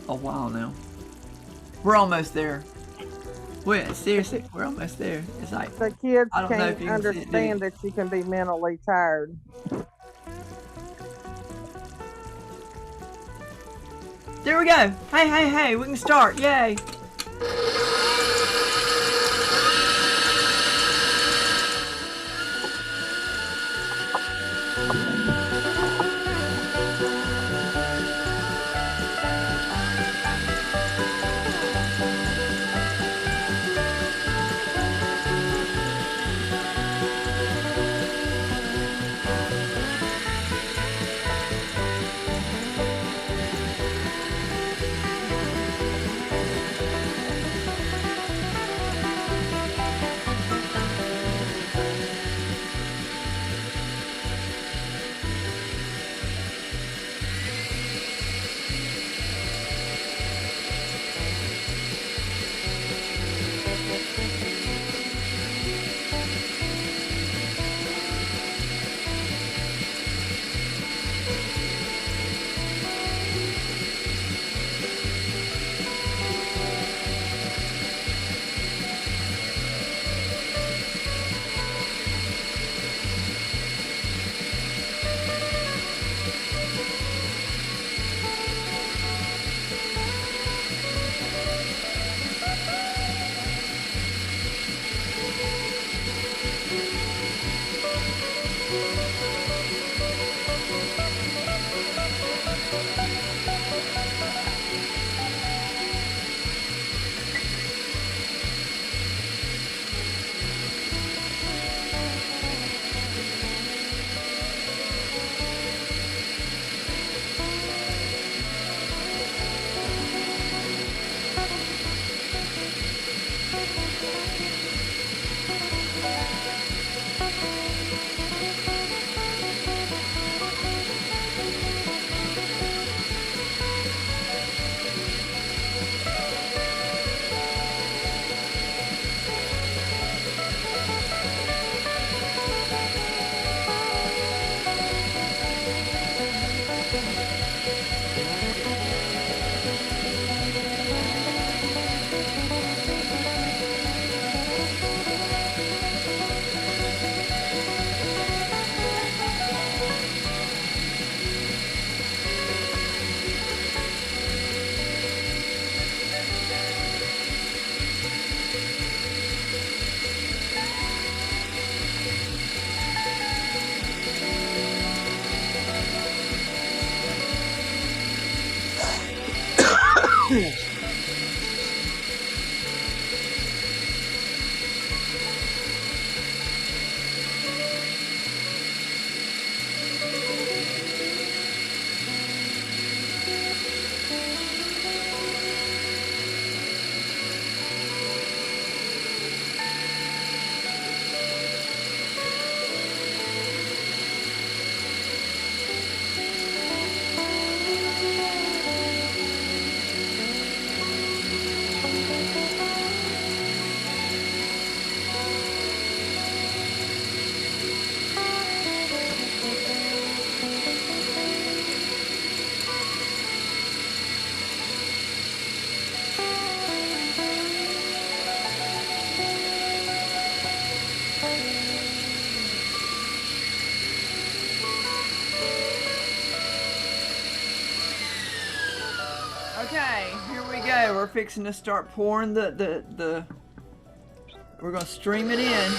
a while now. We're almost there. Seriously, we're almost there. It's like The kids I don't know if can't you can see it, do you? understand that you can be mentally tired. There we go. Hey, we can start. Yay. Okay, here we go. We're fixing to start pouring the we're gonna stream it in.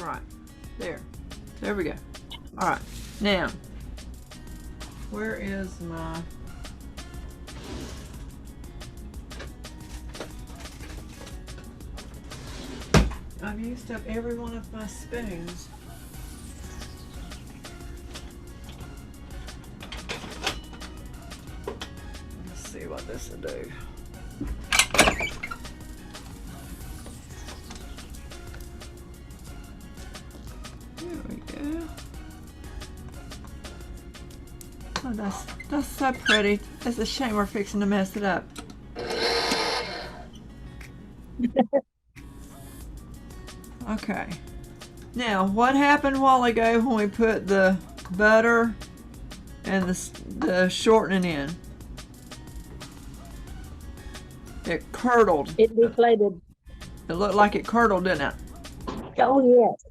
All right, there we go. All right, now where is my I've used up every one of my spoons. Let's see what this will do. There we go. Oh, that's so pretty. It's a shame we're fixing to mess it up. Okay. Now, what happened a while ago when we put the butter and the shortening in? It curdled. It deflated. It looked like it curdled, didn't it? Oh, yes.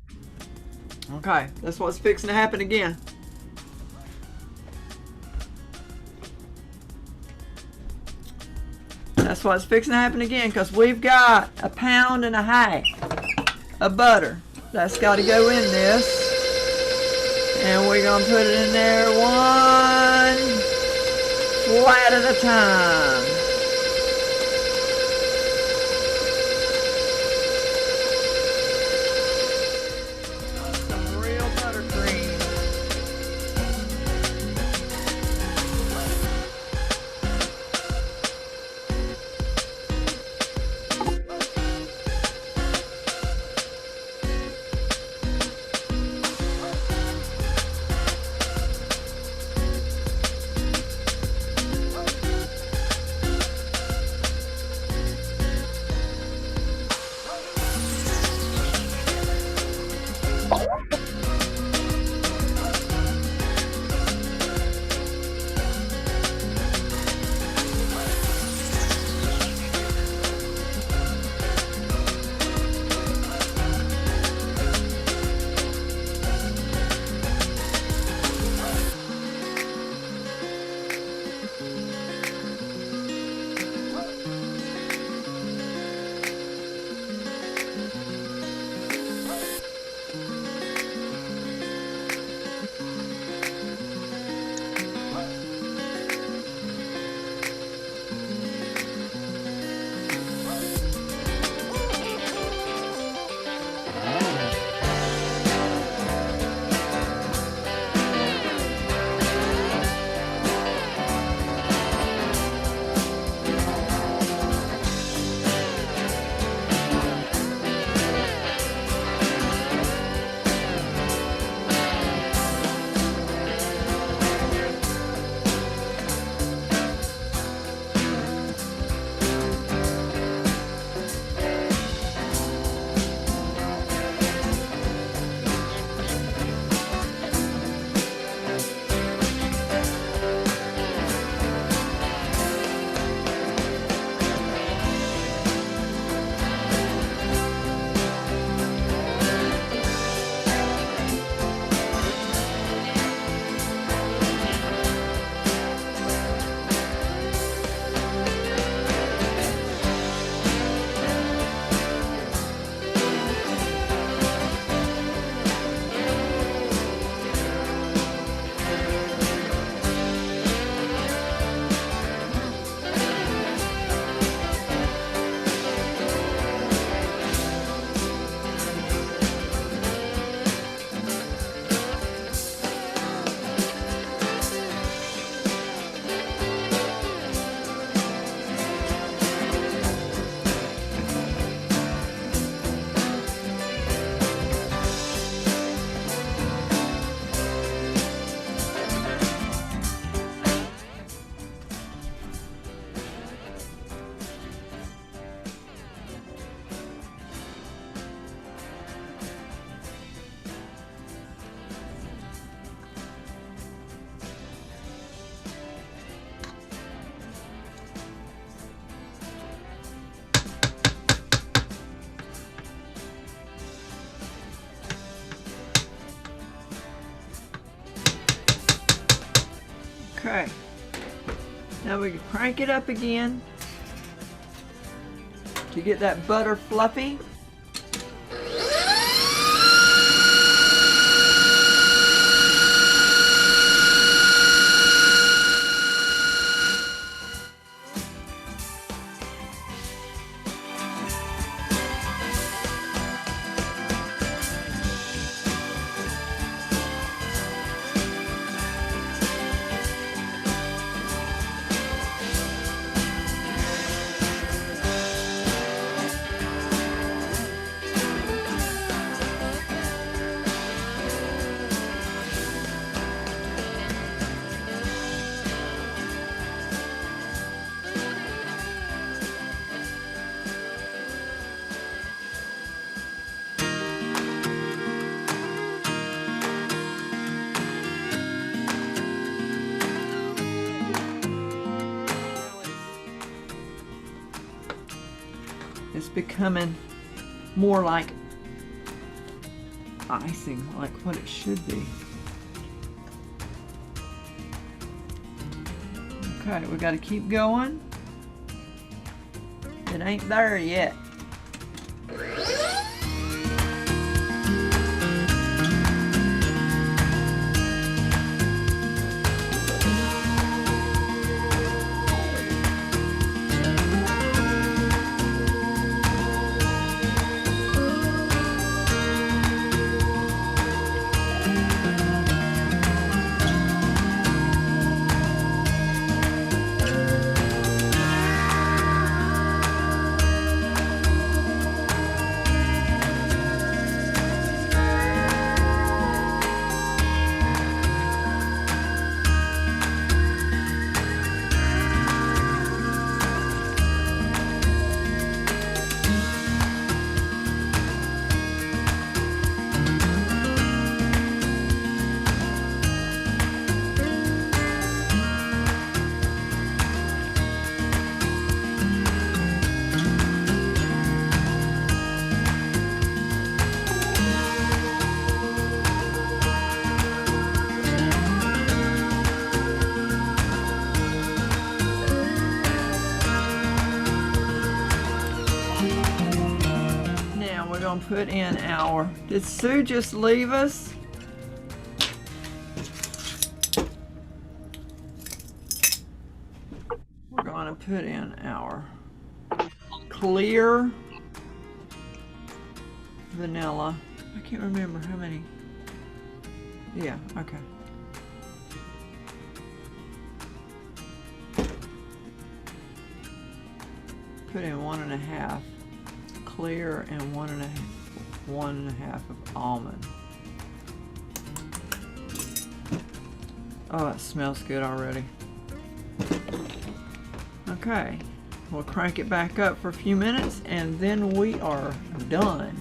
Okay, that's what's fixing to happen again. That's what's fixing to happen again because we've got 1.5 pounds of butter that's got to go in this, and we're gonna put it in there one flat at a time. Some real buttercream. Okay. Now we can crank it up again to get that butter fluffy. it's becoming more like icing, like what it should be. Okay, we got to keep going. It ain't there yet. Put in our, did Sue just leave us? We're gonna put in our clear vanilla. I can't remember how many. Yeah, okay. Put in 1.5 clear and 1.5 of almond. Oh, it smells good already. Okay, we'll crank it back up for a few minutes and then we are done.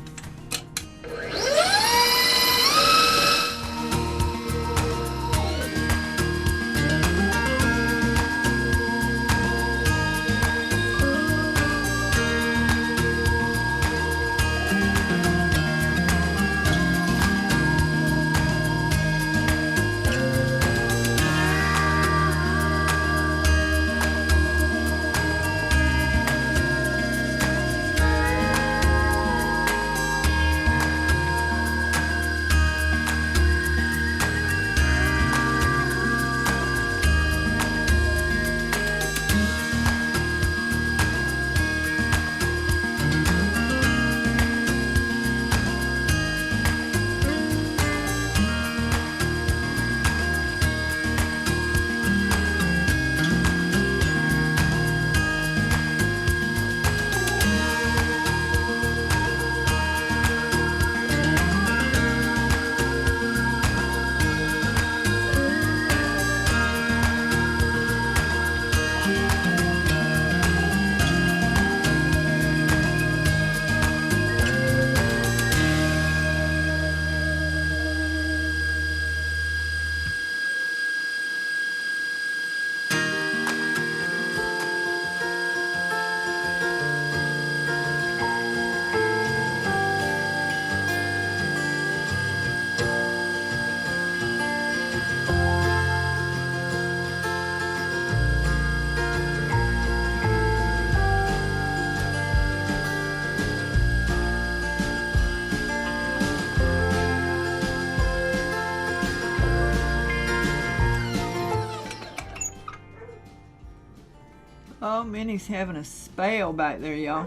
Oh, Minnie's having a spell back there, y'all.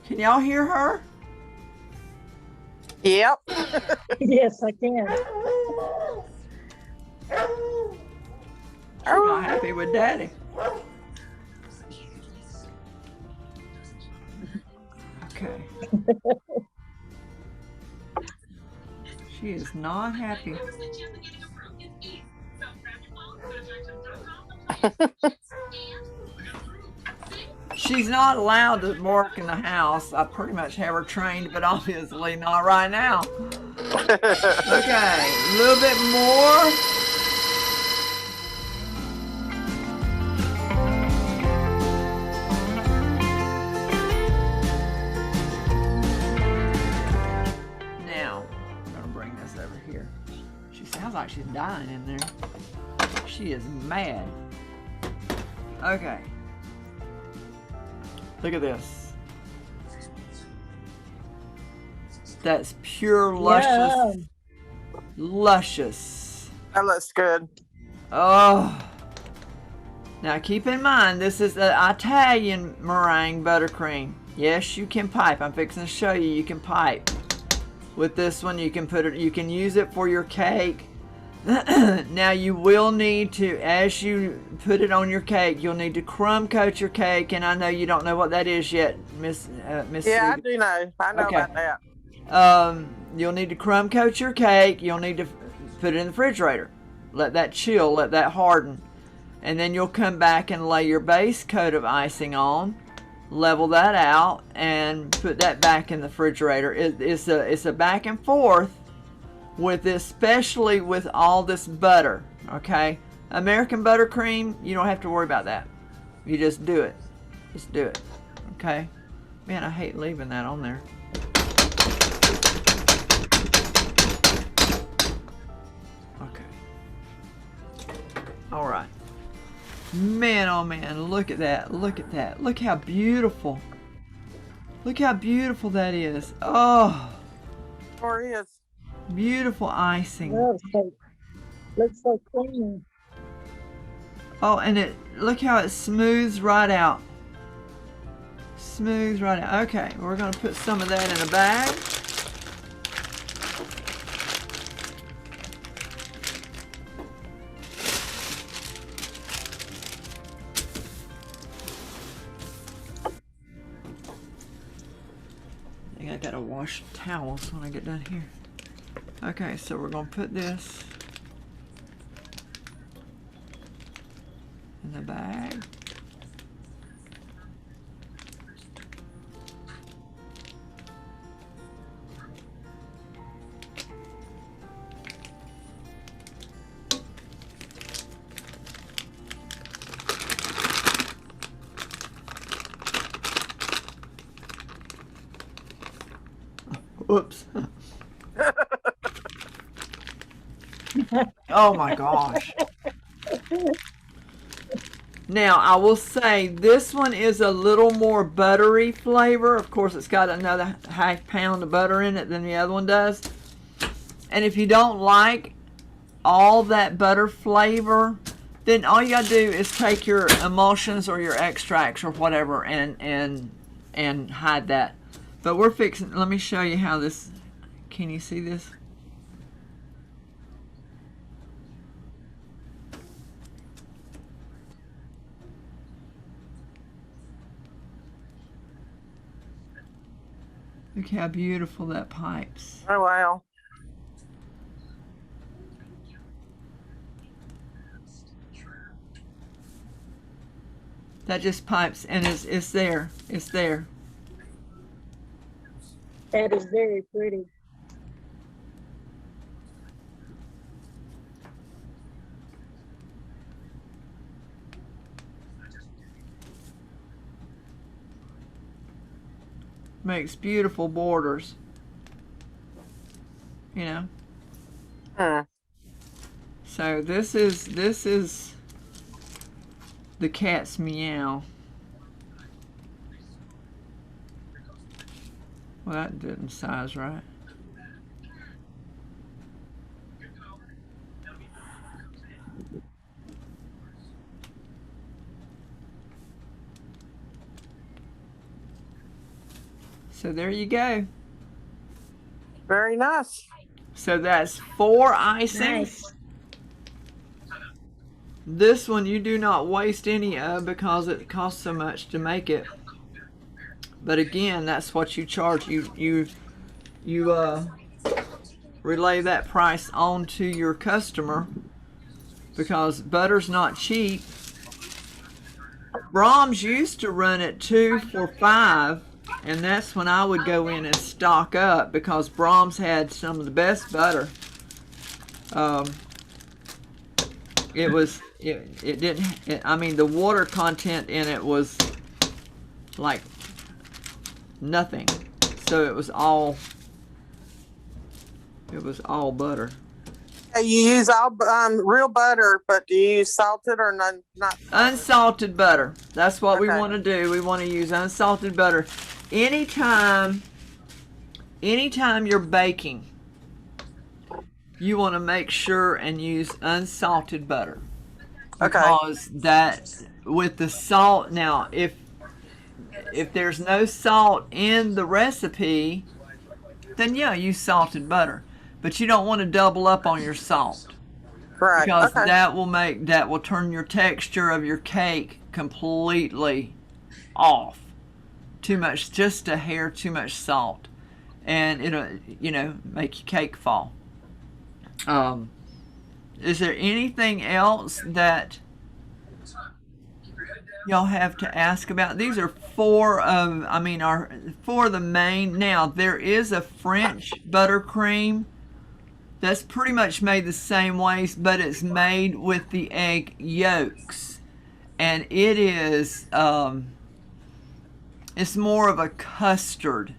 Can y'all hear her? Yep. Yes, I can. She's not happy with Daddy. Okay. She is not happy. She's not allowed to work in the house. I pretty much have her trained, but obviously not right now. Okay, a little bit more. Sounds like she's dying in there. She is mad. Okay. Look at this. That's pure luscious. Yum. Luscious. That looks good. Oh. Now keep in mind, this is the Italian meringue buttercream. Yes, you can pipe. I'm fixing to show you. You can pipe. With this one, you can put it. You can use it for your cake. Now you will need to, as you put it on your cake, you'll need to crumb coat your cake. And I know you don't know what that is yet, Miss. Yeah, I do know. I know Okay. about that. You'll need to crumb coat your cake. You'll need to put it in the refrigerator. Let that chill. Let that harden. And then you'll come back and lay your base coat of icing on, level that out, and put that back in the refrigerator. It's a back and forth with this, especially with all this butter, okay? American buttercream, you don't have to worry about that. You just do it. Just do it, okay? Man, I hate leaving that on there. Okay. All right. Man, oh man, look at that. Look at that. Look how beautiful. Look how beautiful that is. Oh, Or is. beautiful icing. Oh, so, looks so clean. Oh, and look how it smooths right out. Smooths right out. Okay, we're going to put some of that in a bag. I think I gotta wash towels when I get done here. Okay, so we're gonna put this in the bag. Whoops. Oh my gosh. Now, I will say this one is a little more buttery flavor. Of course, it's got another half pound of butter in it than the other one does. And if you don't like all that butter flavor, then all you gotta do is take your emulsions or your extracts or whatever and hide that. But we're fixing, let me show you how this, can you see this? Look how beautiful that pipes. Oh, wow. That just pipes and it's there. It's there. That is very pretty. Makes beautiful borders. You know? Hmm. So this is the cat's meow. Well, that didn't size right. So there you go. Very nice. So that's 4 icings. Nice. This one you do not waste any of because it costs so much to make it. But again, that's what you charge. You relay that price on to your customer because butter's not cheap. Brahms used to run at 2 for $5, and that's when I would go in and stock up because Brahms had some of the best butter. I mean, the water content in it was like nothing. So it was all butter. You use all real butter, but do you use salted or not? Unsalted butter. That's what we Okay. want to do. We want to use unsalted butter. Anytime you're baking, you want to make sure and use unsalted butter. Okay. Because that with the salt, now if there's no salt in the recipe, then yeah, use salted butter. But you don't want to double up on your salt. Right. Because Okay. that will turn your texture of your cake completely off. Too much, just a hair too much salt, and it'll make your cake fall. Is there anything else that y'all have to ask about? These are four of the main. Now there is a French buttercream that's pretty much made the same ways, but it's made with the egg yolks, and it is it's more of a custard,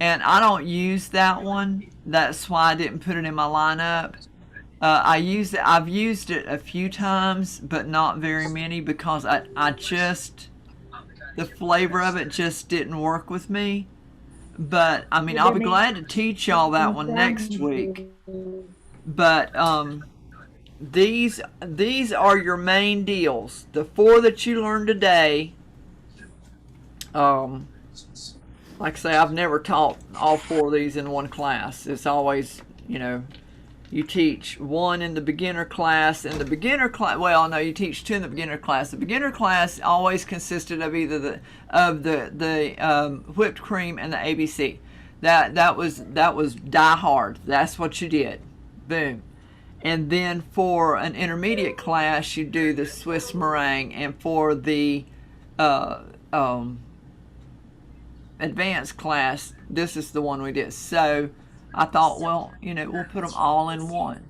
and I don't use that one. That's why I didn't put it in my lineup. I've used it a few times, but not very many, because the flavor of it just didn't work with me. But I'll be glad to teach y'all that one next week. But these are your main deals. The four that you learned today. Like I say, I've never taught all four of these in one class. It's always, you teach one in the beginner class. In the beginner class, well, no, you teach two in the beginner class. The beginner class always consisted of either the whipped cream and the ABC. That was die hard. That's what you did. Boom. And then for an intermediate class, you do the Swiss meringue, and for the advanced class, this is the one we did. So I thought, well, we'll put them all in one,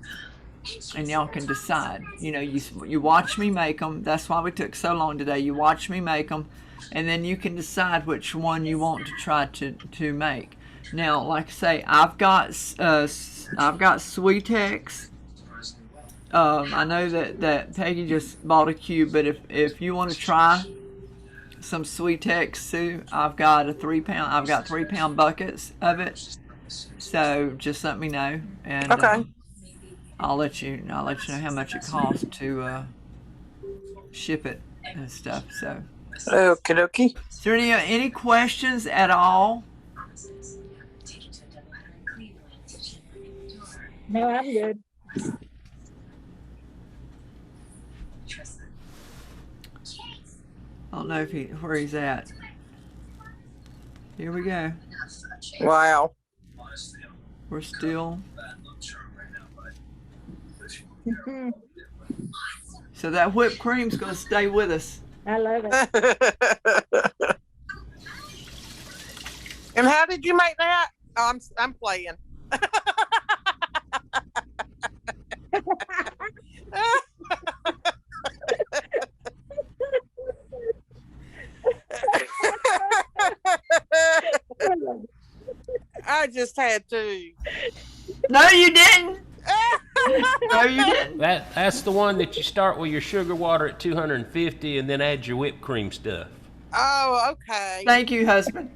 and y'all can decide. You watch me make them. That's why we took so long today. You watch me make them, and then you can decide which one you want to try to make. Now, like I say, I've got Sweetex. I know that Peggy just bought a cube, but if you want to try some Sweetex, Sue, I've got 3 pound buckets of it. So just let me know, and Okay. I'll let you know how much it costs to ship it and stuff. So, Okie dokie. is there any questions at all? No, I'm good. I don't know where he's at. Here we go. Wow. We're still. So that whipped cream's going to stay with us. I love it. And how did you make that? Oh, I'm playing. I just had to. No, you didn't. No, you didn't. That's the one that you start with your sugar water at 250 and then add your whipped cream stuff. Oh, okay. Thank you, husband.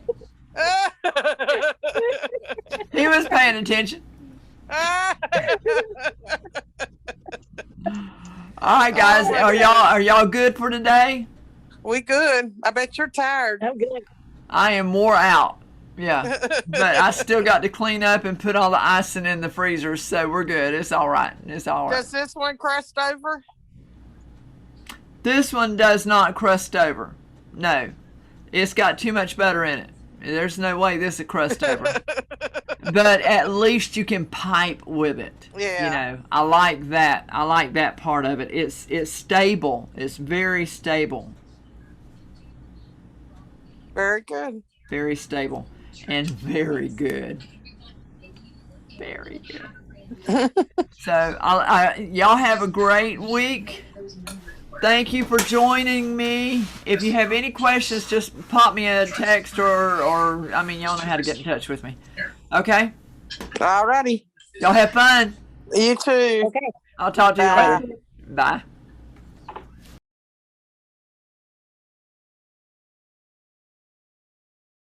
He was paying attention. All right, guys. Are y'all good for today? We good. I bet you're tired. I'm good. I am more out. Yeah, but I still got to clean up and put all the icing in the freezer, so we're good. It's all right. It's all right. Does this one crust over? This one does not crust over. No, it's got too much butter in it. There's no way this will crust over. But at least you can pipe with it. Yeah. I like that. I like that part of it. It's stable. It's very stable. Very good. Very stable. And very good. Very good. So y'all have a great week. Thank you for joining me. If you have any questions, just pop me a text or y'all know how to get in touch with me. Okay? All righty. Y'all have fun. You too. Okay. I'll talk to you Bye. later. Bye.